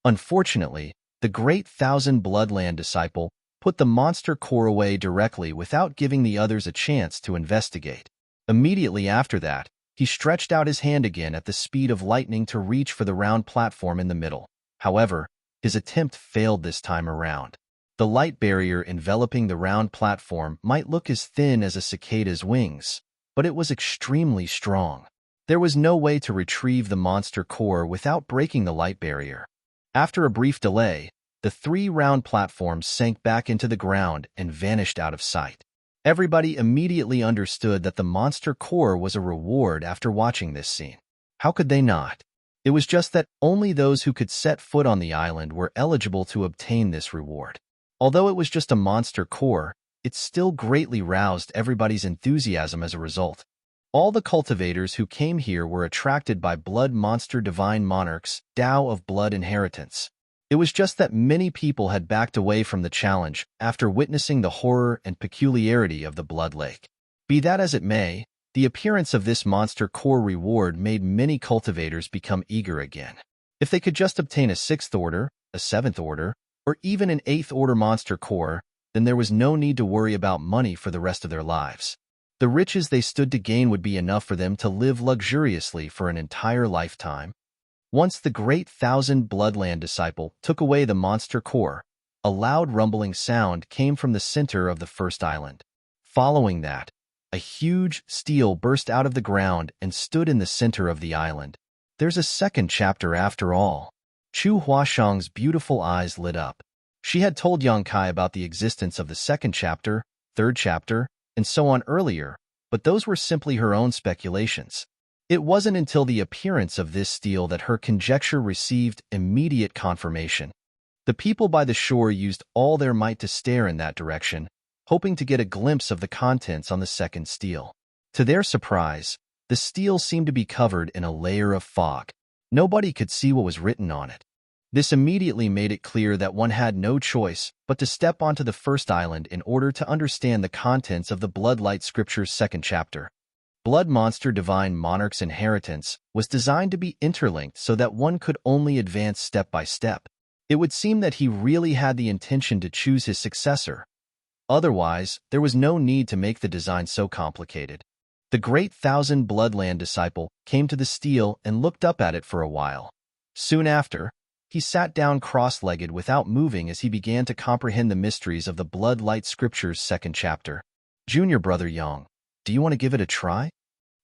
Unfortunately, the Great Thousand Bloodland disciple put the monster core away directly without giving the others a chance to investigate. Immediately after that, he stretched out his hand again at the speed of lightning to reach for the round platform in the middle. However, his attempt failed this time around. The light barrier enveloping the round platform might look as thin as a cicada's wings, but it was extremely strong. There was no way to retrieve the monster core without breaking the light barrier. After a brief delay, the 3 round platforms sank back into the ground and vanished out of sight. Everybody immediately understood that the monster core was a reward after watching this scene. How could they not? It was just that only those who could set foot on the island were eligible to obtain this reward. Although it was just a monster core, it still greatly roused everybody's enthusiasm as a result. All the cultivators who came here were attracted by Blood Monster Divine Monarch's Tao of Blood inheritance. It was just that many people had backed away from the challenge after witnessing the horror and peculiarity of the Blood Lake. Be that as it may, the appearance of this monster core reward made many cultivators become eager again. If they could just obtain a 6th order, a 7th order, or even an 8th order monster core, then there was no need to worry about money for the rest of their lives. The riches they stood to gain would be enough for them to live luxuriously for an entire lifetime. Once the great thousand Bloodland disciple took away the monster core, a loud rumbling sound came from the center of the first island. Following that, a huge steel burst out of the ground and stood in the center of the island. There's a second chapter after all. Chu Huashang's beautiful eyes lit up. She had told Yang Kai about the existence of the second chapter, third chapter, and so on earlier, but those were simply her own speculations. It wasn't until the appearance of this steel that her conjecture received immediate confirmation. The people by the shore used all their might to stare in that direction, hoping to get a glimpse of the contents on the second steel. To their surprise, the steel seemed to be covered in a layer of fog. Nobody could see what was written on it. This immediately made it clear that one had no choice but to step onto the first island in order to understand the contents of the Bloodlight Scripture's second chapter. Blood Monster Divine Monarch's inheritance was designed to be interlinked so that one could only advance step by step. It would seem that he really had the intention to choose his successor. Otherwise, there was no need to make the design so complicated. The great thousand Bloodland disciple came to the steel and looked up at it for a while. Soon after, he sat down cross-legged without moving as he began to comprehend the mysteries of the Bloodlight Scripture's second chapter. Junior brother Yang, do you want to give it a try?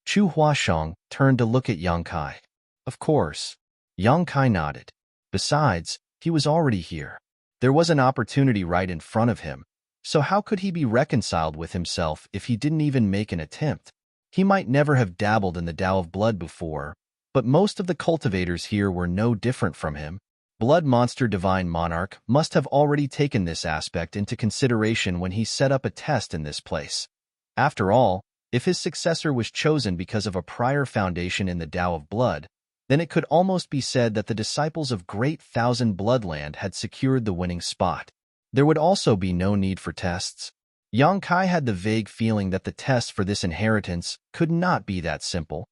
Chu Huashang turned to look at Yang Kai. Of course. Yang Kai nodded. Besides, he was already here. There was an opportunity right in front of him, so how could he be reconciled with himself if he didn't even make an attempt? He might never have dabbled in the Tao of Blood before, but most of the cultivators here were no different from him. Blood Monster Divine Monarch must have already taken this aspect into consideration when he set up a test in this place. After all, if his successor was chosen because of a prior foundation in the Tao of Blood, then it could almost be said that the disciples of Great Thousand Bloodland had secured the winning spot. There would also be no need for tests. Yang Kai had the vague feeling that the test for this inheritance could not be that simple.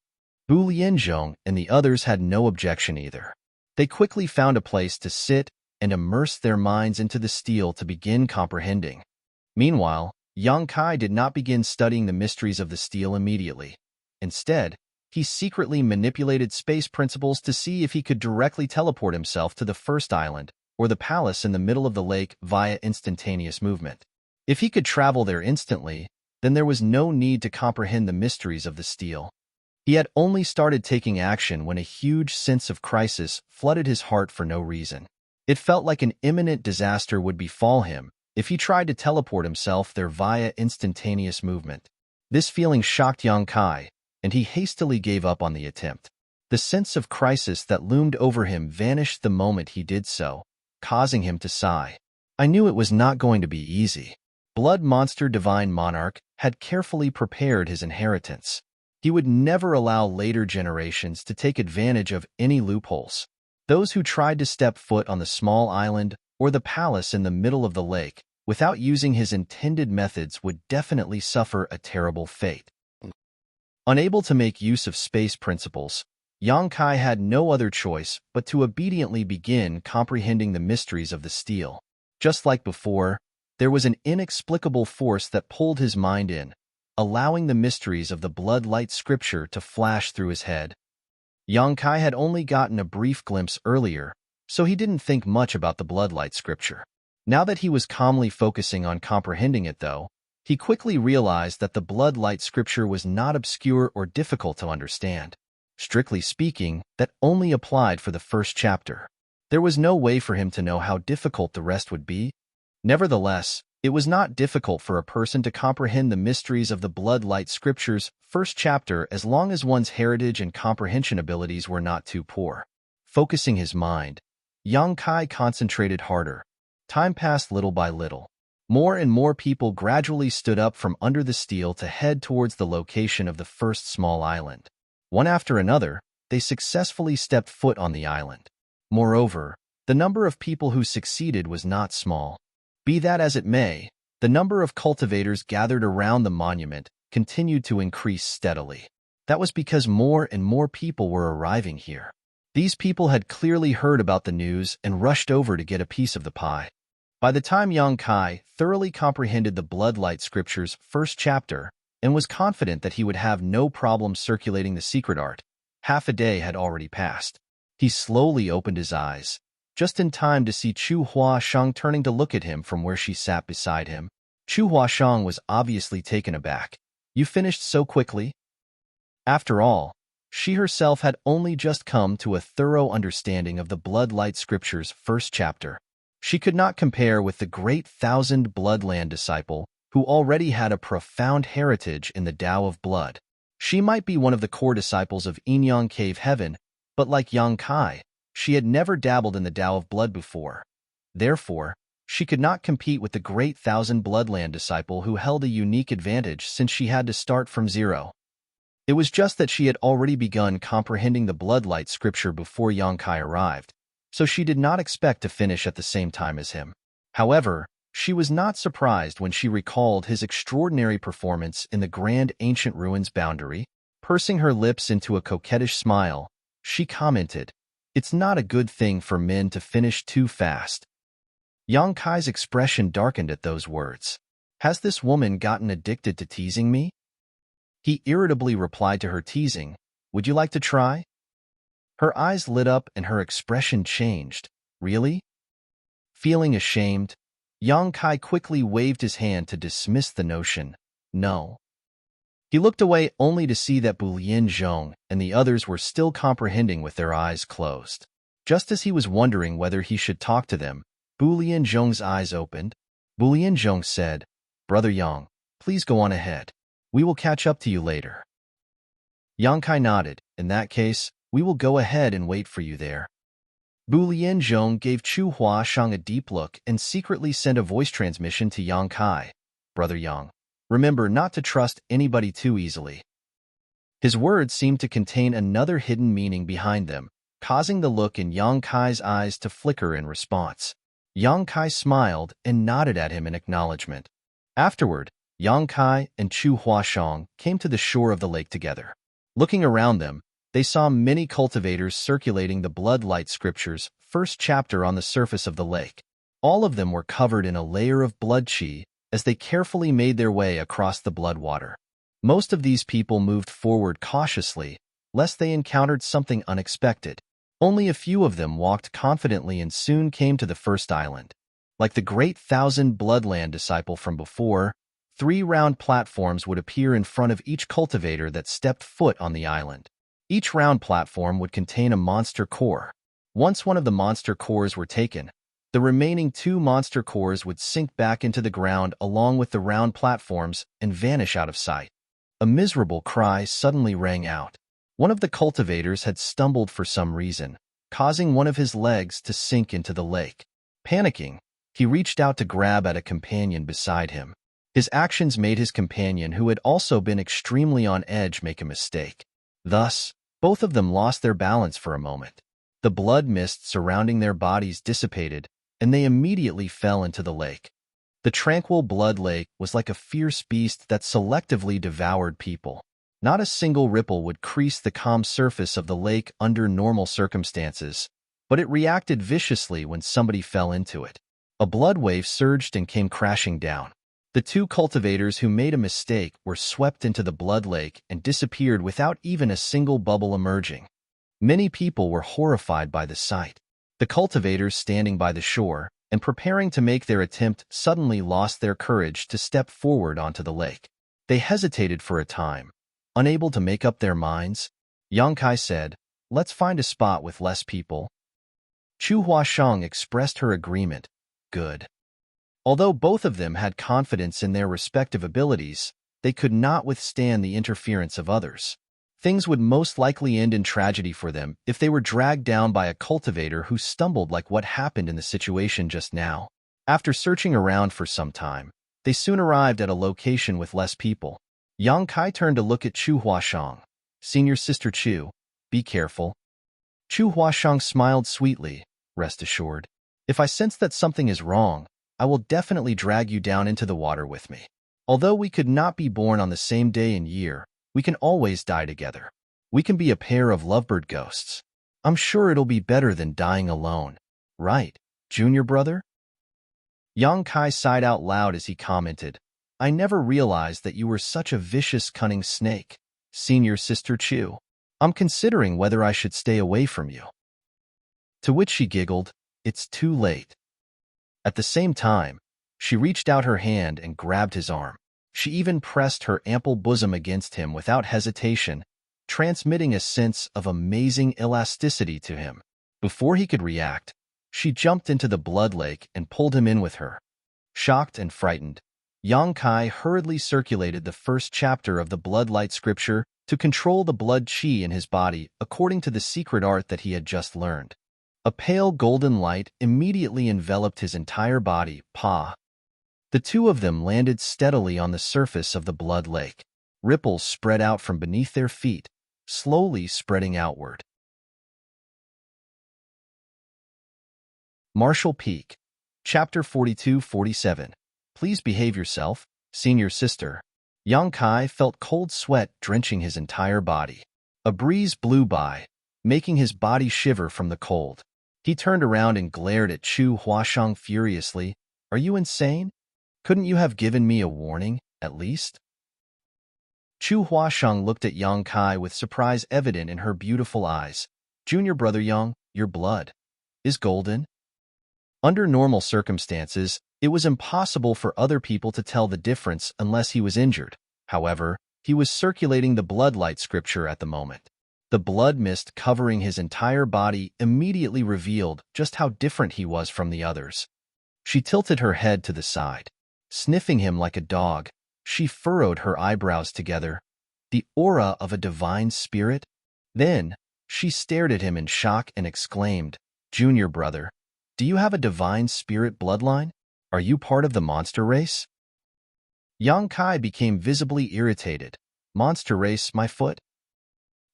Bu Lianzhong and the others had no objection either. They quickly found a place to sit and immerse their minds into the steel to begin comprehending. Meanwhile, Yang Kai did not begin studying the mysteries of the steel immediately. Instead, he secretly manipulated space principles to see if he could directly teleport himself to the first island or the palace in the middle of the lake via instantaneous movement. If he could travel there instantly, then there was no need to comprehend the mysteries of the steel. He had only started taking action when a huge sense of crisis flooded his heart for no reason. It felt like an imminent disaster would befall him if he tried to teleport himself there via instantaneous movement. This feeling shocked Yang Kai, and he hastily gave up on the attempt. The sense of crisis that loomed over him vanished the moment he did so, causing him to sigh. I knew it was not going to be easy. Blood Monster Divine Monarch had carefully prepared his inheritance. He would never allow later generations to take advantage of any loopholes. Those who tried to step foot on the small island or the palace in the middle of the lake without using his intended methods would definitely suffer a terrible fate. Unable to make use of space principles, Yang Kai had no other choice but to obediently begin comprehending the mysteries of the steel. Just like before, there was an inexplicable force that pulled his mind in, allowing the mysteries of the Bloodlight Scripture to flash through his head. Yang Kai had only gotten a brief glimpse earlier, so he didn't think much about the Bloodlight Scripture. Now that he was calmly focusing on comprehending it, though, he quickly realized that the Bloodlight Scripture was not obscure or difficult to understand. Strictly speaking, that only applied for the first chapter. There was no way for him to know how difficult the rest would be. Nevertheless, it was not difficult for a person to comprehend the mysteries of the Bloodlight Scripture's first chapter as long as one's heritage and comprehension abilities were not too poor. Focusing his mind, Yang Kai concentrated harder. Time passed little by little. More and more people gradually stood up from under the steel to head towards the location of the first small island. One after another, they successfully stepped foot on the island. Moreover, the number of people who succeeded was not small. Be that as it may, the number of cultivators gathered around the monument continued to increase steadily. That was because more and more people were arriving here. These people had clearly heard about the news and rushed over to get a piece of the pie. By the time Yang Kai thoroughly comprehended the Bloodlight Scripture's first chapter and was confident that he would have no problem circulating the secret art, half a day had already passed. He slowly opened his eyes, just in time to see Chu Huashang turning to look at him from where she sat beside him. Chu Huashang was obviously taken aback. "You finished so quickly?" After all, she herself had only just come to a thorough understanding of the Bloodlight Scripture's first chapter. She could not compare with the great thousand Bloodland disciple who already had a profound heritage in the Tao of Blood. She might be one of the core disciples of Enyang Cave Heaven, but like Yang Kai, she had never dabbled in the Tao of Blood before. Therefore, she could not compete with the great thousand Bloodland disciple who held a unique advantage since she had to start from zero. It was just that she had already begun comprehending the Bloodlight Scripture before Yang Kai arrived, so she did not expect to finish at the same time as him. However, she was not surprised when she recalled his extraordinary performance in the grand ancient ruins boundary. Pursing her lips into a coquettish smile, she commented, "It's not a good thing for men to finish too fast." Yang Kai's expression darkened at those words. "Has this woman gotten addicted to teasing me?" He irritably replied to her teasing, "Would you like to try?" Her eyes lit up and her expression changed. "Really?" Feeling ashamed, Yang Kai quickly waved his hand to dismiss the notion. "No." He looked away only to see that Bu Lianzhong and the others were still comprehending with their eyes closed. Just as he was wondering whether he should talk to them, Bu Lianzhong's eyes opened. Bu Lianzhong said, "Brother Yang, please go on ahead. We will catch up to you later." Yang Kai nodded. "In that case, we will go ahead and wait for you there." Bu Lianzhong gave Chu Huashang a deep look and secretly sent a voice transmission to Yang Kai. "Brother Yang, remember not to trust anybody too easily." His words seemed to contain another hidden meaning behind them, causing the look in Yang Kai's eyes to flicker in response. Yang Kai smiled and nodded at him in acknowledgement. Afterward, Yang Kai and Chu Huashang came to the shore of the lake together. Looking around them, they saw many cultivators circulating the Bloodlight Scripture's first chapter on the surface of the lake. All of them were covered in a layer of blood qi as they carefully made their way across the blood water. Most of these people moved forward cautiously, lest they encountered something unexpected. Only a few of them walked confidently and soon came to the first island. Like the great thousand Bloodland disciple from before, 3 round platforms would appear in front of each cultivator that stepped foot on the island. Each round platform would contain a monster core. Once one of the monster cores were taken, the remaining 2 monster cores would sink back into the ground along with the round platforms and vanish out of sight. A miserable cry suddenly rang out. One of the cultivators had stumbled for some reason, causing one of his legs to sink into the lake. Panicking, he reached out to grab at a companion beside him. His actions made his companion, who had also been extremely on edge, make a mistake. Thus, both of them lost their balance for a moment. The blood mist surrounding their bodies dissipated, and they immediately fell into the lake. The tranquil blood lake was like a fierce beast that selectively devoured people. Not a single ripple would crease the calm surface of the lake under normal circumstances, but it reacted viciously when somebody fell into it. A blood wave surged and came crashing down. The 2 cultivators who made a mistake were swept into the blood lake and disappeared without even a single bubble emerging. Many people were horrified by the sight. The cultivators standing by the shore and preparing to make their attempt suddenly lost their courage to step forward onto the lake. They hesitated for a time, unable to make up their minds. Yang Kai said, "Let's find a spot with less people." Chu Huashang expressed her agreement. "Good." Although both of them had confidence in their respective abilities, they could not withstand the interference of others. Things would most likely end in tragedy for them if they were dragged down by a cultivator who stumbled, like what happened in the situation just now. After searching around for some time, they soon arrived at a location with less people. Yang Kai turned to look at Chu Huashang. "Senior Sister Chu, be careful." Chu Huashang smiled sweetly. "Rest assured. If I sense that something is wrong, I will definitely drag you down into the water with me. Although we could not be born on the same day and year, we can always die together. We can be a pair of lovebird ghosts. I'm sure it'll be better than dying alone. Right, junior brother?" Yang Kai sighed out loud as he commented, I never realized that you were such a vicious, cunning snake, senior sister Chu. I'm considering whether I should stay away from you. To which she giggled, it's too late. At the same time, she reached out her hand and grabbed his arm. She even pressed her ample bosom against him without hesitation, transmitting a sense of amazing elasticity to him. Before he could react, she jumped into the blood lake and pulled him in with her. Shocked and frightened, Yang Kai hurriedly circulated the first chapter of the bloodlight scripture to control the blood qi in his body according to the secret art that he had just learned. A pale golden light immediately enveloped his entire body, Pa. The two of them landed steadily on the surface of the blood lake. Ripples spread out from beneath their feet, slowly spreading outward. Marshall Peak, Chapter 42-47. Please behave yourself, senior sister. Yang Kai felt cold sweat drenching his entire body. A breeze blew by, making his body shiver from the cold. He turned around and glared at Chu Huashang furiously. Are you insane? Couldn't you have given me a warning, at least? Chu Huashang looked at Yang Kai with surprise evident in her beautiful eyes. Junior brother Yang, your blood is golden. Under normal circumstances, it was impossible for other people to tell the difference unless he was injured. However, he was circulating the bloodlight scripture at the moment. The blood mist covering his entire body immediately revealed just how different he was from the others. She tilted her head to the side. Sniffing him like a dog, she furrowed her eyebrows together. The aura of a divine spirit? Then, she stared at him in shock and exclaimed, Junior brother, do you have a divine spirit bloodline? Are you part of the monster race? Yang Kai became visibly irritated. Monster race, my foot?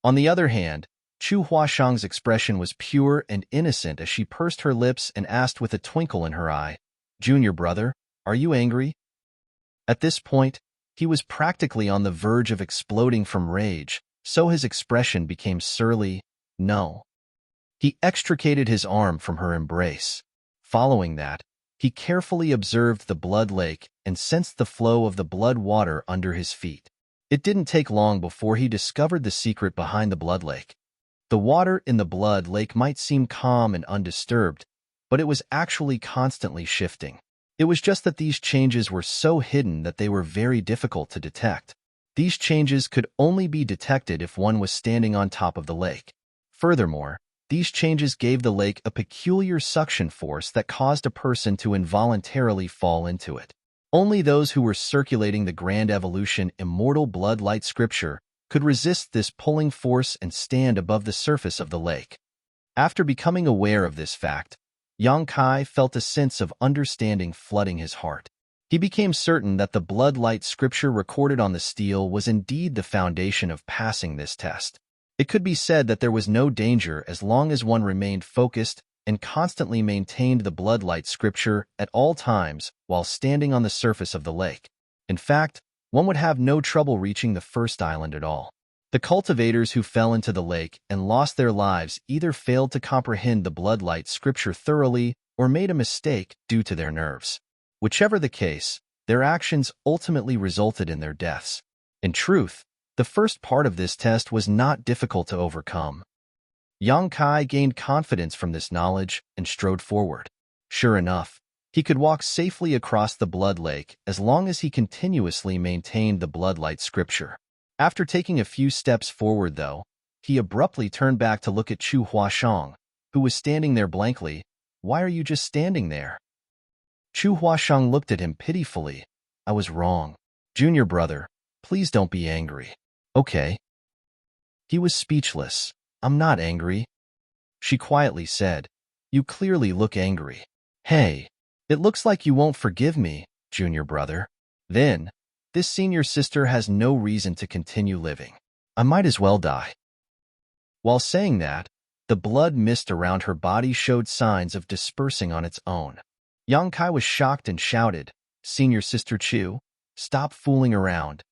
On the other hand, Chu Huashang's expression was pure and innocent as she pursed her lips and asked with a twinkle in her eye, Junior brother, are you angry? At this point, he was practically on the verge of exploding from rage, so his expression became surly. No. He extricated his arm from her embrace. Following that, he carefully observed the blood lake and sensed the flow of the blood water under his feet. It didn't take long before he discovered the secret behind the blood lake. The water in the blood lake might seem calm and undisturbed, but it was actually constantly shifting. It was just that these changes were so hidden that they were very difficult to detect. These changes could only be detected if one was standing on top of the lake. Furthermore, these changes gave the lake a peculiar suction force that caused a person to involuntarily fall into it. Only those who were circulating the Grand Evolution Immortal Bloodlight Scripture could resist this pulling force and stand above the surface of the lake. After becoming aware of this fact, Yang Kai felt a sense of understanding flooding his heart. He became certain that the bloodlight scripture recorded on the steel was indeed the foundation of passing this test. It could be said that there was no danger as long as one remained focused and constantly maintained the bloodlight scripture at all times while standing on the surface of the lake. In fact, one would have no trouble reaching the first island at all. The cultivators who fell into the lake and lost their lives either failed to comprehend the bloodlight scripture thoroughly or made a mistake due to their nerves. Whichever the case, their actions ultimately resulted in their deaths. In truth, the first part of this test was not difficult to overcome. Yang Kai gained confidence from this knowledge and strode forward. Sure enough, he could walk safely across the blood lake as long as he continuously maintained the bloodlight scripture. After taking a few steps forward, though, he abruptly turned back to look at Chu Huashang, who was standing there blankly. Why are you just standing there? Chu Huashang looked at him pitifully. I was wrong. Junior brother, please don't be angry. Okay. He was speechless. I'm not angry. She quietly said, You clearly look angry. Hey, it looks like you won't forgive me, junior brother. Then, this senior sister has no reason to continue living. I might as well die. While saying that, the blood mist around her body showed signs of dispersing on its own. Yang Kai was shocked and shouted, Senior Sister Chu, stop fooling around.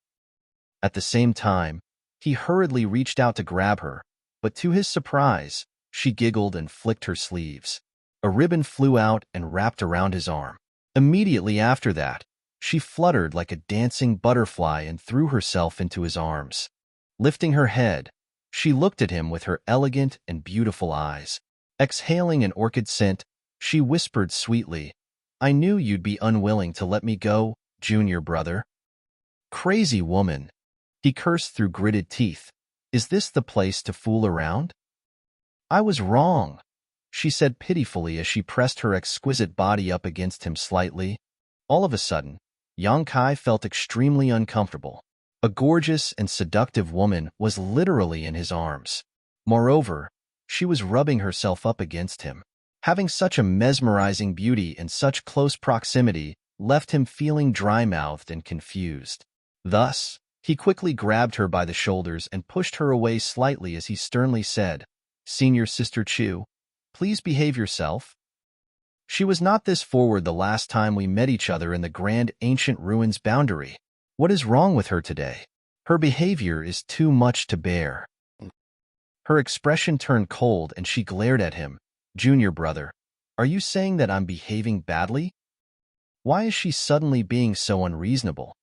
At the same time, he hurriedly reached out to grab her, but to his surprise, she giggled and flicked her sleeves. A ribbon flew out and wrapped around his arm. Immediately after that, she fluttered like a dancing butterfly and threw herself into his arms. Lifting her head, she looked at him with her elegant and beautiful eyes. Exhaling an orchid scent, she whispered sweetly, "I knew you'd be unwilling to let me go, junior brother." Crazy woman, he cursed through gritted teeth. Is this the place to fool around? I was wrong, she said pitifully as she pressed her exquisite body up against him slightly. All of a sudden, Yang Kai felt extremely uncomfortable. A gorgeous and seductive woman was literally in his arms. Moreover, she was rubbing herself up against him. Having such a mesmerizing beauty in such close proximity left him feeling dry-mouthed and confused. Thus, he quickly grabbed her by the shoulders and pushed her away slightly as he sternly said, "Senior Sister Chu, please behave yourself." She was not this forward the last time we met each other in the grand ancient ruins boundary. What is wrong with her today? Her behavior is too much to bear. Her expression turned cold and she glared at him. Junior brother, are you saying that I'm behaving badly? Why is she suddenly being so unreasonable?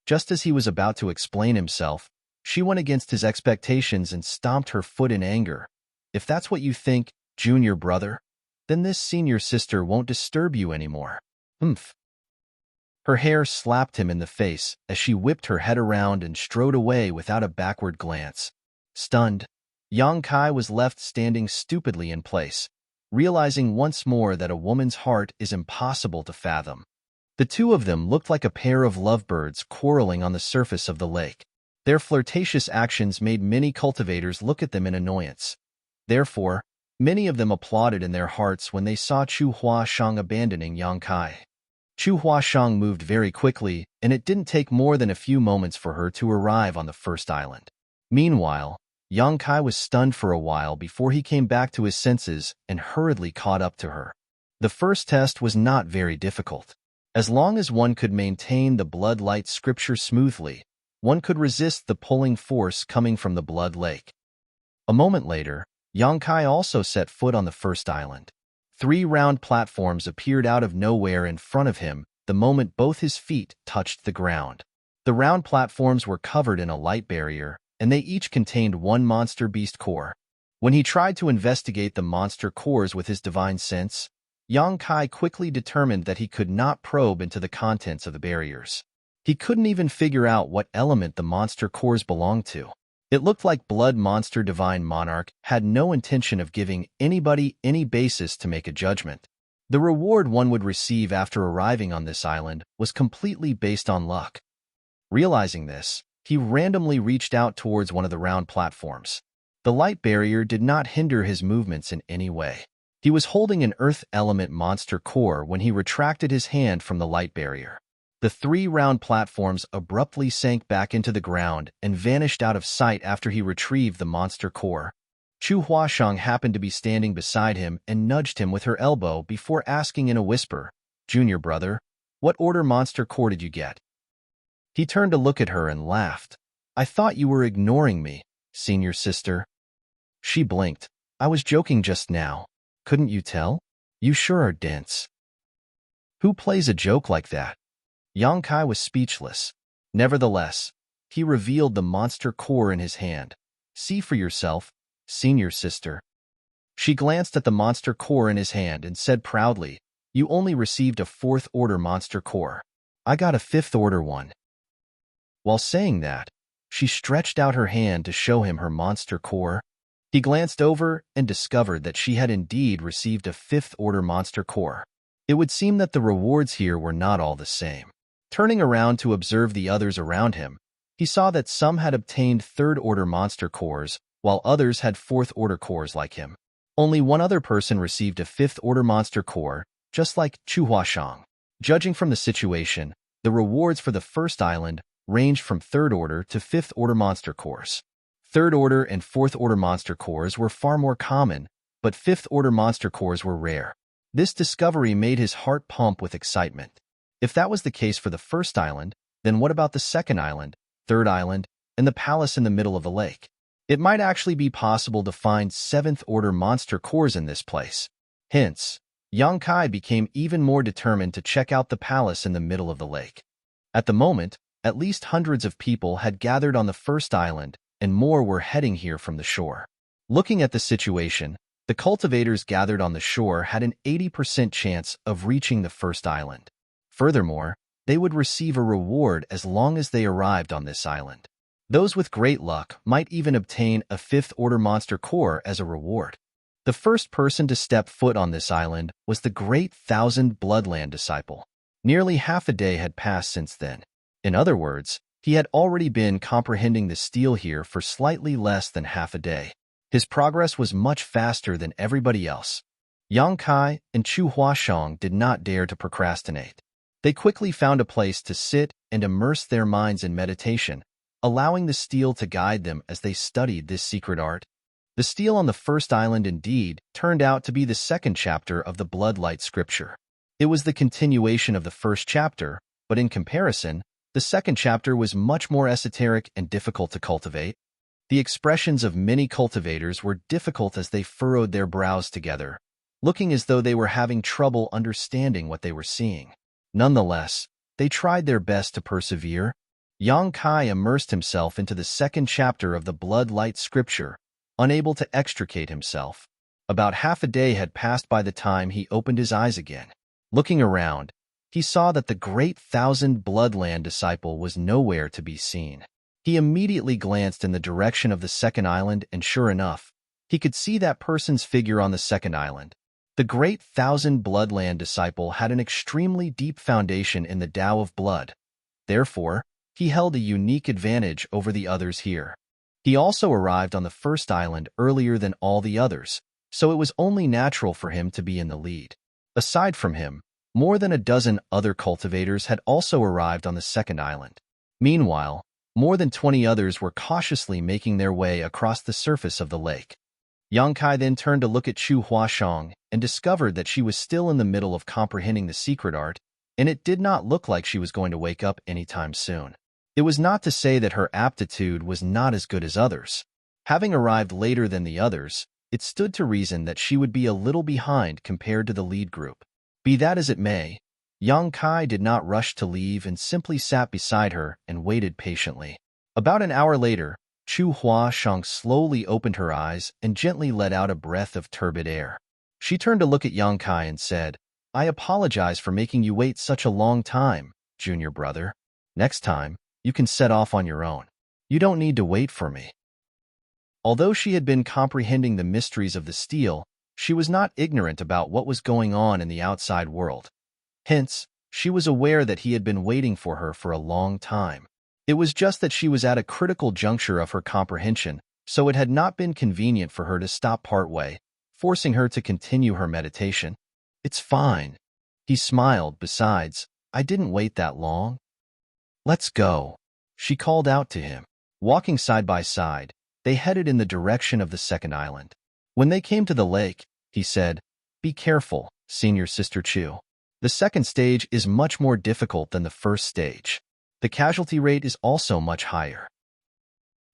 Just as he was about to explain himself, she went against his expectations and stomped her foot in anger. If that's what you think, junior brother, then this senior sister won't disturb you anymore. Humph. Her hair slapped him in the face as she whipped her head around and strode away without a backward glance. Stunned, Yang Kai was left standing stupidly in place, realizing once more that a woman's heart is impossible to fathom. The two of them looked like a pair of lovebirds quarreling on the surface of the lake. Their flirtatious actions made many cultivators look at them in annoyance. Therefore, many of them applauded in their hearts when they saw Chu Huashang abandoning Yang Kai. Chu Huashang moved very quickly, and it didn't take more than a few moments for her to arrive on the first island. Meanwhile, Yang Kai was stunned for a while before he came back to his senses and hurriedly caught up to her. The first test was not very difficult. As long as one could maintain the blood light scripture smoothly, one could resist the pulling force coming from the blood lake. A moment later, Yang Kai also set foot on the first island. 3 round platforms appeared out of nowhere in front of him the moment both his feet touched the ground. The round platforms were covered in a light barrier, and they each contained 1 monster beast core. When he tried to investigate the monster cores with his divine sense, Yang Kai quickly determined that he could not probe into the contents of the barriers. He couldn't even figure out what element the monster cores belonged to. It looked like Blood Monster Divine Monarch had no intention of giving anybody any basis to make a judgment. The reward one would receive after arriving on this island was completely based on luck. Realizing this, he randomly reached out towards one of the round platforms. The light barrier did not hinder his movements in any way. He was holding an earth element monster core when he retracted his hand from the light barrier. The 3 round platforms abruptly sank back into the ground and vanished out of sight after he retrieved the monster core. Chu Huashang happened to be standing beside him and nudged him with her elbow before asking in a whisper, "Junior brother, what order monster core did you get?" He turned to look at her and laughed. "I thought you were ignoring me, senior sister." She blinked. "I was joking just now. Couldn't you tell? You sure are dense." Who plays a joke like that? Yang Kai was speechless. Nevertheless, he revealed the monster core in his hand. "See for yourself, senior sister." She glanced at the monster core in his hand and said proudly, "You only received a 4th order monster core. I got a 5th order one." While saying that, she stretched out her hand to show him her monster core. He glanced over and discovered that she had indeed received a 5th order monster core. It would seem that the rewards here were not all the same. Turning around to observe the others around him, he saw that some had obtained 3rd order monster cores, while others had 4th order cores like him. Only one other person received a 5th order monster core, just like Chu Huashang. Judging from the situation, the rewards for the first island ranged from 3rd order to 5th order monster cores. 3rd order and 4th order monster cores were far more common, but 5th order monster cores were rare. This discovery made his heart pump with excitement. If that was the case for the first island, then what about the second island, third island, and the palace in the middle of the lake? It might actually be possible to find 7th order monster cores in this place. Hence, Yang Kai became even more determined to check out the palace in the middle of the lake. At the moment, at least hundreds of people had gathered on the first island, and more were heading here from the shore. Looking at the situation, the cultivators gathered on the shore had an 80% chance of reaching the first island. Furthermore, they would receive a reward as long as they arrived on this island. Those with great luck might even obtain a 5th-order monster core as a reward. The first person to step foot on this island was the great 1,000 Bloodland disciple. Nearly half a day had passed since then. In other words, he had already been comprehending the steel here for slightly less than half a day. His progress was much faster than everybody else. Yang Kai and Chu Huashong did not dare to procrastinate. They quickly found a place to sit and immerse their minds in meditation, allowing the steel to guide them as they studied this secret art. The steel on the first island indeed turned out to be the second chapter of the Bloodlight scripture. It was the continuation of the first chapter, but in comparison, the second chapter was much more esoteric and difficult to cultivate. The expressions of many cultivators were difficult as they furrowed their brows together, looking as though they were having trouble understanding what they were seeing. Nonetheless, they tried their best to persevere. Yang Kai immersed himself into the second chapter of the Bloodlight scripture, unable to extricate himself. About half a day had passed by the time he opened his eyes again. Looking around, he saw that the great 1,000 Bloodland disciple was nowhere to be seen. He immediately glanced in the direction of the second island, and sure enough, he could see that person's figure on the second island. The great 1,000 Bloodland disciple had an extremely deep foundation in the Tao of Blood. Therefore, he held a unique advantage over the others here. He also arrived on the first island earlier than all the others, so it was only natural for him to be in the lead. Aside from him, more than a dozen other cultivators had also arrived on the second island. Meanwhile, more than 20 others were cautiously making their way across the surface of the lake. Yang Kai then turned to look at Chu Huashong and discovered that she was still in the middle of comprehending the secret art, and it did not look like she was going to wake up anytime soon. It was not to say that her aptitude was not as good as others. Having arrived later than the others, it stood to reason that she would be a little behind compared to the lead group. Be that as it may, Yang Kai did not rush to leave and simply sat beside her and waited patiently. About an hour later, Chu Huashong slowly opened her eyes and gently let out a breath of turbid air. She turned to look at Yang Kai and said, "I apologize for making you wait such a long time, junior brother. Next time, you can set off on your own. You don't need to wait for me." Although she had been comprehending the mysteries of the steel, she was not ignorant about what was going on in the outside world. Hence, she was aware that he had been waiting for her for a long time. It was just that she was at a critical juncture of her comprehension, so it had not been convenient for her to stop partway, forcing her to continue her meditation. "It's fine." He smiled. "Besides, I didn't wait that long." "Let's go," she called out to him. Walking side by side, they headed in the direction of the second island. When they came to the lake, he said, "Be careful, senior sister Chu. The second stage is much more difficult than the first stage. The casualty rate is also much higher."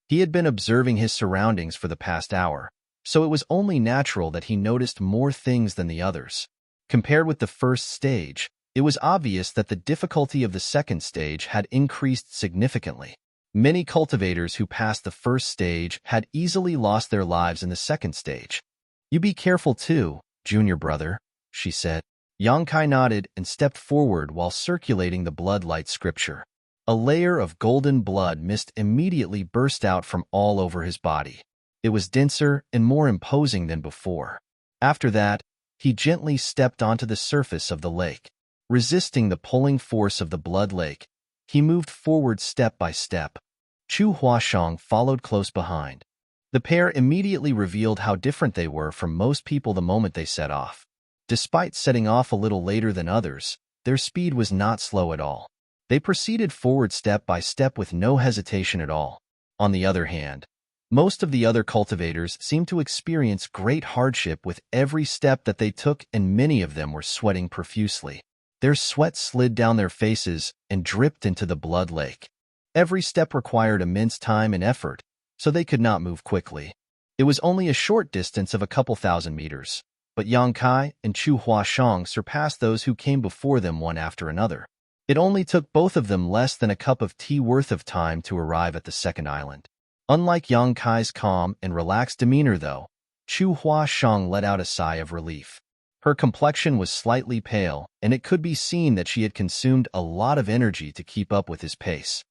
He had been observing his surroundings for the past hour, so it was only natural that he noticed more things than the others. Compared with the first stage, it was obvious that the difficulty of the second stage had increased significantly. Many cultivators who passed the first stage had easily lost their lives in the second stage. "You be careful too, junior brother," she said. Yang Kai nodded and stepped forward while circulating the Bloodlight scripture. A layer of golden blood mist immediately burst out from all over his body. It was denser and more imposing than before. After that, he gently stepped onto the surface of the lake. Resisting the pulling force of the blood lake, he moved forward step by step. Chu Huashong followed close behind. The pair immediately revealed how different they were from most people the moment they set off. Despite setting off a little later than others, their speed was not slow at all. They proceeded forward step by step with no hesitation at all. On the other hand, most of the other cultivators seemed to experience great hardship with every step that they took, and many of them were sweating profusely. Their sweat slid down their faces and dripped into the blood lake. Every step required immense time and effort, so they could not move quickly. It was only a short distance of a couple thousand meters. but Yang Kai and Chu Huashang surpassed those who came before them one after another. It only took both of them less than a cup of tea worth of time to arrive at the second island. Unlike Yang Kai's calm and relaxed demeanor, though, Chu Huashang let out a sigh of relief. Her complexion was slightly pale, and it could be seen that she had consumed a lot of energy to keep up with his pace.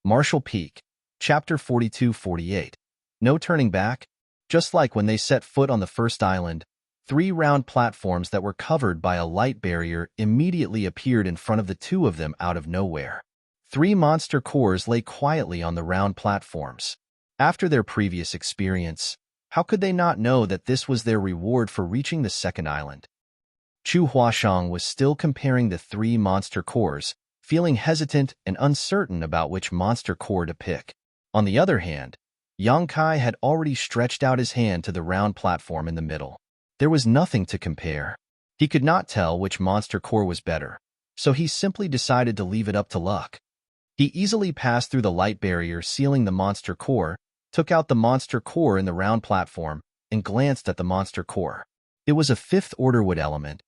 Marshall Peak, Chapter 42-48. No turning back. Just like when they set foot on the first island, 3 round platforms that were covered by a light barrier immediately appeared in front of the two of them out of nowhere. 3 monster cores lay quietly on the round platforms. After their previous experience, how could they not know that this was their reward for reaching the second island? Chu Huashang was still comparing the 3 monster cores, feeling hesitant and uncertain about which monster core to pick. On the other hand, Yang Kai had already stretched out his hand to the round platform in the middle. There was nothing to compare. He could not tell which monster core was better, so he simply decided to leave it up to luck. He easily passed through the light barrier sealing the monster core, took out the monster core in the round platform, and glanced at the monster core. It was a 5th-order wood element.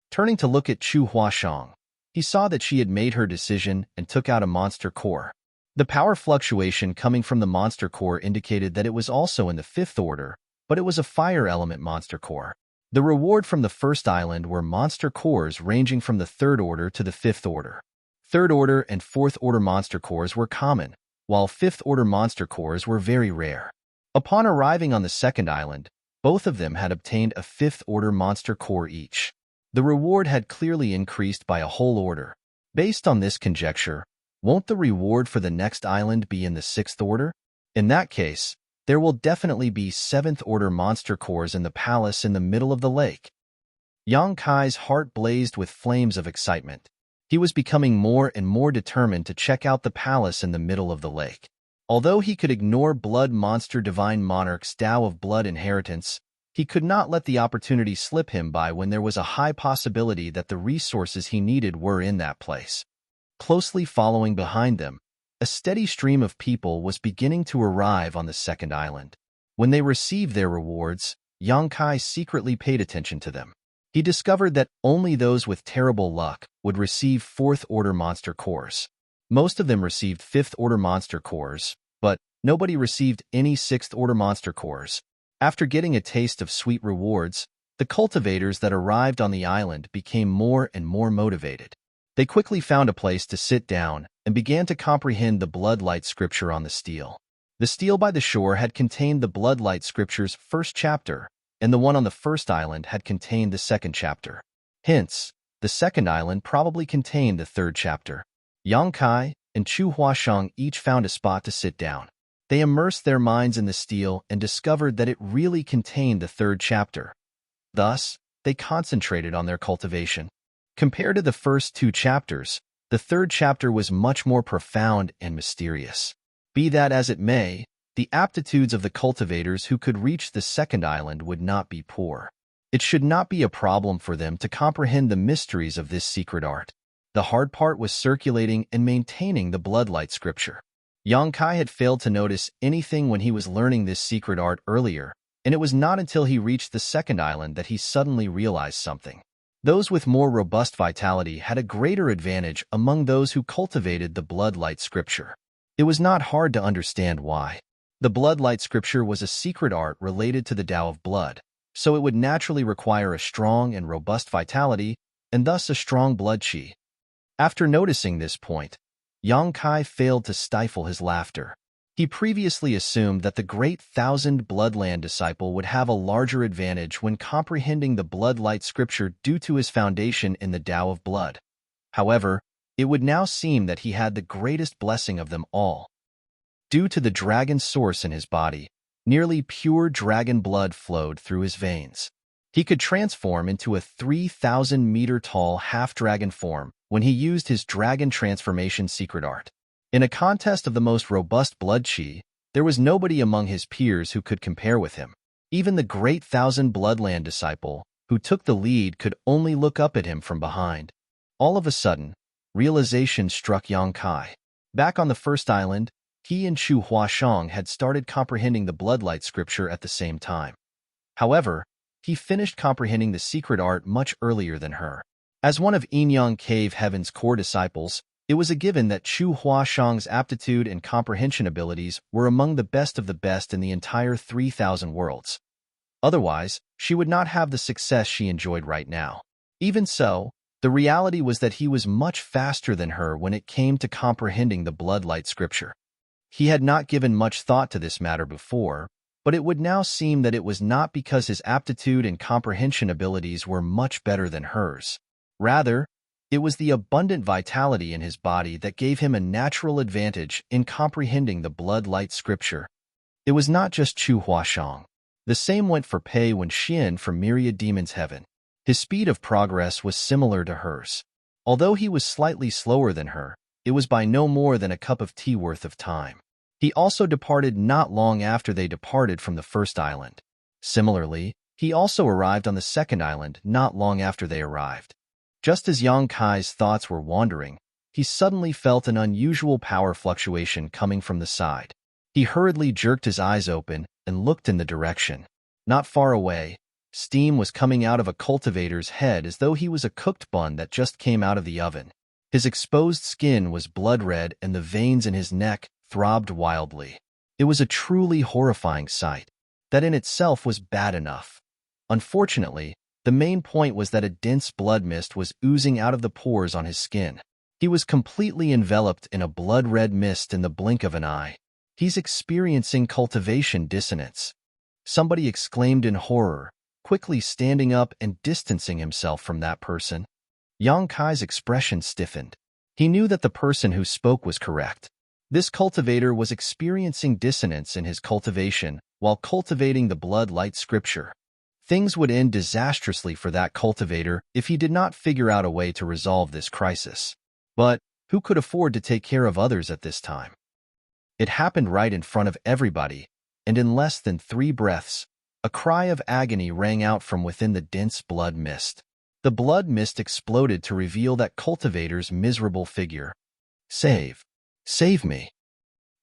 Turning to look at Chu Huashang, he saw that she had made her decision and took out a monster core. The power fluctuation coming from the monster core indicated that it was also in the 5th order, but it was a fire element monster core. The reward from the first island were monster cores ranging from the 3rd order to the 5th order. 3rd order and 4th order monster cores were common, while 5th order monster cores were very rare. Upon arriving on the second island, both of them had obtained a 5th order monster core each. The reward had clearly increased by a whole order. Based on this conjecture, won't the reward for the next island be in the 6th order? In that case, there will definitely be 7th order monster cores in the palace in the middle of the lake. Yang Kai's heart blazed with flames of excitement. He was becoming more and more determined to check out the palace in the middle of the lake. Although he could ignore Blood Monster Divine Monarch's Tao of Blood inheritance, he could not let the opportunity slip him by when there was a high possibility that the resources he needed were in that place. Closely following behind them, a steady stream of people was beginning to arrive on the second island. When they received their rewards, Yang Kai secretly paid attention to them. He discovered that only those with terrible luck would receive 4th order monster cores. Most of them received 5th order monster cores, but nobody received any 6th order monster cores. After getting a taste of sweet rewards, the cultivators that arrived on the island became more and more motivated. They quickly found a place to sit down and began to comprehend the Bloodlight scripture on the stele. The stele by the shore had contained the Bloodlight scripture's first chapter, and the one on the first island had contained the second chapter. Hence, the second island probably contained the 3rd chapter. Yang Kai and Chu Huashang each found a spot to sit down. They immersed their minds in the stele and discovered that it really contained the 3rd chapter. Thus, they concentrated on their cultivation. Compared to the first 2 chapters, the 3rd chapter was much more profound and mysterious. Be that as it may, the aptitudes of the cultivators who could reach the second island would not be poor. It should not be a problem for them to comprehend the mysteries of this secret art. The hard part was circulating and maintaining the Bloodlight scripture. Yang Kai had failed to notice anything when he was learning this secret art earlier, and it was not until he reached the second island that he suddenly realized something. Those with more robust vitality had a greater advantage among those who cultivated the Bloodlight scripture. It was not hard to understand why. The Bloodlight scripture was a secret art related to the Tao of Blood, so it would naturally require a strong and robust vitality, and thus a strong blood chi. After noticing this point, Yang Kai failed to stifle his laughter. He previously assumed that the great 1000 Bloodland disciple would have a larger advantage when comprehending the Bloodlight scripture due to his foundation in the Tao of Blood. However, it would now seem that he had the greatest blessing of them all. Due to the dragon source in his body, nearly pure dragon blood flowed through his veins. He could transform into a 3,000-meter-tall half-dragon form when he used his dragon transformation secret art. In a contest of the most robust blood chi, there was nobody among his peers who could compare with him. Even the great 1000 Bloodland disciple, who took the lead, could only look up at him from behind. All of a sudden, realization struck Yang Kai. Back on the first island, he and Chu Huashang had started comprehending the bloodlight scripture at the same time. However, he finished comprehending the secret art much earlier than her. As one of Yinyang Cave Heaven's core disciples, it was a given that Chu Huashang's aptitude and comprehension abilities were among the best of the best in the entire 3,000 worlds. Otherwise, she would not have the success she enjoyed right now. Even so, the reality was that he was much faster than her when it came to comprehending the bloodlight scripture. He had not given much thought to this matter before, but it would now seem that it was not because his aptitude and comprehension abilities were much better than hers. Rather, it was the abundant vitality in his body that gave him a natural advantage in comprehending the bloodlight scripture. It was not just Chu Huashang. The same went for Pei Wenxian from Myriad Demons Heaven. His speed of progress was similar to hers. Although he was slightly slower than her, it was by no more than a cup of tea worth of time. He also departed not long after they departed from the first island. Similarly, he also arrived on the second island not long after they arrived. Just as Yang Kai's thoughts were wandering, he suddenly felt an unusual power fluctuation coming from the side. He hurriedly jerked his eyes open and looked in the direction. Not far away, steam was coming out of a cultivator's head as though he was a cooked bun that just came out of the oven. His exposed skin was blood red and the veins in his neck throbbed wildly. It was a truly horrifying sight. That in itself was bad enough. Unfortunately, the main point was that a dense blood mist was oozing out of the pores on his skin. He was completely enveloped in a blood-red mist in the blink of an eye. He's experiencing cultivation dissonance. Somebody exclaimed in horror, quickly standing up and distancing himself from that person. Yang Kai's expression stiffened. He knew that the person who spoke was correct. This cultivator was experiencing dissonance in his cultivation while cultivating the blood-light scripture. Things would end disastrously for that cultivator if he did not figure out a way to resolve this crisis. But who could afford to take care of others at this time? It happened right in front of everybody, and in less than 3 breaths, a cry of agony rang out from within the dense blood mist. The blood mist exploded to reveal that cultivator's miserable figure. Save! Save me!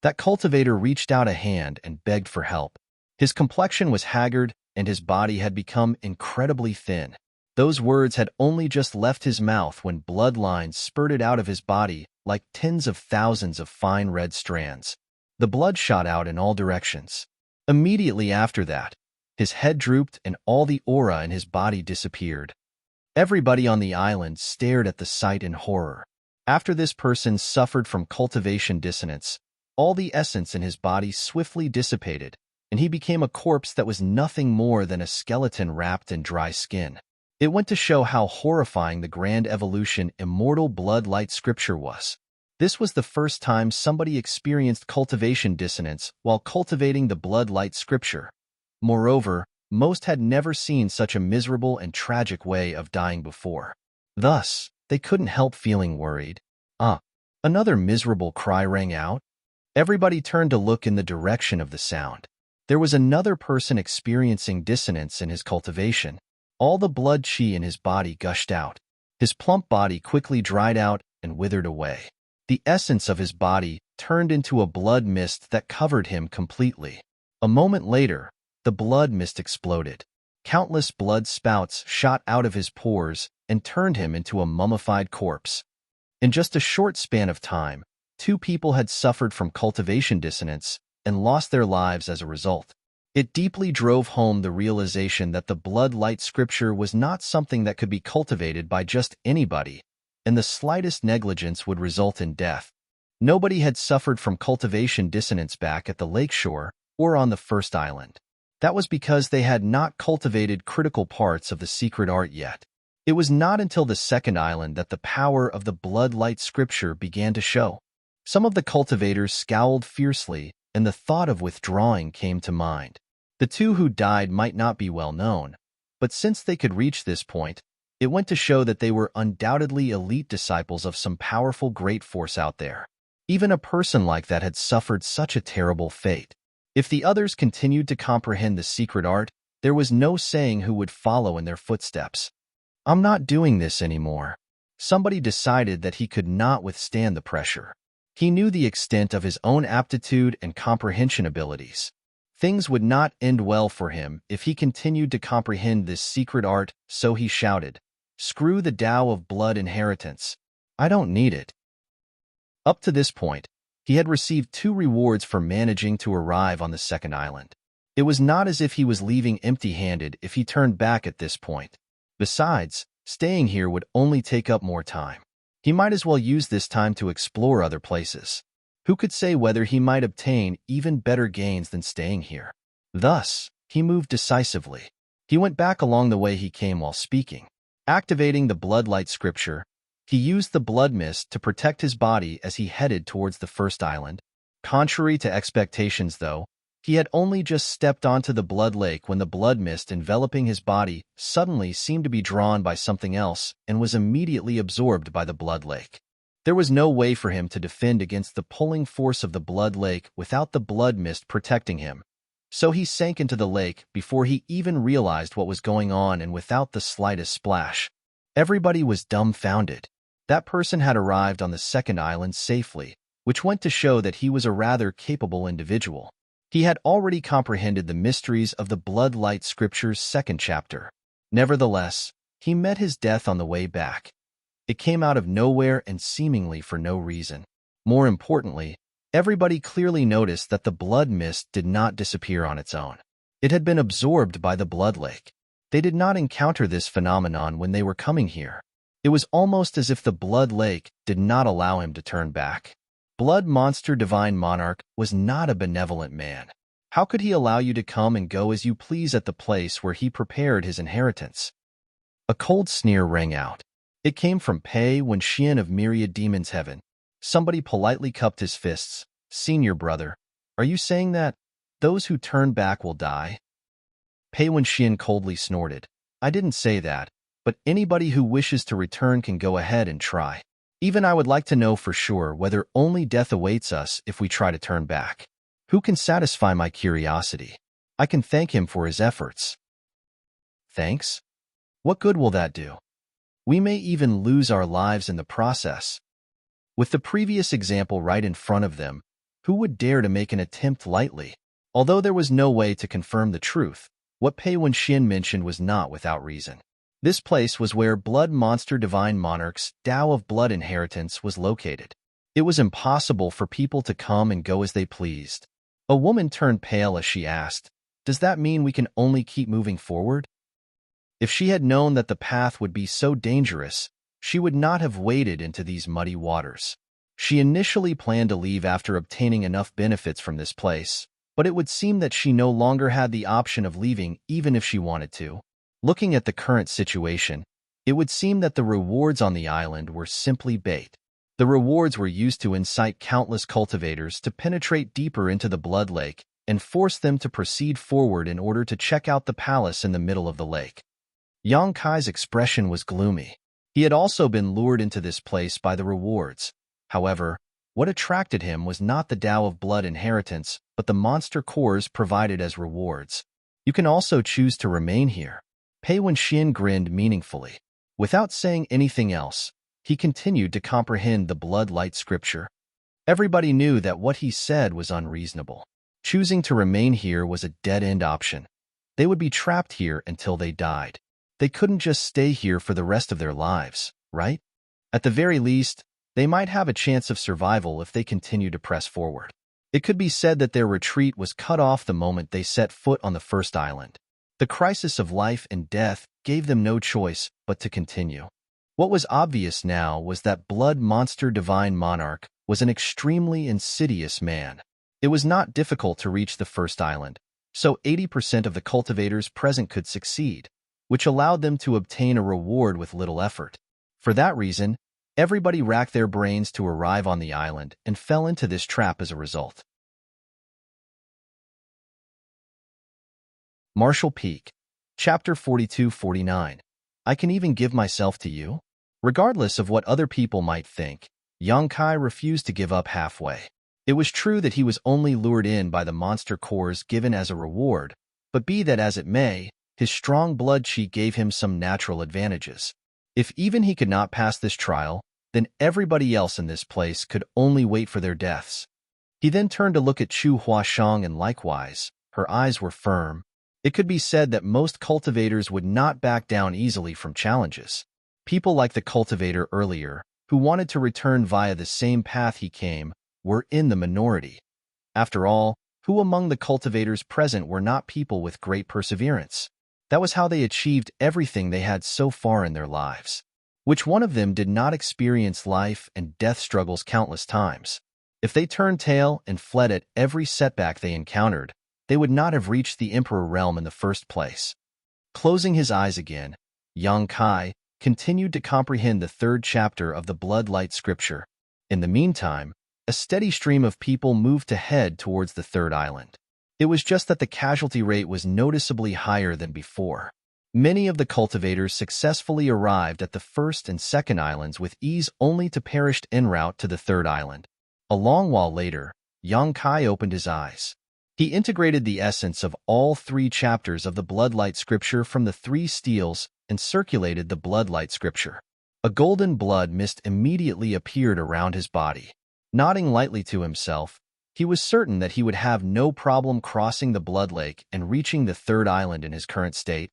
That cultivator reached out a hand and begged for help. His complexion was haggard, and his body had become incredibly thin. Those words had only just left his mouth when blood lines spurted out of his body like tens of thousands of fine red strands. The blood shot out in all directions. Immediately after that, his head drooped and all the aura in his body disappeared. Everybody on the island stared at the sight in horror. After this person suffered from cultivation dissonance, all the essence in his body swiftly dissipated, and he became a corpse that was nothing more than a skeleton wrapped in dry skin. It went to show how horrifying the grand evolution immortal blood-light scripture was. This was the first time somebody experienced cultivation dissonance while cultivating the blood-light scripture. Moreover, most had never seen such a miserable and tragic way of dying before. Thus, they couldn't help feeling worried. Another miserable cry rang out. Everybody turned to look in the direction of the sound. There was another person experiencing dissonance in his cultivation. All the blood chi in his body gushed out. His plump body quickly dried out and withered away. The essence of his body turned into a blood mist that covered him completely. A moment later, the blood mist exploded. Countless blood spouts shot out of his pores and turned him into a mummified corpse. In just a short span of time, 2 people had suffered from cultivation dissonance and lost their lives as a result. It deeply drove home the realization that the blood-light scripture was not something that could be cultivated by just anybody, and the slightest negligence would result in death. Nobody had suffered from cultivation dissonance back at the lakeshore or on the first island. That was because they had not cultivated critical parts of the secret art yet. It was not until the second island that the power of the blood-light scripture began to show. Some of the cultivators scowled fiercely, and the thought of withdrawing came to mind. The 2 who died might not be well known, but since they could reach this point, it went to show that they were undoubtedly elite disciples of some powerful great force out there. Even a person like that had suffered such a terrible fate. If the others continued to comprehend the secret art, there was no saying who would follow in their footsteps. I'm not doing this anymore. Somebody decided that he could not withstand the pressure. He knew the extent of his own aptitude and comprehension abilities. Things would not end well for him if he continued to comprehend this secret art, so he shouted, "Screw the Tao of Blood inheritance. I don't need it." Up to this point, he had received 2 rewards for managing to arrive on the second island. It was not as if he was leaving empty-handed if he turned back at this point. Besides, staying here would only take up more time. He might as well use this time to explore other places. Who could say whether he might obtain even better gains than staying here? Thus, he moved decisively. He went back along the way he came while speaking. Activating the bloodlight scripture, he used the blood mist to protect his body as he headed towards the first island. Contrary to expectations, though, he had only just stepped onto the blood lake when the blood mist enveloping his body suddenly seemed to be drawn by something else and was immediately absorbed by the blood lake. There was no way for him to defend against the pulling force of the blood lake without the blood mist protecting him. So he sank into the lake before he even realized what was going on and without the slightest splash. Everybody was dumbfounded. That person had arrived on the second island safely, which went to show that he was a rather capable individual. He had already comprehended the mysteries of the Bloodlight Scripture's second chapter. Nevertheless, he met his death on the way back. It came out of nowhere and seemingly for no reason. More importantly, everybody clearly noticed that the blood mist did not disappear on its own. It had been absorbed by the blood lake. They did not encounter this phenomenon when they were coming here. It was almost as if the blood lake did not allow him to turn back. Blood Monster Divine Monarch was not a benevolent man. How could he allow you to come and go as you please at the place where he prepared his inheritance? A cold sneer rang out. It came from Pei Wenxian of Myriad Demons Heaven. Somebody politely cupped his fists. "Senior brother, are you saying that those who turn back will die?" Pei Wenxian coldly snorted. "I didn't say that, but anybody who wishes to return can go ahead and try. Even I would like to know for sure whether only death awaits us if we try to turn back. Who can satisfy my curiosity? I can thank him for his efforts." "Thanks? What good will that do? We may even lose our lives in the process." With the previous example right in front of them, who would dare to make an attempt lightly? Although there was no way to confirm the truth, what Pei Wenxian mentioned was not without reason. This place was where Blood Monster Divine Monarch's Tao of Blood inheritance was located. It was impossible for people to come and go as they pleased. A woman turned pale as she asked, "Does that mean we can only keep moving forward?" If she had known that the path would be so dangerous, she would not have waded into these muddy waters. She initially planned to leave after obtaining enough benefits from this place, but it would seem that she no longer had the option of leaving even if she wanted to. Looking at the current situation, it would seem that the rewards on the island were simply bait. The rewards were used to incite countless cultivators to penetrate deeper into the blood lake and force them to proceed forward in order to check out the palace in the middle of the lake. Yang Kai's expression was gloomy. He had also been lured into this place by the rewards. However, what attracted him was not the Tao of Blood inheritance, but the monster cores provided as rewards. "You can also choose to remain here." Pei Wenxian grinned meaningfully. Without saying anything else, he continued to comprehend the blood-light scripture. Everybody knew that what he said was unreasonable. Choosing to remain here was a dead-end option. They would be trapped here until they died. They couldn't just stay here for the rest of their lives, right? At the very least, they might have a chance of survival if they continued to press forward. It could be said that their retreat was cut off the moment they set foot on the first island. The crisis of life and death gave them no choice but to continue. What was obvious now was that Blood Monster Divine Monarch was an extremely insidious man. It was not difficult to reach the first island, so 80% of the cultivators present could succeed, which allowed them to obtain a reward with little effort. For that reason, everybody racked their brains to arrive on the island and fell into this trap as a result. Marshall Peak, Chapter 42-49. I can even give myself to you? Regardless of what other people might think, Yang Kai refused to give up halfway. It was true that he was only lured in by the monster cores given as a reward, but be that as it may, his strong blood chi gave him some natural advantages. If even he could not pass this trial, then everybody else in this place could only wait for their deaths. He then turned to look at Chu Huashang, and likewise, her eyes were firm. It could be said that most cultivators would not back down easily from challenges. People like the cultivator earlier, who wanted to return via the same path he came, were in the minority. After all, who among the cultivators present were not people with great perseverance? That was how they achieved everything they had so far in their lives. Which one of them did not experience life and death struggles countless times? If they turned tail and fled at every setback they encountered, they would not have reached the Emperor realm in the first place. Closing his eyes again, Yang Kai continued to comprehend the third chapter of the Bloodlight scripture. In the meantime, a steady stream of people moved to head towards the third island. It was just that the casualty rate was noticeably higher than before. Many of the cultivators successfully arrived at the first and second islands with ease, only to perish en route to the third island. A long while later, Yang Kai opened his eyes. He integrated the essence of all three chapters of the Bloodlight scripture from the three steels and circulated the Bloodlight scripture. A golden blood mist immediately appeared around his body. Nodding lightly to himself, he was certain that he would have no problem crossing the Blood Lake and reaching the third island in his current state.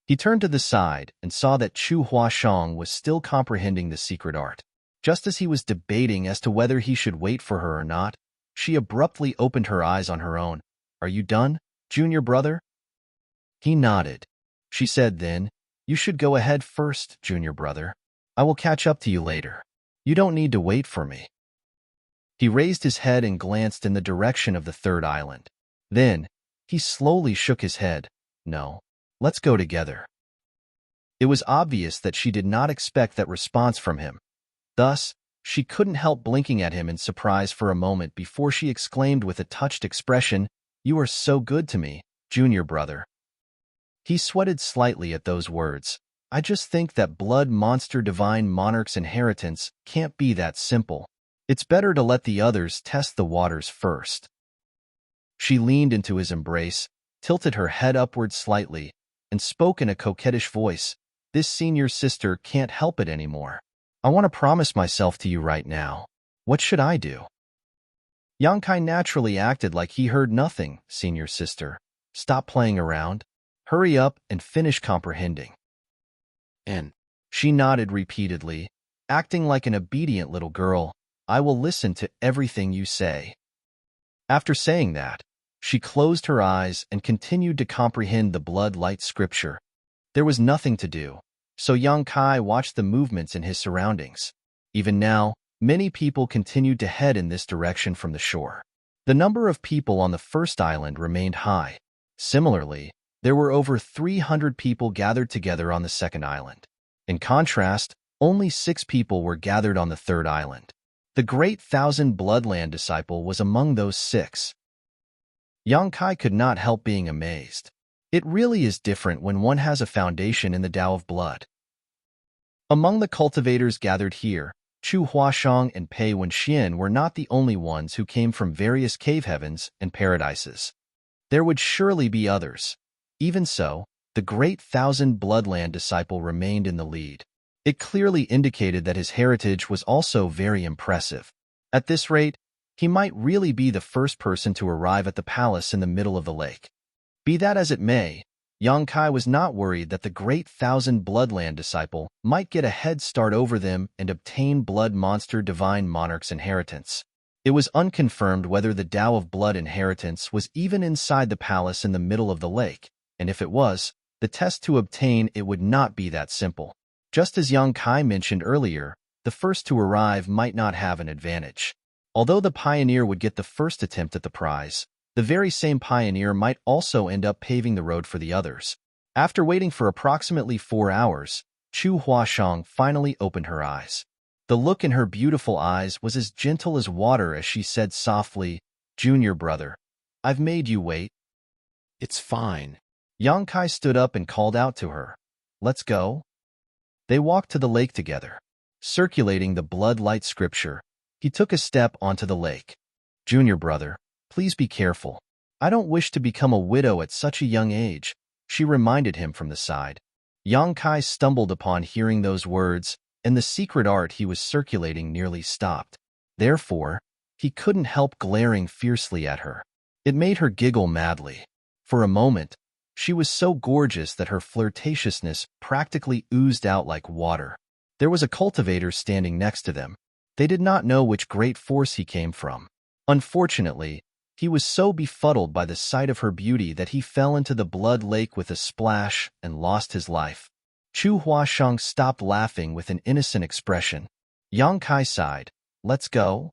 He turned to the side and saw that Chu Huashang was still comprehending the secret art. Just as he was debating as to whether he should wait for her or not, she abruptly opened her eyes on her own. "Are you done, junior brother?" He nodded. She said then, "You should go ahead first, junior brother. I will catch up to you later. You don't need to wait for me." He raised his head and glanced in the direction of the third island. Then, he slowly shook his head. "No, let's go together." It was obvious that she did not expect that response from him. Thus, she couldn't help blinking at him in surprise for a moment before she exclaimed with a touched expression, "You are so good to me, junior brother." He sweated slightly at those words. "I just think that blood monster divine monarch's inheritance can't be that simple. It's better to let the others test the waters first." She leaned into his embrace, tilted her head upward slightly, and spoke in a coquettish voice. "This senior sister can't help it anymore. I want to promise myself to you right now. What should I do?" Yang Kai naturally acted like he heard nothing. "Senior sister, stop playing around. Hurry up and finish comprehending." And she nodded repeatedly, acting like an obedient little girl. "I will listen to everything you say." After saying that, she closed her eyes and continued to comprehend the Bloodlight scripture. There was nothing to do, so Yang Kai watched the movements in his surroundings. Even now, many people continued to head in this direction from the shore. The number of people on the first island remained high. Similarly, there were over 300 people gathered together on the second island. In contrast, only 6 people were gathered on the third island. The great Thousand Bloodland disciple was among those 6. Yang Kai could not help being amazed. It really is different when one has a foundation in the Tao of Blood. Among the cultivators gathered here, Chu Huashang and Pei Wenxian were not the only ones who came from various cave heavens and paradises. There would surely be others. Even so, the great Thousand Bloodland disciple remained in the lead. It clearly indicated that his heritage was also very impressive. At this rate, he might really be the first person to arrive at the palace in the middle of the lake. Be that as it may, Yang Kai was not worried that the great Thousand Bloodland disciple might get a head start over them and obtain Blood Monster Divine Monarch's inheritance. It was unconfirmed whether the Tao of Blood inheritance was even inside the palace in the middle of the lake, and if it was, the test to obtain it would not be that simple. Just as Yang Kai mentioned earlier, the first to arrive might not have an advantage. Although the pioneer would get the first attempt at the prize, the very same pioneer might also end up paving the road for the others. After waiting for approximately 4 hours, Chu Huashang finally opened her eyes. The look in her beautiful eyes was as gentle as water as she said softly, "Junior brother, I've made you wait." "It's fine." Yang Kai stood up and called out to her, "Let's go." They walked to the lake together. Circulating the Bloodlight scripture, he took a step onto the lake. "Junior brother, please be careful. I don't wish to become a widow at such a young age," she reminded him from the side. Yang Kai stumbled upon hearing those words, and the secret art he was circulating nearly stopped. Therefore, he couldn't help glaring fiercely at her. It made her giggle madly. For a moment, she was so gorgeous that her flirtatiousness practically oozed out like water. There was a cultivator standing next to them. They did not know which great force he came from. Unfortunately, he was so befuddled by the sight of her beauty that he fell into the blood lake with a splash and lost his life. Chu Huasheng stopped laughing with an innocent expression. Yang Kai sighed. "Let's go?"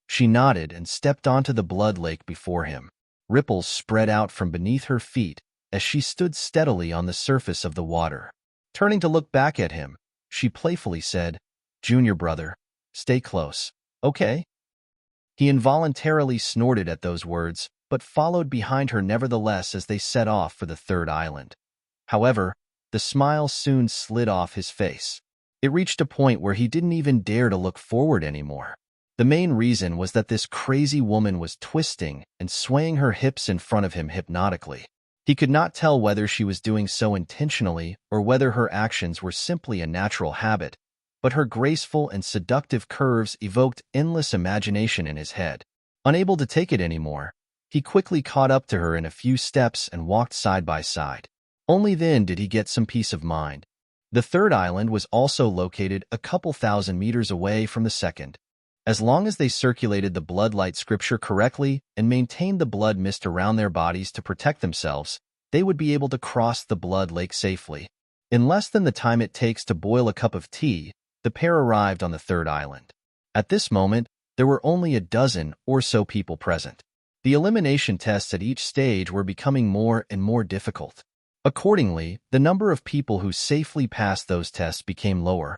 She nodded and stepped onto the blood lake before him. Ripples spread out from beneath her feet as she stood steadily on the surface of the water. Turning to look back at him, she playfully said, "Junior brother, stay close, okay?" He involuntarily snorted at those words, but followed behind her nevertheless as they set off for the third island. However, the smile soon slid off his face. It reached a point where he didn't even dare to look forward anymore. The main reason was that this crazy woman was twisting and swaying her hips in front of him hypnotically. He could not tell whether she was doing so intentionally or whether her actions were simply a natural habit, but her graceful and seductive curves evoked endless imagination in his head. Unable to take it anymore, he quickly caught up to her in a few steps and walked side by side. Only then did he get some peace of mind. The third island was also located a couple thousand meters away from the second. As long as they circulated the bloodlight scripture correctly and maintained the blood mist around their bodies to protect themselves, they would be able to cross the blood lake safely. In less than the time it takes to boil a cup of tea, the pair arrived on the third island. At this moment, there were only a dozen or so people present. The elimination tests at each stage were becoming more and more difficult. Accordingly, the number of people who safely passed those tests became lower.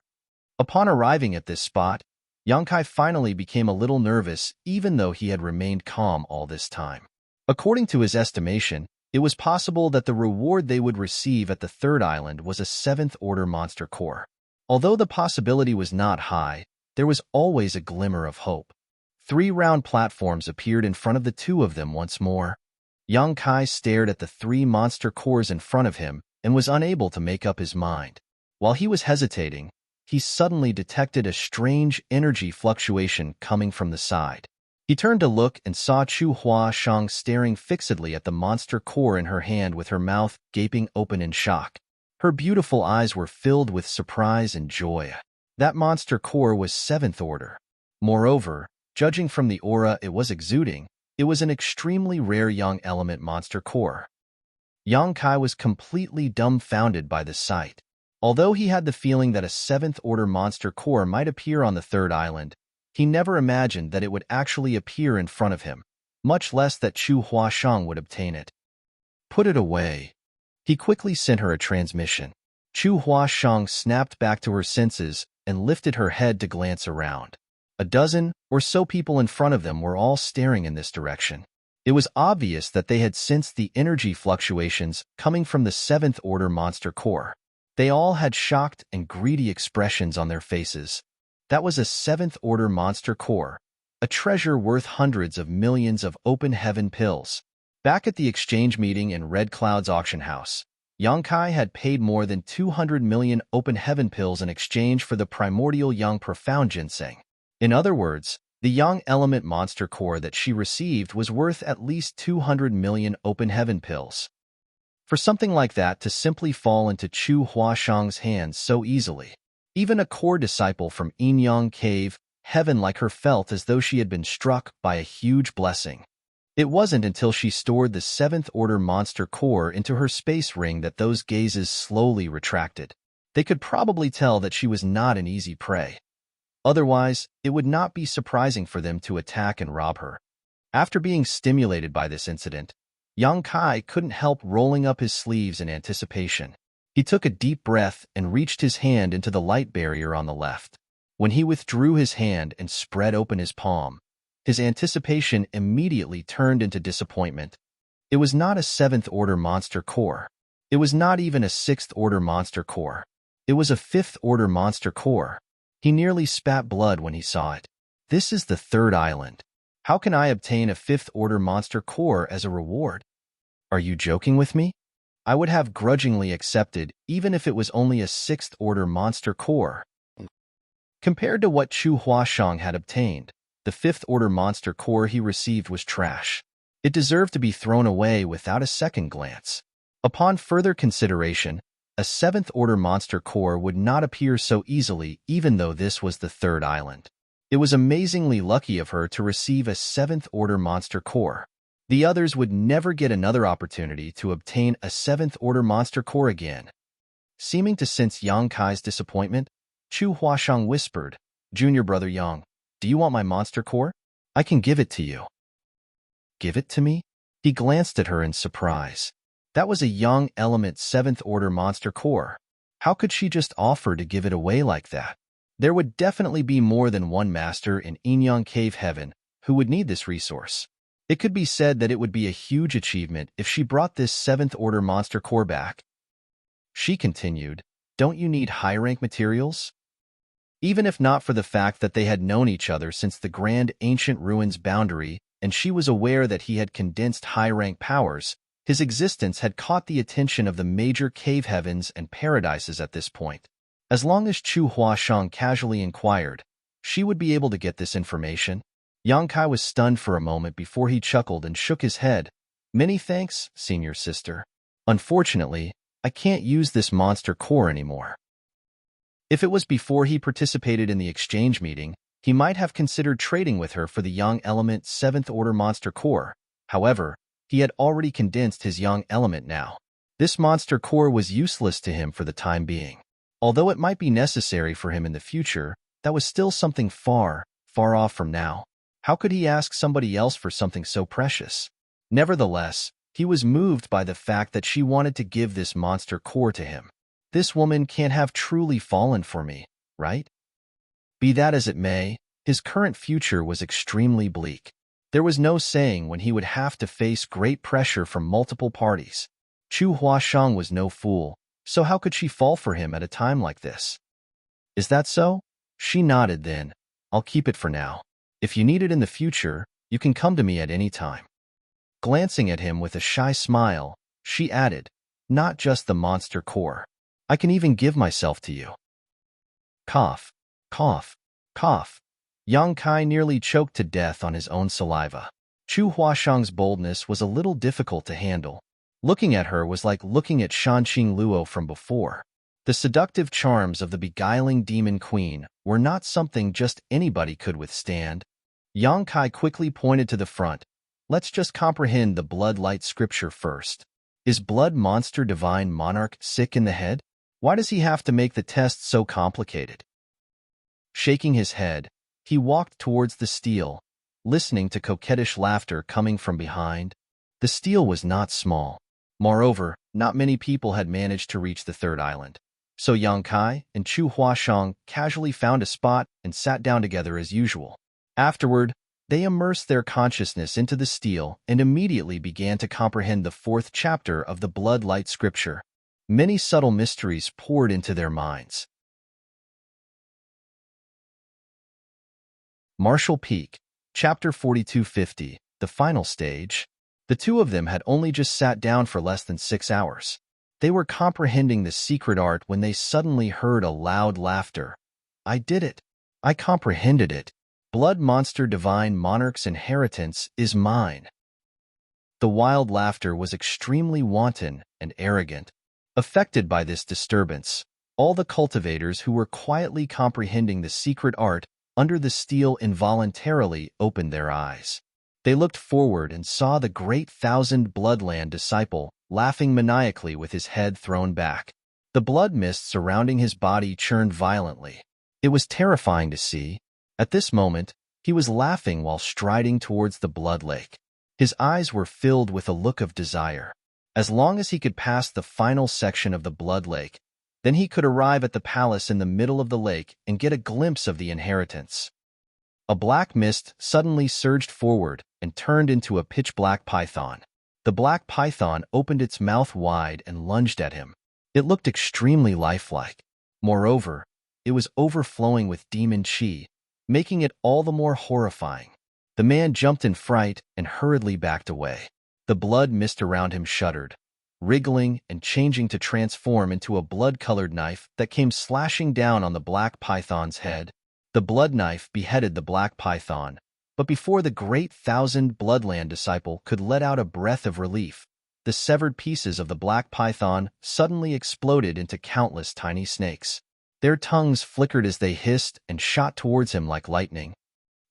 Upon arriving at this spot, Yang Kai finally became a little nervous even though he had remained calm all this time. According to his estimation, it was possible that the reward they would receive at the third island was a seventh-order monster core. Although the possibility was not high, there was always a glimmer of hope. 3 round platforms appeared in front of the two of them once more. Yang Kai stared at the 3 monster cores in front of him and was unable to make up his mind. While he was hesitating, he suddenly detected a strange energy fluctuation coming from the side. He turned to look and saw Chu Huasheng staring fixedly at the monster core in her hand with her mouth gaping open in shock. Her beautiful eyes were filled with surprise and joy. That monster core was 7th order. Moreover, judging from the aura it was exuding, it was an extremely rare young element monster core. Yang Kai was completely dumbfounded by the sight. Although he had the feeling that a 7th-order monster core might appear on the third island, he never imagined that it would actually appear in front of him, much less that Chu Huasheng would obtain it. "Put it away." He quickly sent her a transmission. Chu Huasheng snapped back to her senses and lifted her head to glance around. A dozen or so people in front of them were all staring in this direction. It was obvious that they had sensed the energy fluctuations coming from the 7th-order monster core. They all had shocked and greedy expressions on their faces. That was a 7th-order monster core, a treasure worth hundreds of millions of open heaven pills. Back at the exchange meeting in Red Cloud's auction house, Yang Kai had paid more than 200 million open heaven pills in exchange for the primordial young profound ginseng. In other words, the young element monster core that she received was worth at least 200 million open heaven pills. For something like that to simply fall into Chu Huasheng's hands so easily, even a core disciple from Yinyang Cave, heaven like her felt as though she had been struck by a huge blessing. It wasn't until she stored the 7th-order monster core into her space ring that those gazes slowly retracted. They could probably tell that she was not an easy prey. Otherwise, it would not be surprising for them to attack and rob her. After being stimulated by this incident, Yang Kai couldn't help rolling up his sleeves in anticipation. He took a deep breath and reached his hand into the light barrier on the left. When he withdrew his hand and spread open his palm, his anticipation immediately turned into disappointment. It was not a 7th-order monster core. It was not even a 6th-order monster core. It was a 5th-order monster core. He nearly spat blood when he saw it. This is the third island. How can I obtain a 5th-order monster core as a reward? Are you joking with me? I would have grudgingly accepted even if it was only a 6th-order monster core. Compared to what Chu Huashang had obtained, the fifth-order monster core he received was trash. It deserved to be thrown away without a second glance. Upon further consideration, a seventh-order monster core would not appear so easily even though this was the third island. It was amazingly lucky of her to receive a seventh-order monster core. The others would never get another opportunity to obtain a seventh-order monster core again. Seeming to sense Yang Kai's disappointment, Chu Huashang whispered, "Junior brother Yang, do you want my monster core? I can give it to you." Give it to me? He glanced at her in surprise. That was a Yang element seventh-order monster core. How could she just offer to give it away like that? There would definitely be more than one master in Inyang Cave Heaven who would need this resource. It could be said that it would be a huge achievement if she brought this seventh-order monster core back. She continued, "Don't you need high-rank materials?" Even if not for the fact that they had known each other since the Grand Ancient Ruins boundary and she was aware that he had condensed high-rank powers, his existence had caught the attention of the major cave heavens and paradises at this point. As long as Chu Huashang casually inquired, she would be able to get this information. Yang Kai was stunned for a moment before he chuckled and shook his head. "Many thanks, senior sister. Unfortunately, I can't use this monster core anymore." If it was before he participated in the exchange meeting, he might have considered trading with her for the Yang element seventh-order monster core. However, he had already condensed his Yang element now. This monster core was useless to him for the time being. Although it might be necessary for him in the future, that was still something far, far off from now. How could he ask somebody else for something so precious? Nevertheless, he was moved by the fact that she wanted to give this monster core to him. This woman can't have truly fallen for me, right? Be that as it may, his current future was extremely bleak. There was no saying when he would have to face great pressure from multiple parties. Chu Huashang was no fool, so how could she fall for him at a time like this? "Is that so?" She nodded then. "I'll keep it for now. If you need it in the future, you can come to me at any time." Glancing at him with a shy smile, she added, "Not just the monster core. I can even give myself to you." Cough, cough, cough. Yang Kai nearly choked to death on his own saliva. Chu Huashang's boldness was a little difficult to handle. Looking at her was like looking at Shanqing Luo from before. The seductive charms of the beguiling demon queen were not something just anybody could withstand. Yang Kai quickly pointed to the front. "Let's just comprehend the blood-light scripture first. Is blood monster divine monarch sick in the head? Why does he have to make the test so complicated?" Shaking his head, he walked towards the stele, listening to coquettish laughter coming from behind. The stele was not small. Moreover, not many people had managed to reach the third island. So Yang Kai and Chu Huashang casually found a spot and sat down together as usual. Afterward, they immersed their consciousness into the stele and immediately began to comprehend the fourth chapter of the blood-light scripture. Many subtle mysteries poured into their minds. Martial Peak, Chapter 4250, the final stage. The two of them had only just sat down for less than 6 hours. They were comprehending the secret art when they suddenly heard a loud laughter. "I did it. I comprehended it. Blood monster divine monarch's inheritance is mine." The wild laughter was extremely wanton and arrogant. Affected by this disturbance, all the cultivators who were quietly comprehending the secret art under the stele involuntarily opened their eyes. They looked forward and saw the great thousand bloodland disciple laughing maniacally with his head thrown back. The blood mist surrounding his body churned violently. It was terrifying to see. At this moment, he was laughing while striding towards the blood lake. His eyes were filled with a look of desire. As long as he could pass the final section of the blood lake, then he could arrive at the palace in the middle of the lake and get a glimpse of the inheritance. A black mist suddenly surged forward and turned into a pitch-black python. The black python opened its mouth wide and lunged at him. It looked extremely lifelike. Moreover, it was overflowing with demon chi, making it all the more horrifying. The man jumped in fright and hurriedly backed away. The blood mist around him shuddered, wriggling and changing to transform into a blood-colored knife that came slashing down on the black python's head. The blood knife beheaded the black python, but before the great thousand bloodland disciple could let out a breath of relief, the severed pieces of the black python suddenly exploded into countless tiny snakes. Their tongues flickered as they hissed and shot towards him like lightning.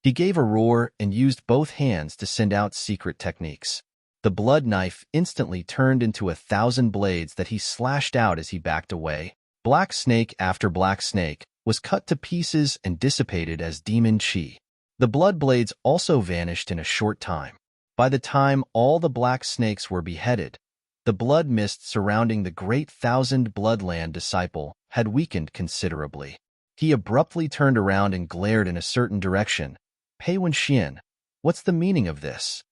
He gave a roar and used both hands to send out secret techniques. The blood knife instantly turned into 1,000 blades that he slashed out as he backed away. Black snake after black snake was cut to pieces and dissipated as demon chi. The blood blades also vanished in a short time. By the time all the black snakes were beheaded, the blood mist surrounding the great thousand bloodland disciple had weakened considerably. He abruptly turned around and glared in a certain direction. Pei Wenxian, what's the meaning of this?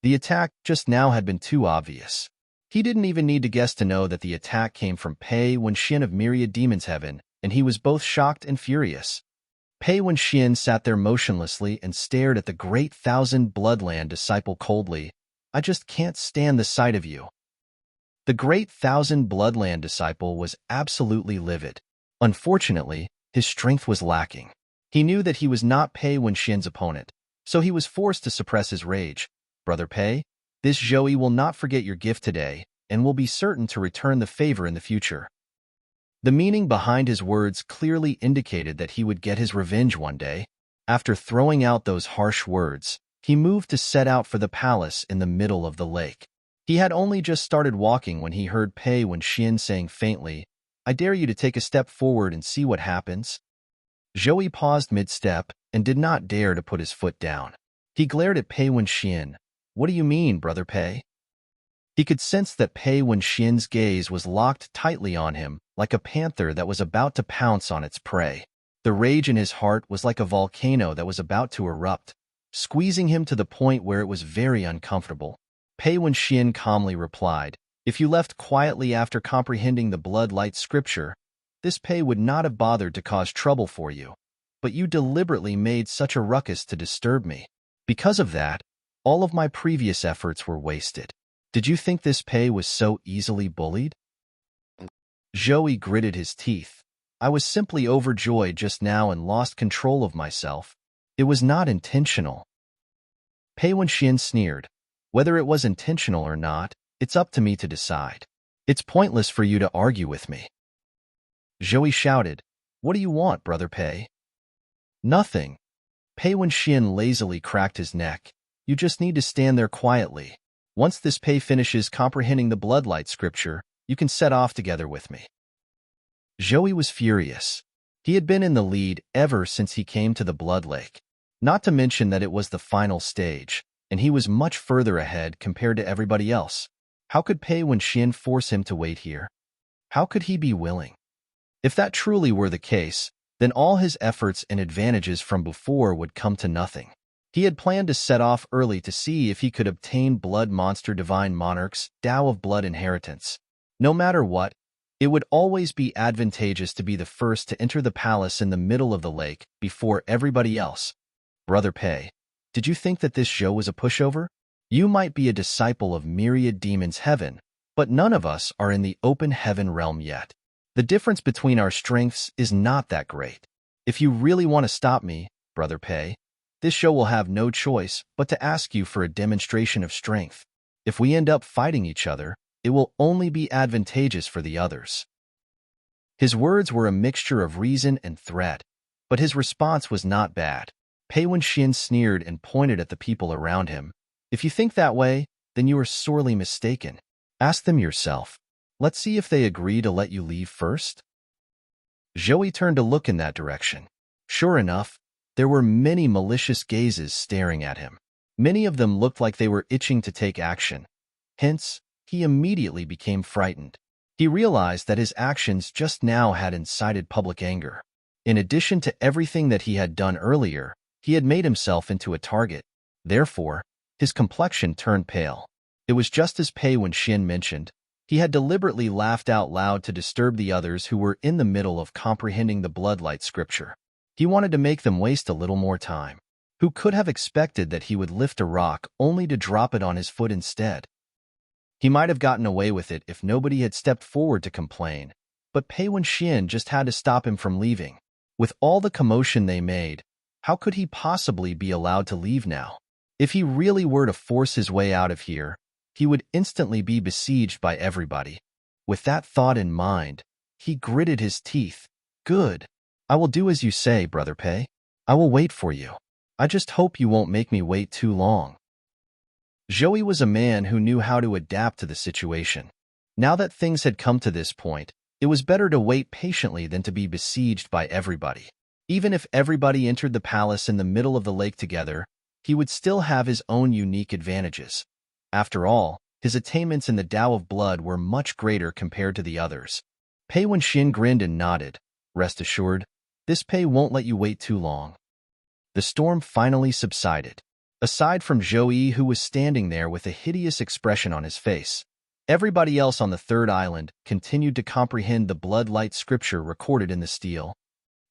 The attack just now had been too obvious. He didn't even need to guess to know that the attack came from Pei Wenxian of Myriad Demons Heaven, and he was both shocked and furious. Pei Wenxian sat there motionlessly and stared at the great thousand bloodland disciple coldly. I just can't stand the sight of you. The great thousand bloodland disciple was absolutely livid. Unfortunately, his strength was lacking. He knew that he was not Pei Wenxian's opponent, so he was forced to suppress his rage. Brother Pei, this Joey will not forget your gift today and will be certain to return the favor in the future. The meaning behind his words clearly indicated that he would get his revenge one day. After throwing out those harsh words, he moved to set out for the palace in the middle of the lake. He had only just started walking when he heard Pei Wenxian saying faintly, I dare you to take a step forward and see what happens. Joey paused mid-step and did not dare to put his foot down. He glared at Pei Wenxian. What do you mean, Brother Pei? He could sense that Pei Wenxian's gaze was locked tightly on him, like a panther that was about to pounce on its prey. The rage in his heart was like a volcano that was about to erupt, squeezing him to the point where it was very uncomfortable. Pei Wenxian calmly replied, If you left quietly after comprehending the blood-light scripture, this Pei would not have bothered to cause trouble for you. But you deliberately made such a ruckus to disturb me. Because of that, all of my previous efforts were wasted. Did you think this Pei was so easily bullied? Joey gritted his teeth. I was simply overjoyed just now and lost control of myself. It was not intentional. Pei Wenxian sneered. Whether it was intentional or not, it's up to me to decide. It's pointless for you to argue with me. Joey shouted, What do you want, Brother Pei? Nothing. Pei Wenxian lazily cracked his neck. You just need to stand there quietly. Once this Pei finishes comprehending the bloodlight scripture, you can set off together with me. Joey was furious. He had been in the lead ever since he came to the Blood Lake. Not to mention that it was the final stage, and he was much further ahead compared to everybody else. How could Pei Wenxian force him to wait here? How could he be willing? If that truly were the case, then all his efforts and advantages from before would come to nothing. He had planned to set off early to see if he could obtain Blood Monster Divine Monarch's Tao of Blood inheritance. No matter what, it would always be advantageous to be the first to enter the palace in the middle of the lake before everybody else. Brother Pei, did you think that this show was a pushover? You might be a disciple of Myriad Demons Heaven, but none of us are in the open heaven realm yet. The difference between our strengths is not that great. If you really want to stop me, Brother Pei, this show will have no choice but to ask you for a demonstration of strength. If we end up fighting each other, it will only be advantageous for the others. His words were a mixture of reason and threat, but his response was not bad. Pei Wenxian sneered and pointed at the people around him. If you think that way, then you are sorely mistaken. Ask them yourself. Let's see if they agree to let you leave first. Joey turned to look in that direction. Sure enough, there were many malicious gazes staring at him. Many of them looked like they were itching to take action. Hence, he immediately became frightened. He realized that his actions just now had incited public anger. In addition to everything that he had done earlier, he had made himself into a target. Therefore, his complexion turned pale. It was just as Pei Wenxian mentioned. He had deliberately laughed out loud to disturb the others who were in the middle of comprehending the bloodlight scripture. He wanted to make them waste a little more time. Who could have expected that he would lift a rock only to drop it on his foot instead? He might have gotten away with it if nobody had stepped forward to complain, but Pei Wenxian just had to stop him from leaving. With all the commotion they made, how could he possibly be allowed to leave now? If he really were to force his way out of here, he would instantly be besieged by everybody. With that thought in mind, he gritted his teeth. Good. I will do as you say, Brother Pei. I will wait for you. I just hope you won't make me wait too long. Joey was a man who knew how to adapt to the situation. Now that things had come to this point, it was better to wait patiently than to be besieged by everybody. Even if everybody entered the palace in the middle of the lake together, he would still have his own unique advantages. After all, his attainments in the Tao of Blood were much greater compared to the others. Pei Wenxian grinned and nodded. Rest assured, this Pei won't let you wait too long. The storm finally subsided. Aside from Zhou Yi, who was standing there with a hideous expression on his face, everybody else on the third island continued to comprehend the blood-light scripture recorded in the steel.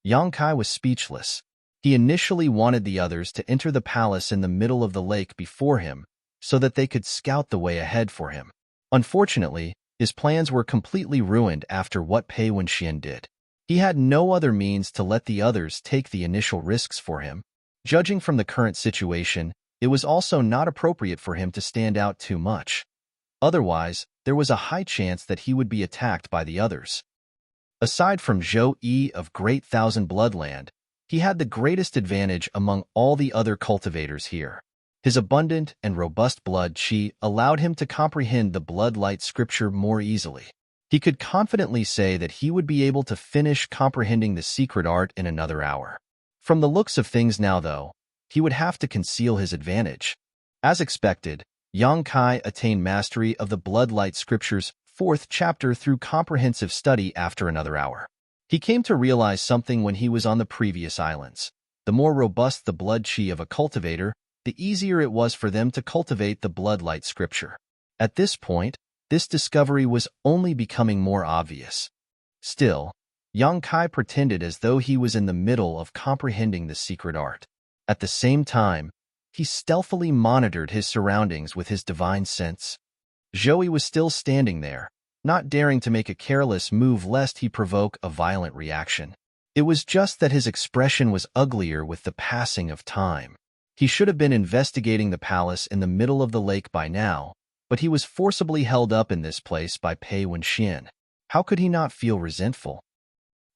Yang Kai was speechless. He initially wanted the others to enter the palace in the middle of the lake before him, so that they could scout the way ahead for him. Unfortunately, his plans were completely ruined after what Pei Wenxian did. He had no other means to let the others take the initial risks for him. Judging from the current situation, it was also not appropriate for him to stand out too much. Otherwise, there was a high chance that he would be attacked by the others. Aside from Zhou Yi of Great Thousand Bloodland, he had the greatest advantage among all the other cultivators here. His abundant and robust blood qi allowed him to comprehend the blood-light scripture more easily. He could confidently say that he would be able to finish comprehending the secret art in another hour. From the looks of things now, though, he would have to conceal his advantage. As expected, Yang Kai attained mastery of the blood-light scripture's 4th chapter through comprehensive study after another hour. He came to realize something when he was on the previous islands. The more robust the blood qi of a cultivator, the easier it was for them to cultivate the blood-light scripture. At this point, this discovery was only becoming more obvious. Still, Yang Kai pretended as though he was in the middle of comprehending the secret art. At the same time, he stealthily monitored his surroundings with his divine sense. Zhou Yi was still standing there, not daring to make a careless move lest he provoke a violent reaction. It was just that his expression was uglier with the passing of time. He should have been investigating the palace in the middle of the lake by now, but he was forcibly held up in this place by Pei Wenxian. How could he not feel resentful?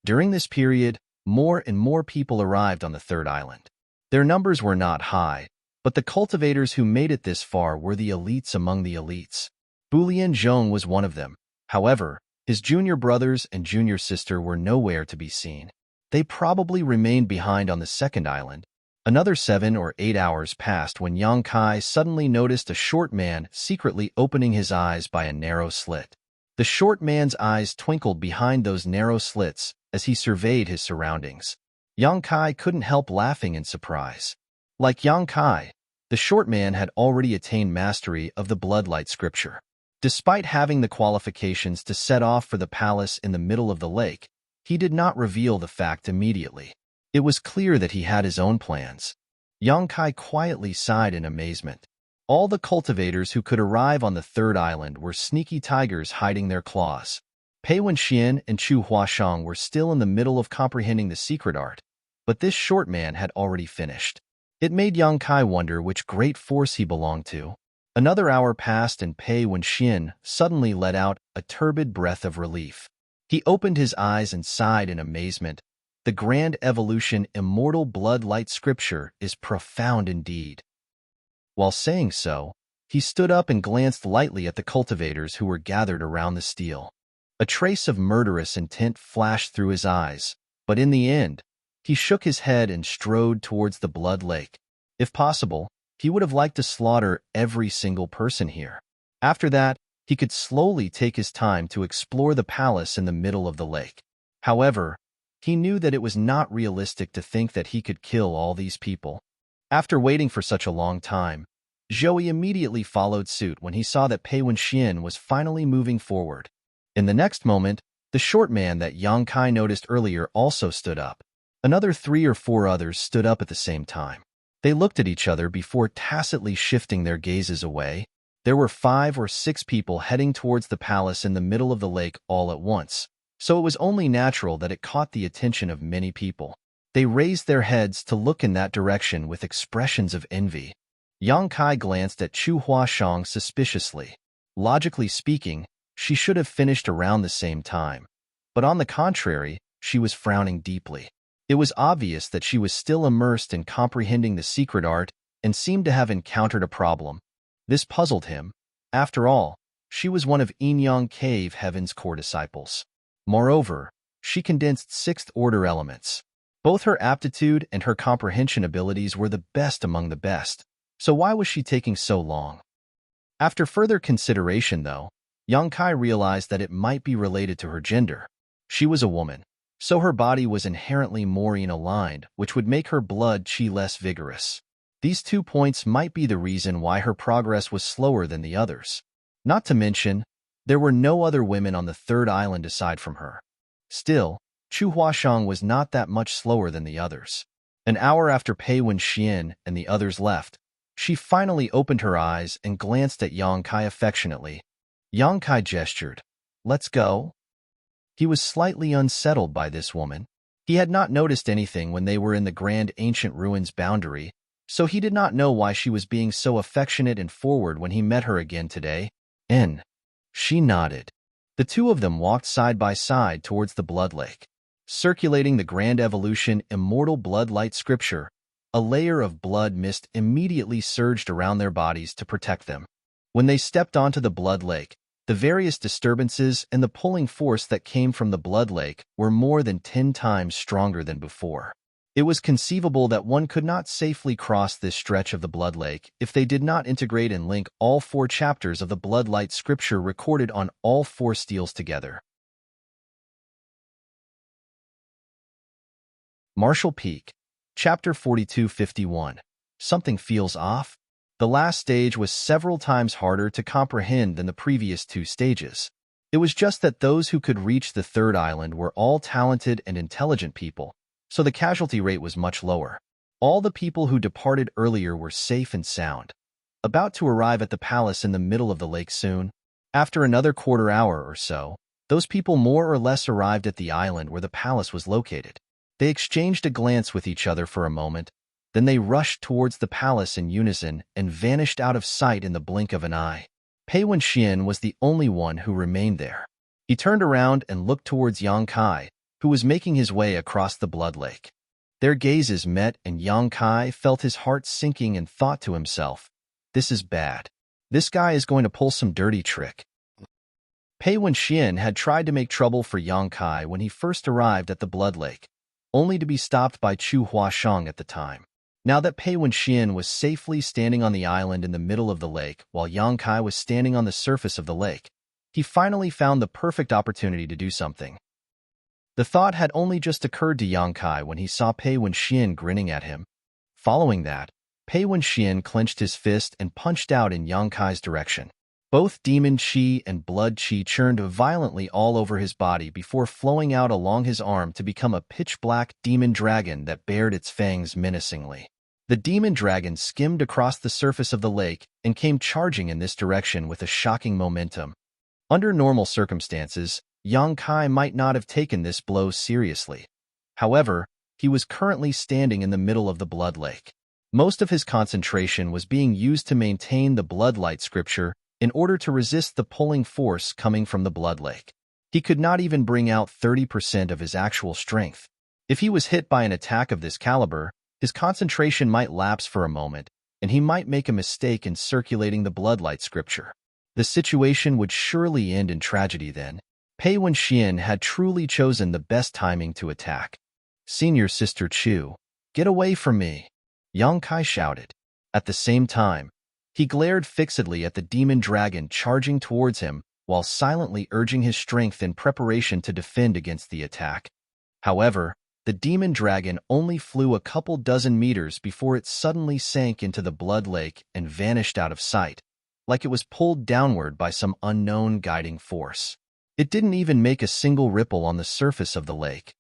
During this period, more and more people arrived on the third island. Their numbers were not high, but the cultivators who made it this far were the elites among the elites. Bulian Zhong was one of them. However, his junior brothers and junior sister were nowhere to be seen. They probably remained behind on the second island. Another 7 or 8 hours passed when Yang Kai suddenly noticed a short man secretly opening his eyes by a narrow slit. The short man's eyes twinkled behind those narrow slits as he surveyed his surroundings. Yang Kai couldn't help laughing in surprise. Like Yang Kai, the short man had already attained mastery of the bloodlight scripture. Despite having the qualifications to set off for the palace in the middle of the lake, he did not reveal the fact immediately. It was clear that he had his own plans. Yang Kai quietly sighed in amazement. All the cultivators who could arrive on the third island were sneaky tigers hiding their claws. Pei Wenxian and Chu Huashang were still in the middle of comprehending the secret art, but this short man had already finished. It made Yang Kai wonder which great force he belonged to. Another hour passed and Pei Wenxian suddenly let out a turbid breath of relief. He opened his eyes and sighed in amazement. The grand evolution immortal blood-light scripture is profound indeed. While saying so, he stood up and glanced lightly at the cultivators who were gathered around the steel. A trace of murderous intent flashed through his eyes, but in the end, he shook his head and strode towards the blood lake. If possible, he would have liked to slaughter every single person here. After that, he could slowly take his time to explore the palace in the middle of the lake. However, he knew that it was not realistic to think that he could kill all these people. After waiting for such a long time, Zhou Yi immediately followed suit when he saw that Pei Wenxian was finally moving forward. In the next moment, the short man that Yang Kai noticed earlier also stood up. Another 3 or 4 others stood up at the same time. They looked at each other before tacitly shifting their gazes away. There were 5 or 6 people heading towards the palace in the middle of the lake all at once, so it was only natural that it caught the attention of many people. They raised their heads to look in that direction with expressions of envy. Yang Kai glanced at Chu Huashang suspiciously. Logically speaking, she should have finished around the same time. But on the contrary, she was frowning deeply. It was obvious that she was still immersed in comprehending the secret art and seemed to have encountered a problem. This puzzled him. After all, she was one of Enyang Cave Heaven's core disciples. Moreover, she condensed sixth-order elements. Both her aptitude and her comprehension abilities were the best among the best. So why was she taking so long? After further consideration, though, Yang Kai realized that it might be related to her gender. She was a woman, so her body was inherently more yin-aligned, which would make her blood qi less vigorous. These 2 points might be the reason why her progress was slower than the others. Not to mention, there were no other women on the third island aside from her. Still, Chu Huashang was not that much slower than the others. An hour after Pei Wenxian and the others left, she finally opened her eyes and glanced at Yang Kai affectionately. Yang Kai gestured, "Let's go." He was slightly unsettled by this woman. He had not noticed anything when they were in the grand ancient ruins boundary, so he did not know why she was being so affectionate and forward when he met her again today. She nodded. The two of them walked side by side towards the Blood Lake. Circulating the Grand Evolution Immortal Blood Light scripture, a layer of blood mist immediately surged around their bodies to protect them. When they stepped onto the Blood Lake, the various disturbances and the pulling force that came from the Blood Lake were more than 10 times stronger than before. It was conceivable that one could not safely cross this stretch of the Blood Lake if they did not integrate and link all 4 chapters of the Blood Light scripture recorded on all 4 steels together. Martial Peak, Chapter 4251. Something feels off? The last stage was several times harder to comprehend than the previous 2 stages. It was just that those who could reach the third island were all talented and intelligent people, so the casualty rate was much lower. All the people who departed earlier were safe and sound, about to arrive at the palace in the middle of the lake soon. After another quarter hour or so, those people more or less arrived at the island where the palace was located. They exchanged a glance with each other for a moment, then they rushed towards the palace in unison and vanished out of sight in the blink of an eye. Pei Wenxian was the only one who remained there. He turned around and looked towards Yang Kai, who was making his way across the Blood Lake. Their gazes met and Yang Kai felt his heart sinking and thought to himself, "This is bad. This guy is going to pull some dirty trick." Pei Wenxian had tried to make trouble for Yang Kai when he first arrived at the Blood Lake, only to be stopped by Chu Huashang at the time. Now that Pei Wenxian was safely standing on the island in the middle of the lake while Yang Kai was standing on the surface of the lake, he finally found the perfect opportunity to do something. The thought had only just occurred to Yang Kai when he saw Pei Wenxian grinning at him. Following that, Pei Wenxian clenched his fist and punched out in Yang Kai's direction. Both demon qi and blood qi churned violently all over his body before flowing out along his arm to become a pitch-black demon dragon that bared its fangs menacingly. The demon dragon skimmed across the surface of the lake and came charging in this direction with a shocking momentum. Under normal circumstances, Yang Kai might not have taken this blow seriously. However, he was currently standing in the middle of the Blood Lake. Most of his concentration was being used to maintain the Blood Light scripture in order to resist the pulling force coming from the Blood Lake. He could not even bring out 30% of his actual strength. If he was hit by an attack of this caliber, his concentration might lapse for a moment, and he might make a mistake in circulating the Blood Light scripture. The situation would surely end in tragedy then. Pei Wenxian had truly chosen the best timing to attack. "Senior Sister Chu, get away from me!" Yang Kai shouted. At the same time, he glared fixedly at the demon dragon charging towards him while silently urging his strength in preparation to defend against the attack. However, the demon dragon only flew a couple dozen meters before it suddenly sank into the Blood Lake and vanished out of sight, like it was pulled downward by some unknown guiding force. It didn't even make a single ripple on the surface of the lake.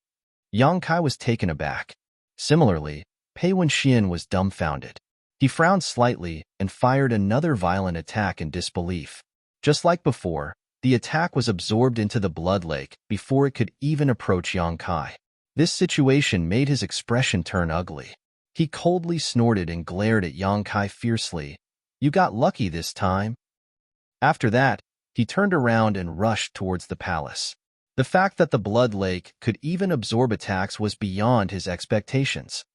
Yang Kai was taken aback. Similarly, Pei Wenxian was dumbfounded. He frowned slightly and fired another violent attack in disbelief. Just like before, the attack was absorbed into the Blood Lake before it could even approach Yang Kai. This situation made his expression turn ugly. He coldly snorted and glared at Yang Kai fiercely. "You got lucky this time." After that, he turned around and rushed towards the palace. The fact that the Blood Lake could even absorb attacks was beyond his expectations.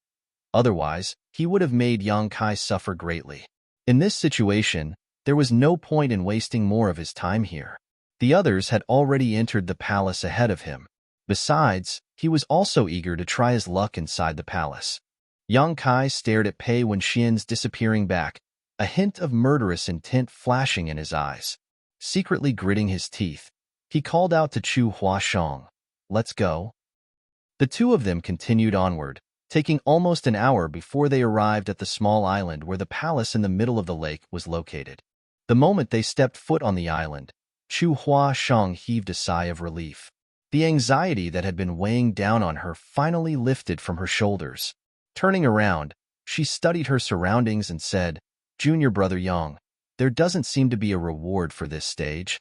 Otherwise, he would have made Yang Kai suffer greatly. In this situation, there was no point in wasting more of his time here. The others had already entered the palace ahead of him. Besides, he was also eager to try his luck inside the palace. Yang Kai stared at Pei Wenxian's disappearing back, a hint of murderous intent flashing in his eyes. Secretly gritting his teeth, he called out to Chu Huashang, "Let's go." The two of them continued onward, taking almost an hour before they arrived at the small island where the palace in the middle of the lake was located. The moment they stepped foot on the island, Chu Huashang heaved a sigh of relief. The anxiety that had been weighing down on her finally lifted from her shoulders. Turning around, she studied her surroundings and said, "Junior brother Yang, there doesn't seem to be a reward for this stage."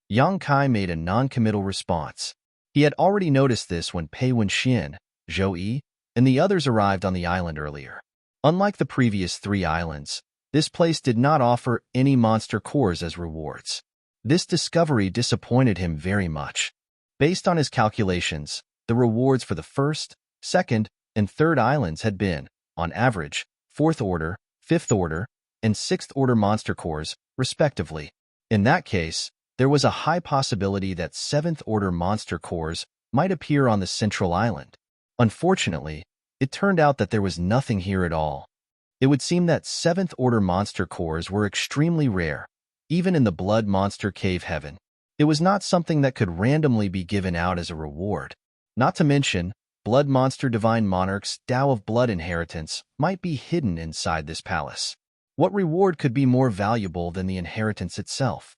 Yang Kai made a non-committal response. He had already noticed this when Pei Wenxian, Zhou Yi, and the others arrived on the island earlier. Unlike the previous 3 islands, this place did not offer any monster cores as rewards. This discovery disappointed him very much. Based on his calculations, the rewards for the first, second, and third islands had been, on average, 4th order, 5th order, and 6th order monster cores, respectively. In that case, there was a high possibility that 7th order monster cores might appear on the central island. Unfortunately, it turned out that there was nothing here at all. It would seem that 7th order monster cores were extremely rare, even in the Blood Monster Cave Heaven. It was not something that could randomly be given out as a reward. Not to mention, Blood Monster Divine Monarch's Tao of Blood inheritance might be hidden inside this palace. What reward could be more valuable than the inheritance itself?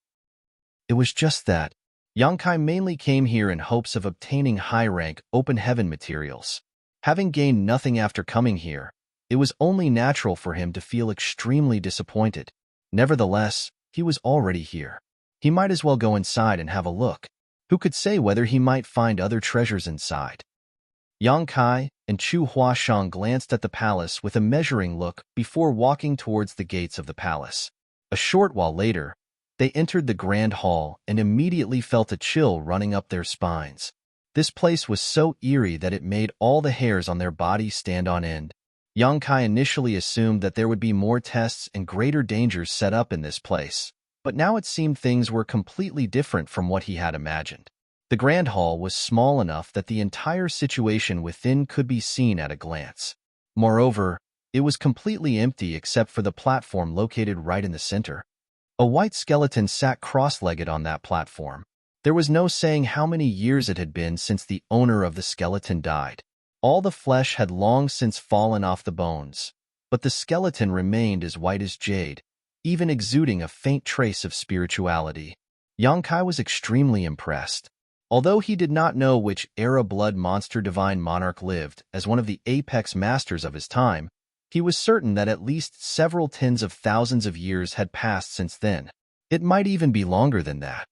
It was just that Yang Kai mainly came here in hopes of obtaining high-rank open heaven materials. Having gained nothing after coming here, it was only natural for him to feel extremely disappointed. Nevertheless, he was already here. He might as well go inside and have a look. Who could say whether he might find other treasures inside? Yang Kai and Chu Huashang glanced at the palace with a measuring look before walking towards the gates of the palace. A short while later, they entered the grand hall and immediately felt a chill running up their spines. This place was so eerie that it made all the hairs on their bodies stand on end. Yang Kai initially assumed that there would be more tests and greater dangers set up in this place, but now it seemed things were completely different from what he had imagined. The grand hall was small enough that the entire situation within could be seen at a glance. Moreover, it was completely empty except for the platform located right in the center. A white skeleton sat cross-legged on that platform. There was no saying how many years it had been since the owner of the skeleton died. All the flesh had long since fallen off the bones, but the skeleton remained as white as jade, even exuding a faint trace of spirituality. Yang Kai was extremely impressed. Although he did not know which era Blood Monster Divine Monarch lived as one of the apex masters of his time, he was certain that at least several tens of thousands of years had passed since then. It might even be longer than that.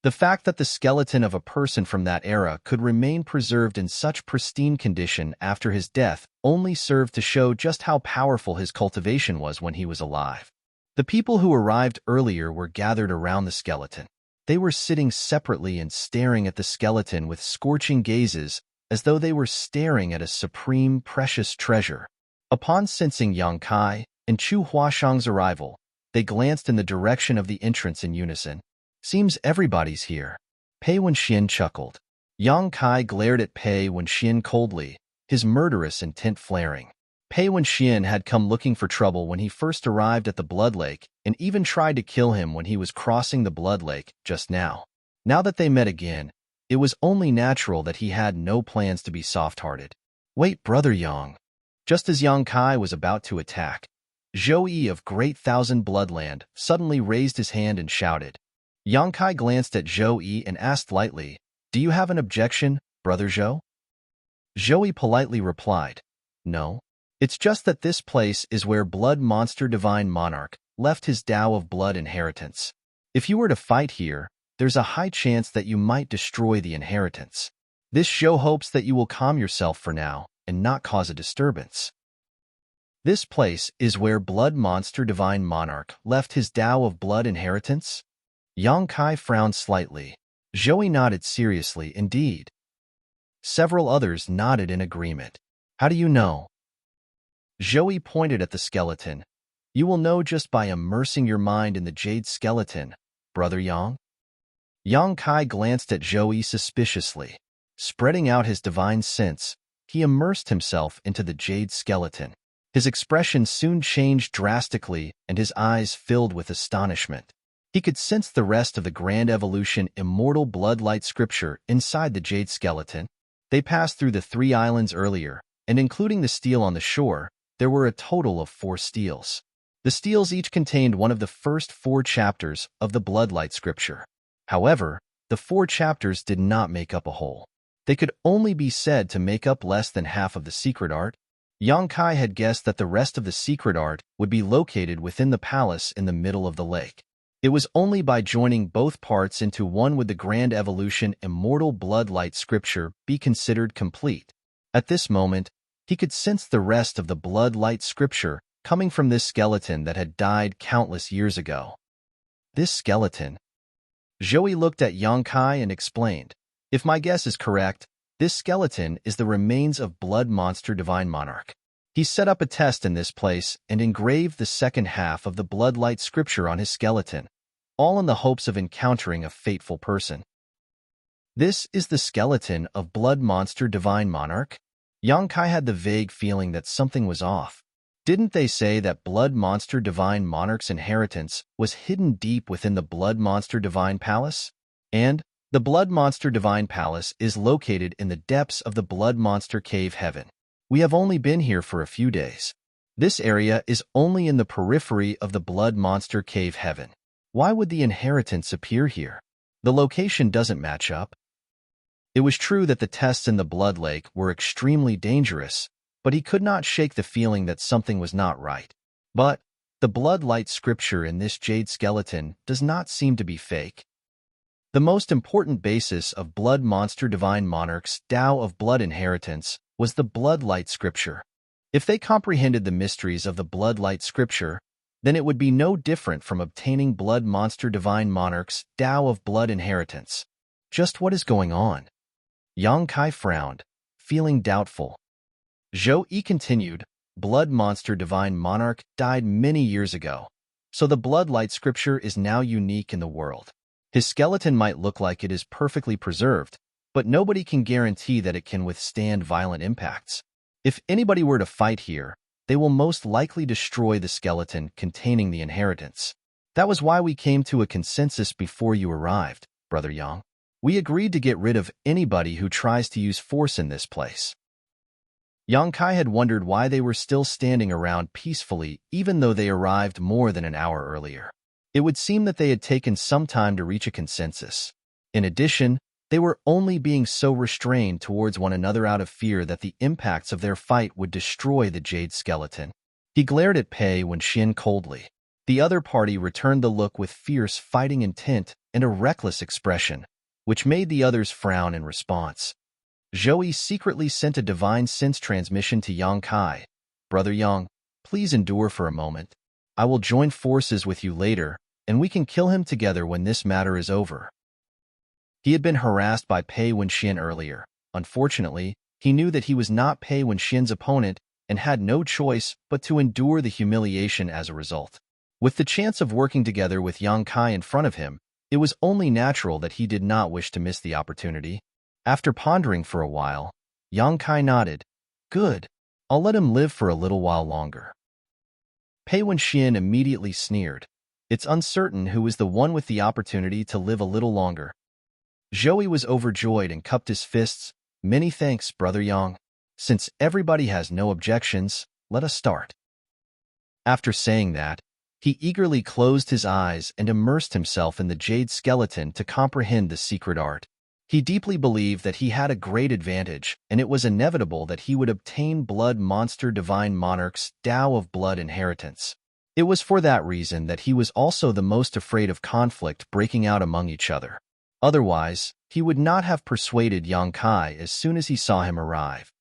The fact that the skeleton of a person from that era could remain preserved in such pristine condition after his death only served to show just how powerful his cultivation was when he was alive. The people who arrived earlier were gathered around the skeleton. They were sitting separately and staring at the skeleton with scorching gazes as though they were staring at a supreme, precious treasure. Upon sensing Yang Kai and Chu Huashang's arrival, they glanced in the direction of the entrance in unison. "Seems everybody's here." Pei Wenxian chuckled. Yang Kai glared at Pei Wenxian coldly, his murderous intent flaring. Pei Wenxian had come looking for trouble when he first arrived at the Blood Lake and even tried to kill him when he was crossing the Blood Lake just now. Now that they met again, it was only natural that he had no plans to be soft-hearted. "Wait, brother Yang." Just as Yang Kai was about to attack, Zhou Yi of Great Thousand Bloodland suddenly raised his hand and shouted. Yang Kai glanced at Zhou Yi and asked lightly, "Do you have an objection, brother Zhou?" Zhou Yi politely replied, "No. It's just that this place is where Blood Monster Divine Monarch left his Tao of Blood inheritance. If you were to fight here, there's a high chance that you might destroy the inheritance." This show hopes that you will calm yourself for now and not cause a disturbance. This place is where Blood Monster Divine Monarch left his Tao of Blood inheritance? Yang Kai frowned slightly. Zhou nodded seriously indeed. Several others nodded in agreement. How do you know? Zhou pointed at the skeleton. You will know just by immersing your mind in the jade skeleton, Brother Yang. Yang Kai glanced at Zhou suspiciously. Spreading out his divine sense, he immersed himself into the jade skeleton. His expression soon changed drastically and his eyes filled with astonishment. He could sense the rest of the Grand Evolution Immortal Bloodlight scripture inside the jade skeleton. They passed through the 3 islands earlier, and including the stele on the shore, there were a total of 4 steles. The steles each contained one of the first 4 chapters of the Bloodlight scripture. However, the 4 chapters did not make up a whole. They could only be said to make up less than half of the secret art. Yang Kai had guessed that the rest of the secret art would be located within the palace in the middle of the lake. It was only by joining both parts into one would the Grand Evolution Immortal Bloodlight scripture be considered complete. At this moment, he could sense the rest of the Bloodlight scripture coming from this skeleton that had died countless years ago. This skeleton? Zhou looked at Yang Kai and explained, if my guess is correct, this skeleton is the remains of Blood Monster Divine Monarch. He set up a test in this place and engraved the second half of the Bloodlight scripture on his skeleton, all in the hopes of encountering a fateful person. This is the skeleton of Blood Monster Divine Monarch? Yang Kai had the vague feeling that something was off. Didn't they say that Blood Monster Divine Monarch's inheritance was hidden deep within the Blood Monster Divine Palace? And the Blood Monster Divine Palace is located in the depths of the Blood Monster Cave Heaven. We have only been here for a few days. This area is only in the periphery of the Blood Monster Cave Heaven. Why would the inheritance appear here? The location doesn't match up. It was true that the tests in the Blood Lake were extremely dangerous, but he could not shake the feeling that something was not right. But the Bloodlight scripture in this jade skeleton does not seem to be fake. The most important basis of Blood Monster Divine Monarch's Tao of Blood inheritance was the Bloodlight scripture. If they comprehended the mysteries of the Bloodlight scripture, then it would be no different from obtaining Blood Monster Divine Monarch's Tao of Blood inheritance. Just what is going on? Yang Kai frowned, feeling doubtful. Zhou continued, Blood Monster Divine Monarch died many years ago, so the Bloodlight scripture is now unique in the world. His skeleton might look like it is perfectly preserved, but nobody can guarantee that it can withstand violent impacts. If anybody were to fight here, they will most likely destroy the skeleton containing the inheritance. That was why we came to a consensus before you arrived, Brother Yang. We agreed to get rid of anybody who tries to use force in this place. Yang Kai had wondered why they were still standing around peacefully even though they arrived more than an hour earlier. It would seem that they had taken some time to reach a consensus. In addition, they were only being so restrained towards one another out of fear that the impacts of their fight would destroy the jade skeleton. He glared at Pei Wenxian coldly. The other party returned the look with fierce fighting intent and a reckless expression, which made the others frown in response. Zhou secretly sent a divine sense transmission to Yang Kai. Brother Yang, please endure for a moment. I will join forces with you later, and we can kill him together when this matter is over. He had been harassed by Pei Wenxian earlier. Unfortunately, he knew that he was not Pei Wenxian's opponent and had no choice but to endure the humiliation as a result. With the chance of working together with Yang Kai in front of him, it was only natural that he did not wish to miss the opportunity. After pondering for a while, Yang Kai nodded. Good. I'll let him live for a little while longer. Pei Wenxian immediately sneered. It's uncertain who is the one with the opportunity to live a little longer. Zhou was overjoyed and cupped his fists. Many thanks, Brother Yang. Since everybody has no objections, let us start. After saying that, he eagerly closed his eyes and immersed himself in the jade skeleton to comprehend the secret art. He deeply believed that he had a great advantage, and it was inevitable that he would obtain Blood Monster Divine Monarch's Tao of Blood inheritance. It was for that reason that he was also the most afraid of conflict breaking out among each other. Otherwise, he would not have persuaded Yang Kai as soon as he saw him arrive.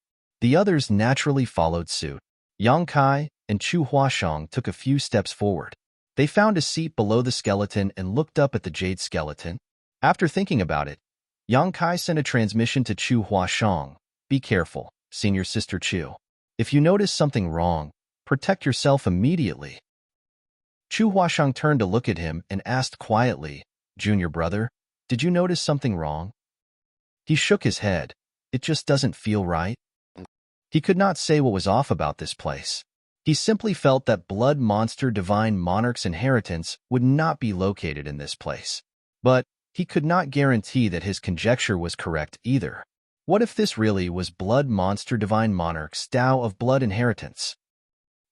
The others naturally followed suit. Yang Kai and Chu Huashang took a few steps forward. They found a seat below the skeleton and looked up at the jade skeleton. After thinking about it, Yang Kai sent a transmission to Chu Huashang. Be careful, senior sister Chu. If you notice something wrong, protect yourself immediately. Chu Huashang turned to look at him and asked quietly, Junior brother, did you notice something wrong? He shook his head. It just doesn't feel right. He could not say what was off about this place. He simply felt that Blood Monster Divine Monarch's inheritance would not be located in this place. But he could not guarantee that his conjecture was correct either. What if this really was Blood Monster Divine Monarch's Tao of Blood inheritance?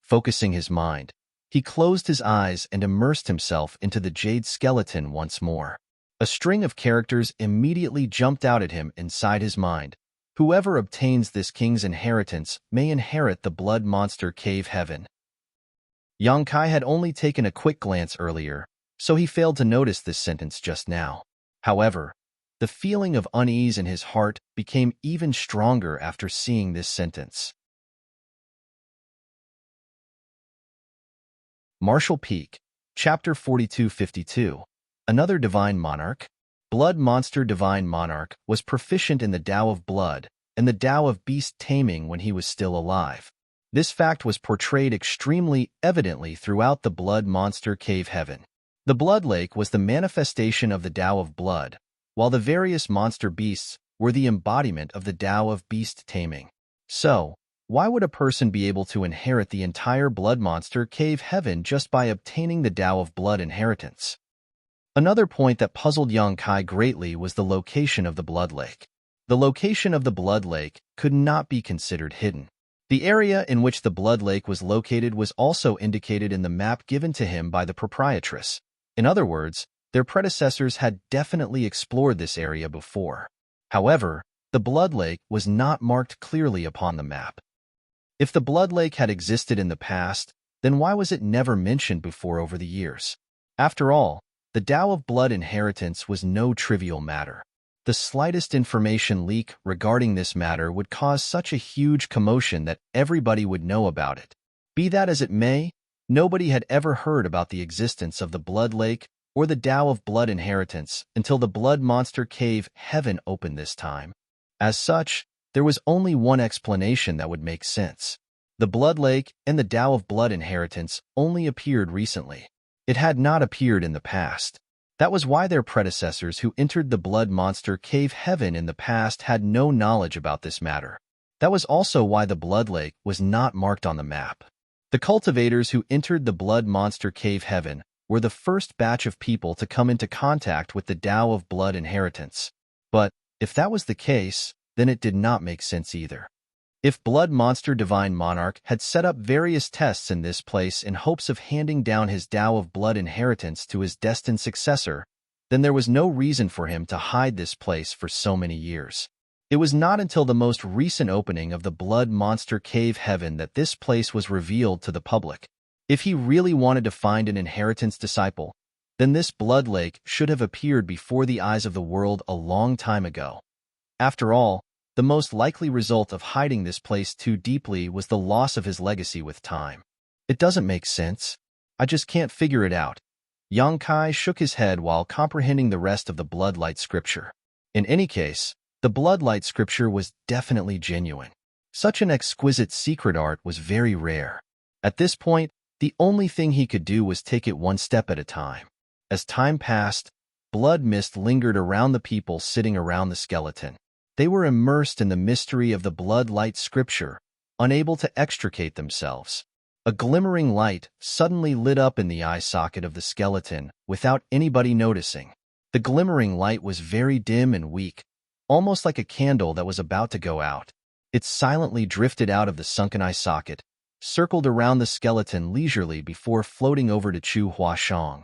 Focusing his mind, he closed his eyes and immersed himself into the jade skeleton once more. A string of characters immediately jumped out at him inside his mind. Whoever obtains this king's inheritance may inherit the Blood Monster Cave Heaven. Yang Kai had only taken a quick glance earlier, so he failed to notice this sentence just now. However, the feeling of unease in his heart became even stronger after seeing this sentence. Martial Peak, Chapter 4252. Another Divine Monarch. Blood Monster Divine Monarch was proficient in the Tao of Blood and the Tao of Beast Taming when he was still alive. This fact was portrayed extremely evidently throughout the Blood Monster Cave Heaven. The Blood Lake was the manifestation of the Tao of Blood, while the various monster beasts were the embodiment of the Tao of Beast Taming. So, why would a person be able to inherit the entire Blood Monster Cave Heaven just by obtaining the Tao of Blood inheritance? Another point that puzzled Yang Kai greatly was the location of the Blood Lake. The location of the Blood Lake could not be considered hidden. The area in which the Blood Lake was located was also indicated in the map given to him by the proprietress. In other words, their predecessors had definitely explored this area before. However, the Blood Lake was not marked clearly upon the map. If the Blood Lake had existed in the past, then why was it never mentioned before over the years? After all, the Tao of Blood inheritance was no trivial matter. The slightest information leak regarding this matter would cause such a huge commotion that everybody would know about it. Be that as it may, nobody had ever heard about the existence of the Blood Lake or the Tao of Blood inheritance until the Blood Monster Cave Heaven opened this time. As such, there was only one explanation that would make sense. The Blood Lake and the Tao of Blood inheritance only appeared recently. It had not appeared in the past. That was why their predecessors who entered the Blood Monster Cave Heaven in the past had no knowledge about this matter. That was also why the Blood Lake was not marked on the map. The cultivators who entered the Blood Monster Cave Heaven were the first batch of people to come into contact with the Tao of Blood inheritance. But if that was the case, then it did not make sense either. If Blood Monster Divine Monarch had set up various tests in this place in hopes of handing down his Tao of Blood inheritance to his destined successor, then there was no reason for him to hide this place for so many years. It was not until the most recent opening of the Blood Monster Cave Heaven that this place was revealed to the public. If he really wanted to find an inheritance disciple, then this Blood Lake should have appeared before the eyes of the world a long time ago. After all, the most likely result of hiding this place too deeply was the loss of his legacy with time. It doesn't make sense. I just can't figure it out. Yang Kai shook his head while comprehending the rest of the Bloodlight scripture. In any case, the Bloodlight scripture was definitely genuine. Such an exquisite secret art was very rare. At this point, the only thing he could do was take it one step at a time. As time passed, blood mist lingered around the people sitting around the skeleton. They were immersed in the mystery of the Bloodlight scripture, unable to extricate themselves. A glimmering light suddenly lit up in the eye socket of the skeleton without anybody noticing. The glimmering light was very dim and weak, almost like a candle that was about to go out. It silently drifted out of the sunken eye socket, circled around the skeleton leisurely before floating over to Chu Huashang.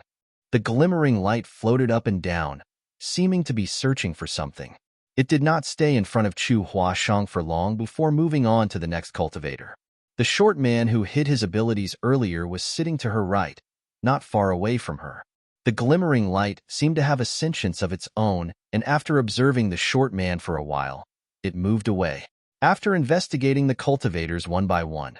The glimmering light floated up and down, seeming to be searching for something. It did not stay in front of Chu Huashang for long before moving on to the next cultivator. The short man who hid his abilities earlier was sitting to her right, not far away from her. The glimmering light seemed to have a sentience of its own, and after observing the short man for a while, it moved away. After investigating the cultivators one by one,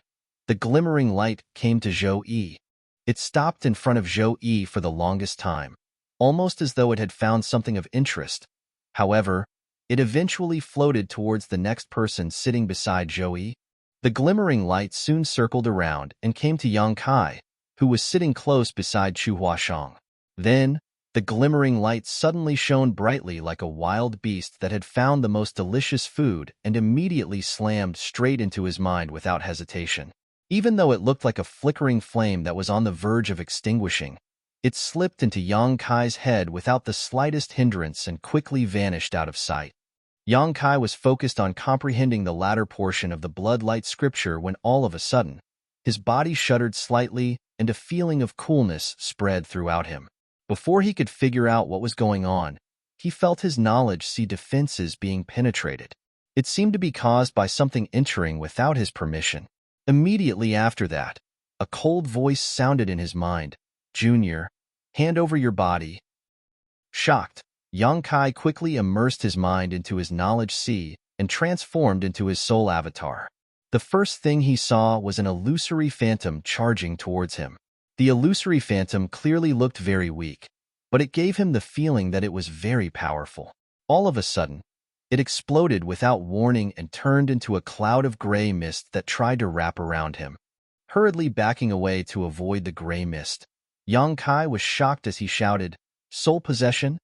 the glimmering light came to Zhou Yi. It stopped in front of Zhou Yi for the longest time, almost as though it had found something of interest. However, it eventually floated towards the next person sitting beside Zhou Yi. The glimmering light soon circled around and came to Yang Kai, who was sitting close beside Chu Huashang. Then, the glimmering light suddenly shone brightly like a wild beast that had found the most delicious food and immediately slammed straight into his mind without hesitation. Even though it looked like a flickering flame that was on the verge of extinguishing, it slipped into Yang Kai's head without the slightest hindrance and quickly vanished out of sight. Yang Kai was focused on comprehending the latter portion of the blood-light scripture when all of a sudden, his body shuddered slightly and a feeling of coolness spread throughout him. Before he could figure out what was going on, he felt his knowledge see defenses being penetrated. It seemed to be caused by something entering without his permission. Immediately after that, a cold voice sounded in his mind. "Junior, hand over your body." Shocked, Yang Kai quickly immersed his mind into his knowledge sea and transformed into his soul avatar. The first thing he saw was an illusory phantom charging towards him. The illusory phantom clearly looked very weak, but it gave him the feeling that it was very powerful. All of a sudden, it exploded without warning and turned into a cloud of gray mist that tried to wrap around him. Hurriedly backing away to avoid the gray mist, Yang Kai was shocked as he shouted, "Soul possession?"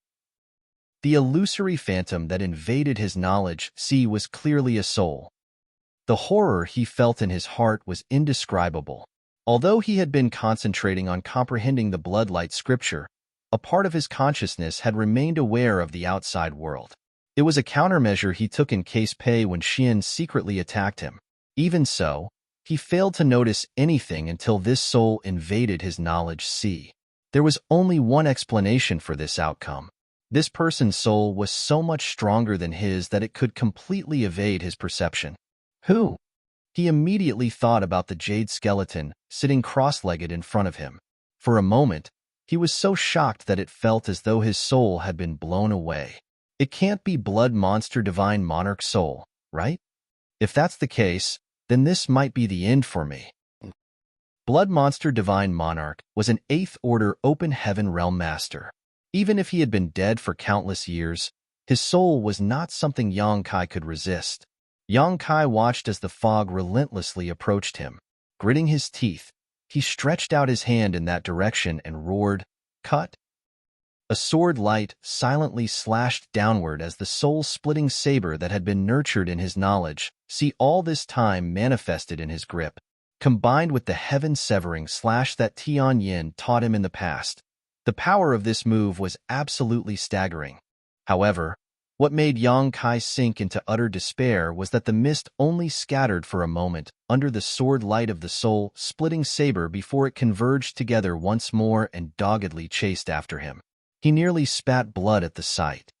The illusory phantom that invaded his knowledge sea was clearly a soul. The horror he felt in his heart was indescribable. Although he had been concentrating on comprehending the bloodlight scripture, a part of his consciousness had remained aware of the outside world. It was a countermeasure he took in case Pei when Xian secretly attacked him. Even so, he failed to notice anything until this soul invaded his knowledge sea. There was only one explanation for this outcome. This person's soul was so much stronger than his that it could completely evade his perception. Who? He immediately thought about the jade skeleton sitting cross-legged in front of him. For a moment, he was so shocked that it felt as though his soul had been blown away. It can't be Blood Monster Divine Monarch soul, right? If that's the case, then this might be the end for me. Blood Monster Divine Monarch was an 8th Order Open Heaven Realm Master. Even if he had been dead for countless years, his soul was not something Yang Kai could resist. Yang Kai watched as the fog relentlessly approached him. Gritting his teeth, he stretched out his hand in that direction and roared, "Cut!" A sword light silently slashed downward as the soul-splitting saber that had been nurtured in his knowledge, see all this time manifested in his grip. Combined with the heaven-severing slash that Tian Yin taught him in the past, the power of this move was absolutely staggering. However, what made Yang Kai sink into utter despair was that the mist only scattered for a moment under the sword light of the soul-splitting saber before it converged together once more and doggedly chased after him. He nearly spat blood at the sight.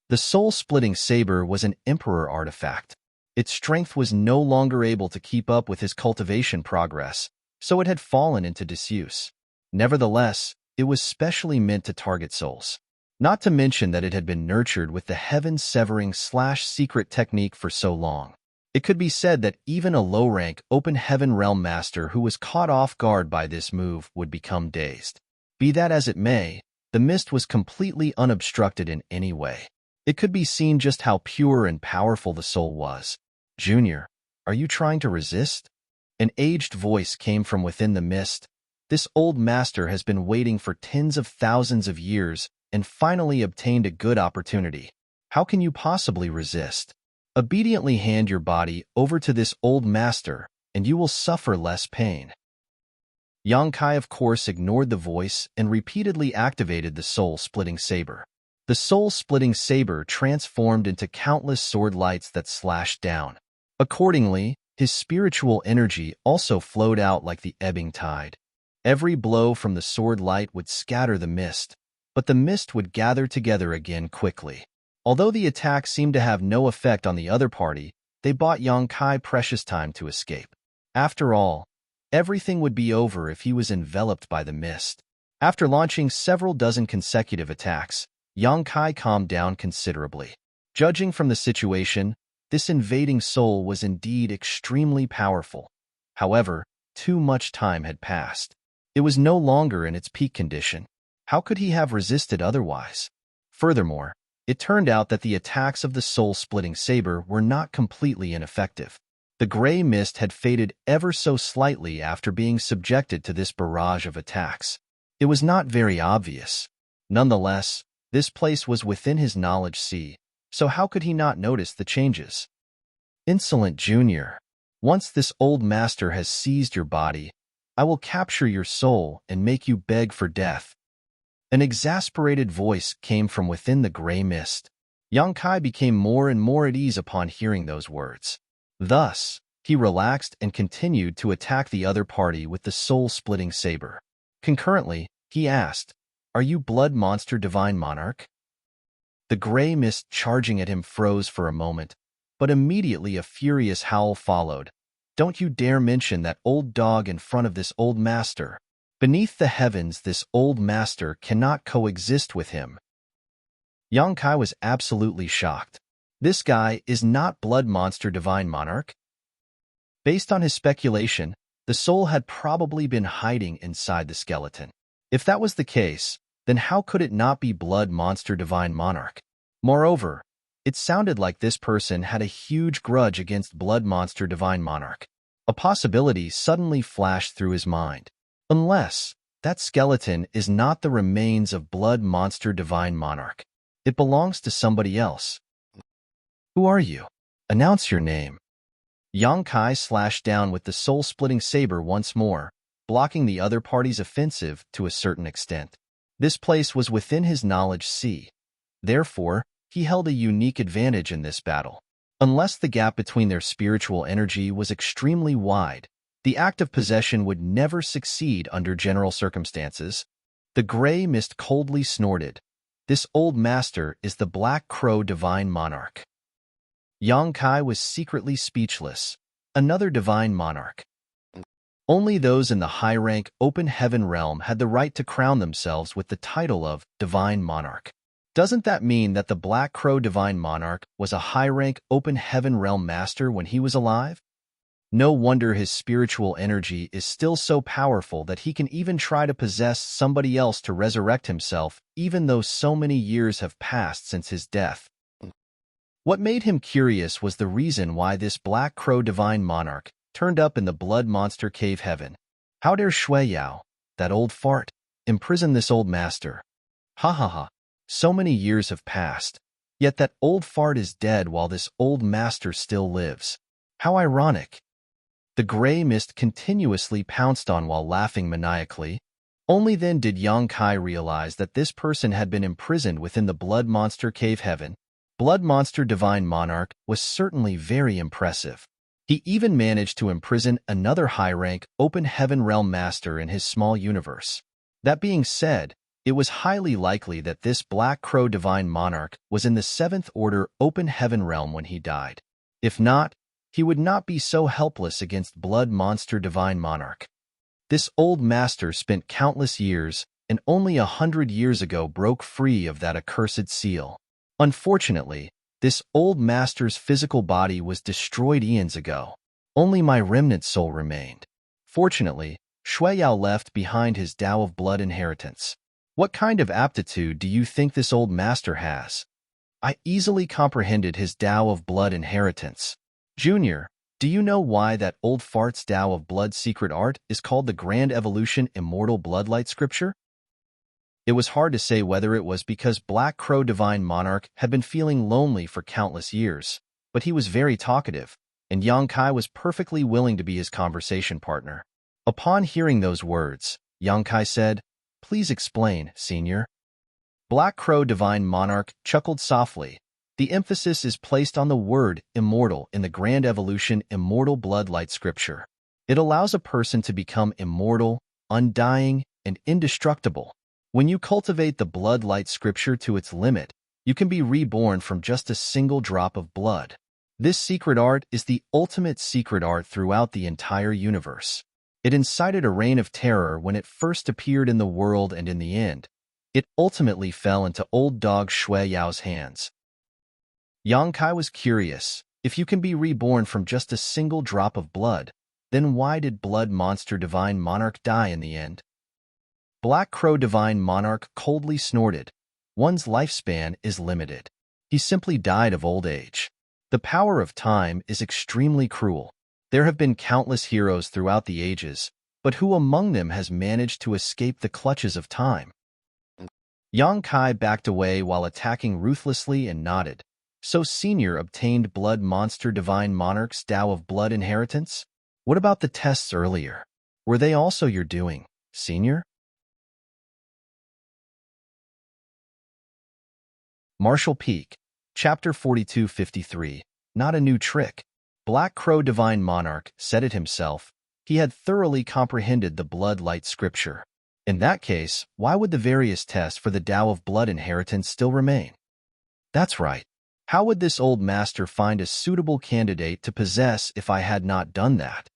The soul-splitting saber was an emperor artifact. Its strength was no longer able to keep up with his cultivation progress, so it had fallen into disuse. Nevertheless, it was specially meant to target souls. Not to mention that it had been nurtured with the heaven-severing secret technique for so long. It could be said that even a low-rank Open Heaven Realm Master who was caught off guard by this move would become dazed. Be that as it may, the mist was completely unobstructed in any way. It could be seen just how pure and powerful the soul was. "Junior, are you trying to resist?" An aged voice came from within the mist. "This old master has been waiting for tens of thousands of years and finally obtained a good opportunity. How can you possibly resist? Obediently hand your body over to this old master, and you will suffer less pain." Yang Kai, of course, ignored the voice and repeatedly activated the soul-splitting saber. The soul-splitting saber transformed into countless sword lights that slashed down. Accordingly, his spiritual energy also flowed out like the ebbing tide. Every blow from the sword light would scatter the mist, but the mist would gather together again quickly. Although the attack seemed to have no effect on the other party, they bought Yang Kai precious time to escape. After all, everything would be over if he was enveloped by the mist. After launching several dozen consecutive attacks, Yang Kai calmed down considerably. Judging from the situation, this invading soul was indeed extremely powerful. However, too much time had passed. It was no longer in its peak condition. How could he have resisted otherwise? Furthermore, it turned out that the attacks of the soul-splitting saber were not completely ineffective. The gray mist had faded ever so slightly after being subjected to this barrage of attacks. It was not very obvious. Nonetheless, this place was within his knowledge sea, so how could he not notice the changes? Insolent Junior, once this old master has seized your body, I will capture your soul and make you beg for death. An exasperated voice came from within the gray mist. Yang Kai became more and more at ease upon hearing those words. Thus, he relaxed and continued to attack the other party with the soul-splitting saber. Concurrently, he asked, "Are you Blood Monster Divine Monarch?" The gray mist charging at him froze for a moment, but immediately a furious howl followed. "Don't you dare mention that old dog in front of this old master. Beneath the heavens, this old master cannot coexist with him." Yang Kai was absolutely shocked. This guy is not Blood Monster Divine Monarch? Based on his speculation, the soul had probably been hiding inside the skeleton. If that was the case, then how could it not be Blood Monster Divine Monarch? Moreover, it sounded like this person had a huge grudge against Blood Monster Divine Monarch. A possibility suddenly flashed through his mind. Unless that skeleton is not the remains of Blood Monster Divine Monarch. It belongs to somebody else. Who are you? Announce your name. Yang Kai slashed down with the soul-splitting saber once more, blocking the other party's offensive to a certain extent. This place was within his knowledge sea. Therefore, he held a unique advantage in this battle. Unless the gap between their spiritual energy was extremely wide, the act of possession would never succeed under general circumstances. The gray mist coldly snorted. This old master is the Black Crow Divine Monarch. Yang Kai was secretly speechless. Another divine monarch. Only those in the high-rank open heaven realm had the right to crown themselves with the title of divine monarch. Doesn't that mean that the Black Crow Divine Monarch was a high-rank open heaven realm master when he was alive? No wonder his spiritual energy is still so powerful that he can even try to possess somebody else to resurrect himself, even though so many years have passed since his death. What made him curious was the reason why this Black Crow Divine Monarch turned up in the Blood Monster Cave Heaven. How dare Shui Yao, that old fart, imprison this old master? Ha ha ha. So many years have passed, yet that old fart is dead while this old master still lives. How ironic. The gray mist continuously pounced on while laughing maniacally. Only then did Yang Kai realize that this person had been imprisoned within the Blood Monster Cave Heaven. Blood Monster Divine Monarch was certainly very impressive. He even managed to imprison another high-rank open heaven realm master in his small universe. That being said, it was highly likely that this Black Crow Divine Monarch was in the 7th Order open heaven realm when he died. If not, he would not be so helpless against Blood Monster Divine Monarch. This old master spent countless years, and only 100 years ago broke free of that accursed seal. Unfortunately, this old master's physical body was destroyed eons ago. Only my remnant soul remained. Fortunately, Shui Yao left behind his Tao of Blood inheritance. What kind of aptitude do you think this old master has? I easily comprehended his Tao of Blood inheritance. Junior, do you know why that old fart's Tao of Blood secret art is called the Grand Evolution Immortal Bloodlight Scripture? It was hard to say whether it was because Black Crow Divine Monarch had been feeling lonely for countless years, but he was very talkative, and Yang Kai was perfectly willing to be his conversation partner. Upon hearing those words, Yang Kai said, "Please explain, Senior." Black Crow Divine Monarch chuckled softly. The emphasis is placed on the word immortal in the Grand Evolution Immortal Bloodlight Scripture. It allows a person to become immortal, undying, and indestructible. When you cultivate the Bloodlight Scripture to its limit, you can be reborn from just a single drop of blood. This secret art is the ultimate secret art throughout the entire universe. It incited a reign of terror when it first appeared in the world, and in the end, it ultimately fell into old dog Shui Yao's hands. Yang Kai was curious. If you can be reborn from just a single drop of blood, then why did Blood Monster Divine Monarch die in the end? Black Crow Divine Monarch coldly snorted. One's lifespan is limited. He simply died of old age. The power of time is extremely cruel. There have been countless heroes throughout the ages, but who among them has managed to escape the clutches of time? Yang Kai backed away while attacking ruthlessly and nodded. So Senior obtained Blood Monster Divine Monarch's Tao of Blood inheritance? What about the tests earlier? Were they also your doing, Senior? Martial Peak, Chapter 4253. Not a new trick. Black Crow Divine Monarch said it himself. He had thoroughly comprehended the Blood Light scripture. In that case, why would the various tests for the Tao of Blood inheritance still remain? That's right. How would this old master find a suitable candidate to possess if I had not done that?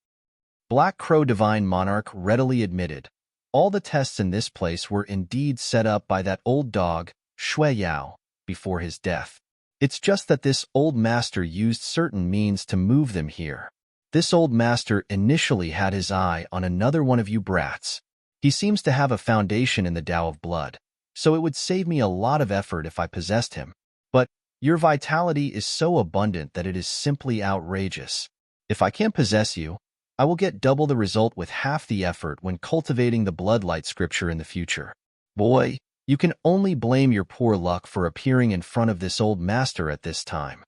Black Crow Divine Monarch readily admitted. All the tests in this place were indeed set up by that old dog, Shui Yao, before his death. It's just that this old master used certain means to move them here. This old master initially had his eye on another one of you brats. He seems to have a foundation in the Tao of Blood, so it would save me a lot of effort if I possessed him. But your vitality is so abundant that it is simply outrageous. If I can't possess you, I will get double the result with half the effort when cultivating the Bloodlight scripture in the future. Boy, you can only blame your poor luck for appearing in front of this old master at this time.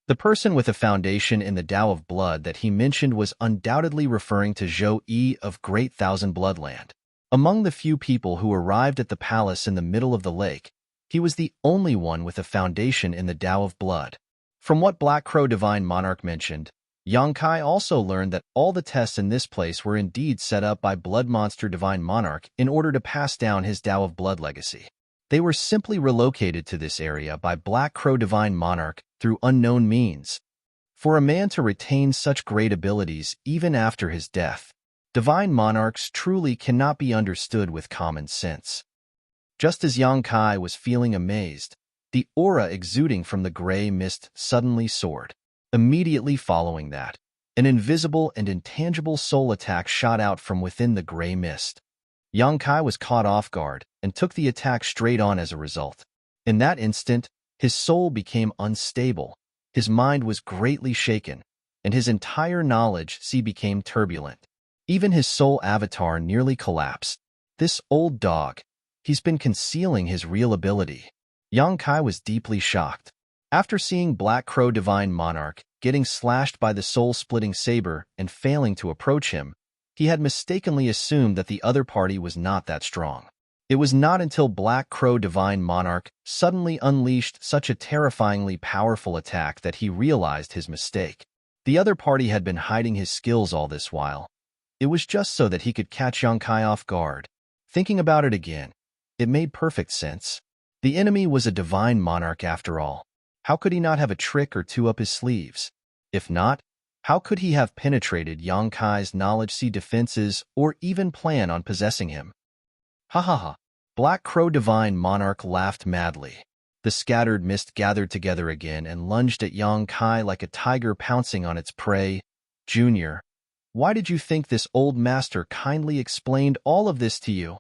The person with a foundation in the Tao of Blood that he mentioned was undoubtedly referring to Zhou Yi of Great Thousand Bloodland. Among the few people who arrived at the palace in the middle of the lake, he was the only one with a foundation in the Tao of Blood. From what Black Crow Divine Monarch mentioned, Yang Kai also learned that all the tests in this place were indeed set up by Blood Monster Divine Monarch in order to pass down his Tao of Blood legacy. They were simply relocated to this area by Black Crow Divine Monarch through unknown means. For a man to retain such great abilities even after his death, Divine Monarchs truly cannot be understood with common sense. Just as Yang Kai was feeling amazed, the aura exuding from the gray mist suddenly soared. Immediately following that, an invisible and intangible soul attack shot out from within the gray mist. Yang Kai was caught off guard and took the attack straight on as a result. In that instant, his soul became unstable, his mind was greatly shaken, and his entire knowledge became turbulent. Even his soul avatar nearly collapsed. This old dog, he's been concealing his real ability. Yang Kai was deeply shocked. After seeing Black Crow Divine Monarch getting slashed by the soul-splitting saber and failing to approach him, he had mistakenly assumed that the other party was not that strong. It was not until Black Crow Divine Monarch suddenly unleashed such a terrifyingly powerful attack that he realized his mistake. The other party had been hiding his skills all this while. It was just so that he could catch Yang Kai off guard. Thinking about it again, it made perfect sense. The enemy was a Divine Monarch after all. How could he not have a trick or two up his sleeves? If not, how could he have penetrated Yang Kai's knowledge defenses or even plan on possessing him? Ha ha ha. Black Crow Divine Monarch laughed madly. The scattered mist gathered together again and lunged at Yang Kai like a tiger pouncing on its prey. Junior, why did you think this old master kindly explained all of this to you?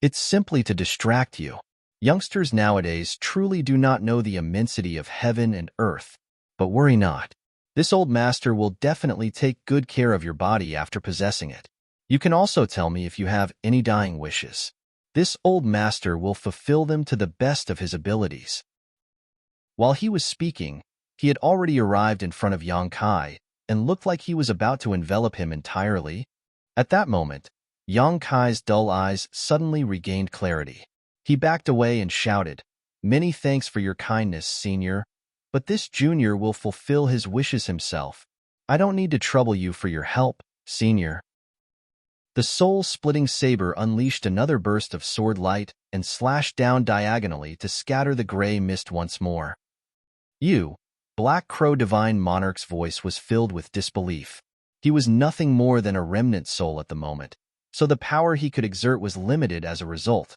It's simply to distract you. Youngsters nowadays truly do not know the immensity of heaven and earth. But worry not. This old master will definitely take good care of your body after possessing it. You can also tell me if you have any dying wishes. This old master will fulfill them to the best of his abilities. While he was speaking, he had already arrived in front of Yang Kai and looked like he was about to envelop him entirely. At that moment, Yang Kai's dull eyes suddenly regained clarity. He backed away and shouted, "Many thanks for your kindness, Senior, but this junior will fulfill his wishes himself. I don't need to trouble you for your help, Senior." The soul-splitting saber unleashed another burst of sword light and slashed down diagonally to scatter the gray mist once more. "You," Black Crow Divine Monarch's voice was filled with disbelief. He was nothing more than a remnant soul at the moment, so the power he could exert was limited as a result.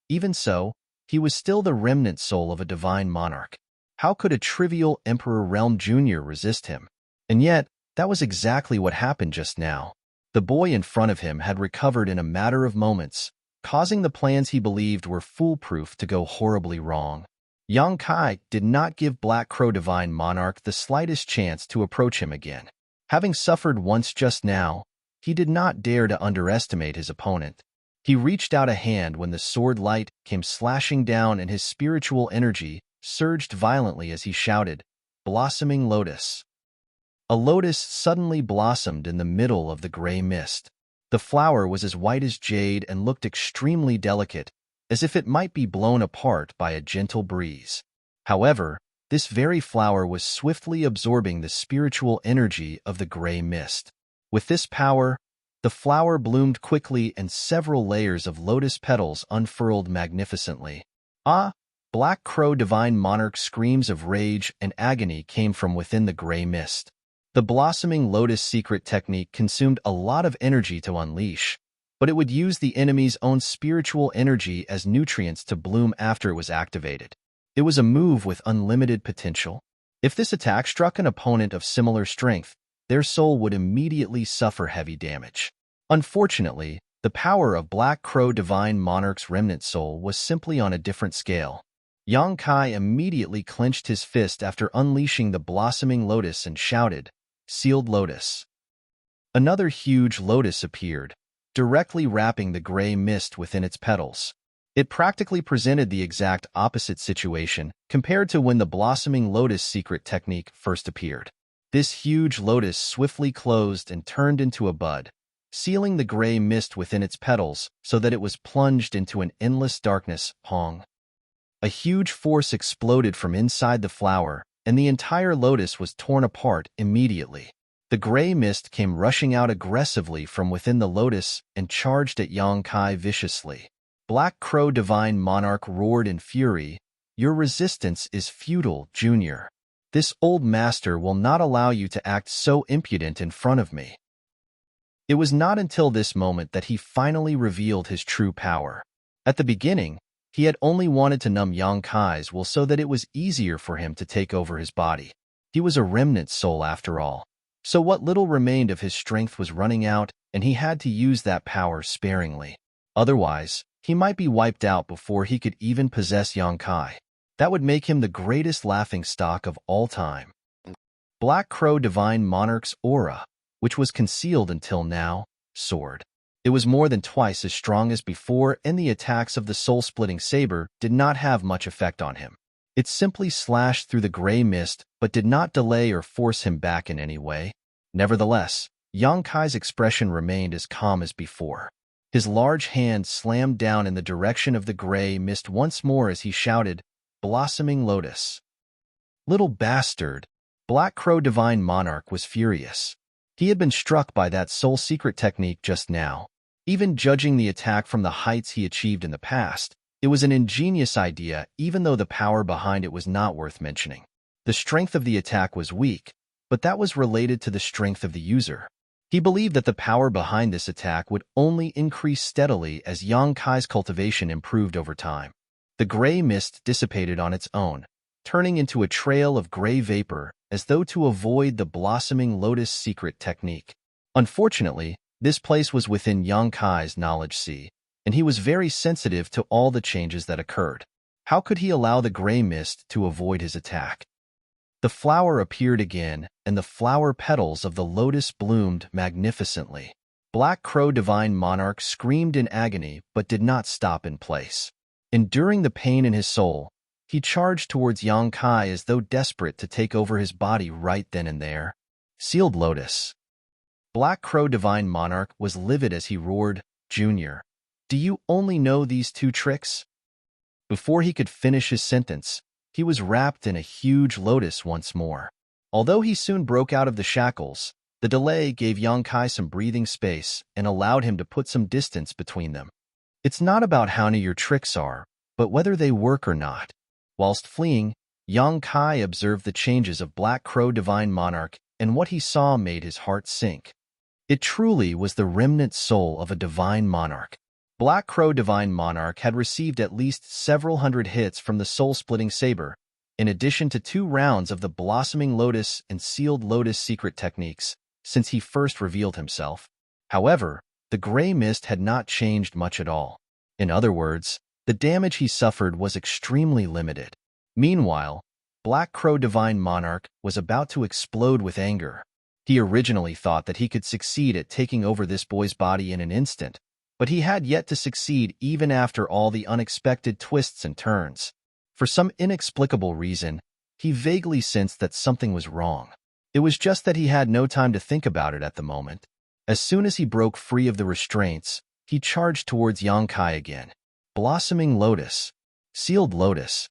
Even so, he was still the remnant soul of a divine monarch. How could a trivial Emperor Realm Jr. resist him? And yet, that was exactly what happened just now. The boy in front of him had recovered in a matter of moments, causing the plans he believed were foolproof to go horribly wrong. Yang Kai did not give Black Crow Divine Monarch the slightest chance to approach him again. Having suffered once just now, he did not dare to underestimate his opponent. He reached out a hand when the sword light came slashing down and his spiritual energy surged violently as he shouted, "Blossoming Lotus." A lotus suddenly blossomed in the middle of the gray mist. The flower was as white as jade and looked extremely delicate, as if it might be blown apart by a gentle breeze. However, this very flower was swiftly absorbing the spiritual energy of the gray mist. With this power, the flower bloomed quickly and several layers of lotus petals unfurled magnificently. Ah! Black Crow Divine Monarch screams of rage and agony came from within the gray mist. The blossoming lotus secret technique consumed a lot of energy to unleash, but it would use the enemy's own spiritual energy as nutrients to bloom after it was activated. It was a move with unlimited potential. If this attack struck an opponent of similar strength, their soul would immediately suffer heavy damage. Unfortunately, the power of Black Crow Divine Monarch's remnant soul was simply on a different scale. Yang Kai immediately clenched his fist after unleashing the blossoming lotus and shouted, "Sealed Lotus." Another huge lotus appeared, directly wrapping the gray mist within its petals. It practically presented the exact opposite situation compared to when the blossoming lotus secret technique first appeared. This huge lotus swiftly closed and turned into a bud, sealing the gray mist within its petals so that it was plunged into an endless darkness. Pong. A huge force exploded from inside the flower, and the entire lotus was torn apart immediately. The gray mist came rushing out aggressively from within the lotus and charged at Yang Kai viciously. Black Crow Divine Monarch roared in fury, "Your resistance is futile, Junior. This old master will not allow you to act so impudent in front of me." It was not until this moment that he finally revealed his true power. At the beginning, he had only wanted to numb Yang Kai's will so that it was easier for him to take over his body. He was a remnant soul after all, so what little remained of his strength was running out, and he had to use that power sparingly. Otherwise, he might be wiped out before he could even possess Yang Kai. That would make him the greatest laughingstock of all time. Black Crow Divine Monarch's aura, which was concealed until now, soared. It was more than twice as strong as before, and the attacks of the soul-splitting saber did not have much effect on him. It simply slashed through the gray mist, but did not delay or force him back in any way. Nevertheless, Yang Kai's expression remained as calm as before. His large hand slammed down in the direction of the gray mist once more as he shouted, "Blossoming Lotus." Little bastard! Black Crow Divine Monarch was furious. He had been struck by that soul secret technique just now. Even judging the attack from the heights he achieved in the past, it was an ingenious idea even though the power behind it was not worth mentioning. The strength of the attack was weak, but that was related to the strength of the user. He believed that the power behind this attack would only increase steadily as Yang Kai's cultivation improved over time. The gray mist dissipated on its own, turning into a trail of gray vapor as though to avoid the blossoming lotus secret technique. Unfortunately, this place was within Yang Kai's knowledge sea, and he was very sensitive to all the changes that occurred. How could he allow the gray mist to avoid his attack? The flower appeared again, and the flower petals of the lotus bloomed magnificently. Black Crow Divine Monarch screamed in agony but did not stop in place. Enduring the pain in his soul, he charged towards Yang Kai as though desperate to take over his body right then and there. Sealed Lotus. Black Crow Divine Monarch was livid as he roared, "Junior, do you only know these two tricks?" Before he could finish his sentence, he was wrapped in a huge lotus once more. Although he soon broke out of the shackles, the delay gave Yang Kai some breathing space and allowed him to put some distance between them. It's not about how new your tricks are, but whether they work or not. Whilst fleeing, Yang Kai observed the changes of Black Crow Divine Monarch, and what he saw made his heart sink. It truly was the remnant soul of a divine monarch. Black Crow Divine Monarch had received at least several hundred hits from the soul-splitting saber, in addition to 2 rounds of the Blossoming Lotus and Sealed Lotus secret techniques, since he first revealed himself. However, the gray mist had not changed much at all. In other words, the damage he suffered was extremely limited. Meanwhile, Black Crow Divine Monarch was about to explode with anger. He originally thought that he could succeed at taking over this boy's body in an instant, but he had yet to succeed even after all the unexpected twists and turns. For some inexplicable reason, he vaguely sensed that something was wrong. It was just that he had no time to think about it at the moment. As soon as he broke free of the restraints, he charged towards Yongkai again. Blossoming Lotus. Sealed Lotus.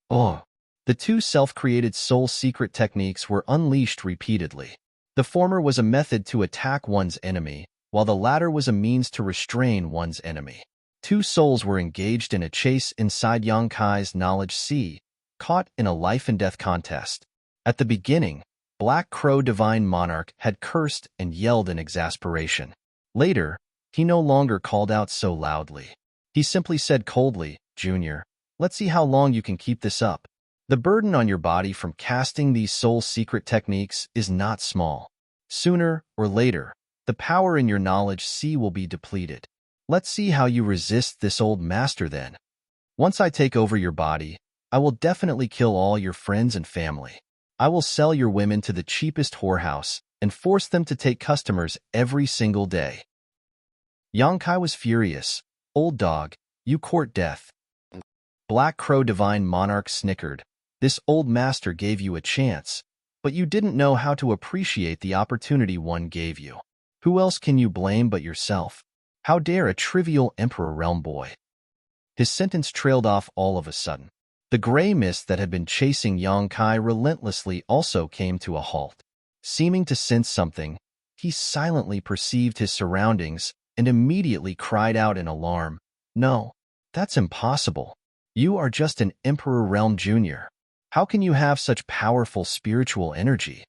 Oh! The 2 self-created soul secret techniques were unleashed repeatedly. The former was a method to attack one's enemy, while the latter was a means to restrain one's enemy. 2 souls were engaged in a chase inside Yonkai's knowledge sea, caught in a life-and-death contest. At the beginning, Black Crow Divine Monarch had cursed and yelled in exasperation. Later, he no longer called out so loudly. He simply said coldly, "Junior, let's see how long you can keep this up." The burden on your body from casting these soul secret techniques is not small. Sooner or later, the power in your knowledge sea will be depleted. Let's see how you resist this old master then. Once I take over your body, I will definitely kill all your friends and family. I will sell your women to the cheapest whorehouse and force them to take customers every single day. Yongkai was furious. "Old dog, you court death." Black Crow Divine Monarch snickered. "This old master gave you a chance, but you didn't know how to appreciate the opportunity one gave you. Who else can you blame but yourself? How dare a trivial Emperor Realm boy?" His sentence trailed off all of a sudden. The gray mist that had been chasing Yongkai relentlessly also came to a halt. Seeming to sense something, he silently perceived his surroundings and immediately cried out in alarm, "No, that's impossible. You are just an Emperor Realm Junior. How can you have such powerful spiritual energy?"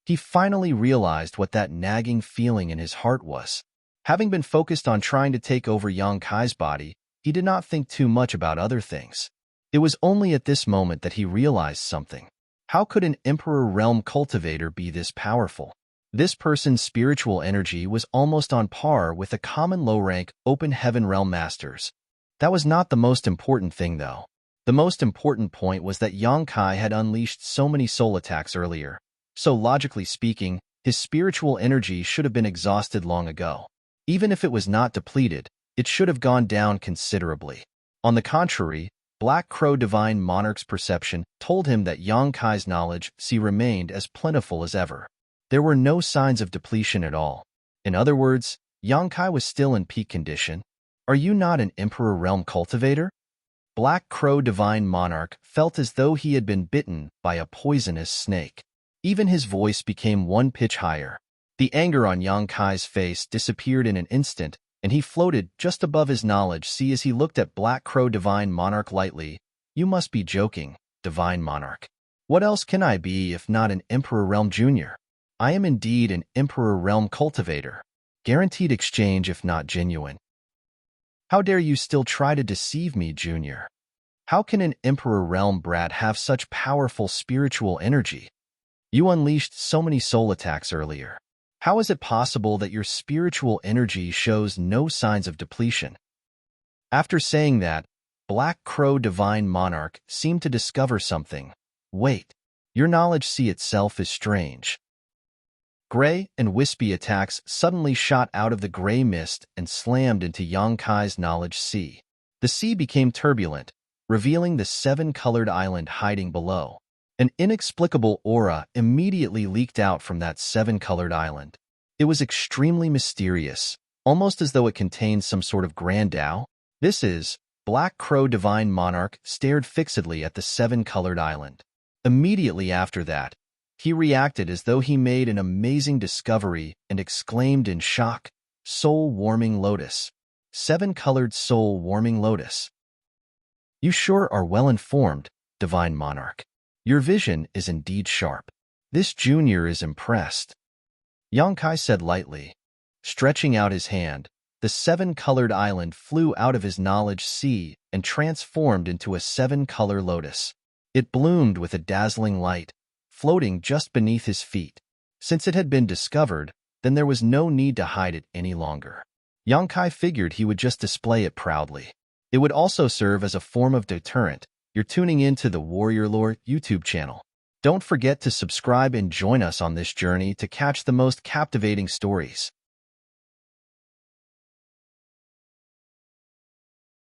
He finally realized what that nagging feeling in his heart was. Having been focused on trying to take over Yonkai's body, he did not think too much about other things. It was only at this moment that he realized something. How could an Emperor Realm cultivator be this powerful? This person's spiritual energy was almost on par with the common low-rank Open Heaven Realm Masters. That was not the most important thing, though. The most important point was that Yongkai had unleashed so many soul attacks earlier, so logically speaking, his spiritual energy should have been exhausted long ago. Even if it was not depleted, it should have gone down considerably. On the contrary, Black Crow Divine Monarch's perception told him that Yonkai's knowledge sea remained as plentiful as ever. There were no signs of depletion at all. In other words, Yongkai was still in peak condition. "Are you not an Emperor Realm cultivator?" Black Crow Divine Monarch felt as though he had been bitten by a poisonous snake. Even his voice became 1 pitch higher. The anger on Yonkai's face disappeared in an instant, and he floated just above his knowledge sea as he looked at Black Crow Divine Monarch lightly. "You must be joking, Divine Monarch. What else can I be if not an Emperor Realm Junior? I am indeed an Emperor Realm cultivator. Guaranteed exchange if not genuine. How dare you still try to deceive me, Junior? How can an Emperor Realm brat have such powerful spiritual energy? You unleashed so many soul attacks earlier. How is it possible that your spiritual energy shows no signs of depletion?" After saying that, Black Crow Divine Monarch seemed to discover something. "Wait, your knowledge sea itself is strange." Gray and wispy attacks suddenly shot out of the gray mist and slammed into Yonkai's knowledge sea. The sea became turbulent, revealing the 7-colored island hiding below. An inexplicable aura immediately leaked out from that 7-colored island. It was extremely mysterious, almost as though it contained some sort of grand Tao. Black Crow Divine Monarch stared fixedly at the 7-colored island. Immediately after that, he reacted as though he made an amazing discovery and exclaimed in shock, "Soul-warming lotus. 7-colored soul-warming lotus. You sure are well-informed, Divine Monarch. Your vision is indeed sharp. This junior is impressed." Yongkai said lightly. Stretching out his hand, the seven-colored island flew out of his knowledge sea and transformed into a seven-color lotus. It bloomed with a dazzling light, floating just beneath his feet. Since it had been discovered, then there was no need to hide it any longer. Yongkai figured he would just display it proudly. It would also serve as a form of deterrent. You're tuning in to the Warrior Lore YouTube channel. Don't forget to subscribe and join us on this journey to catch the most captivating stories.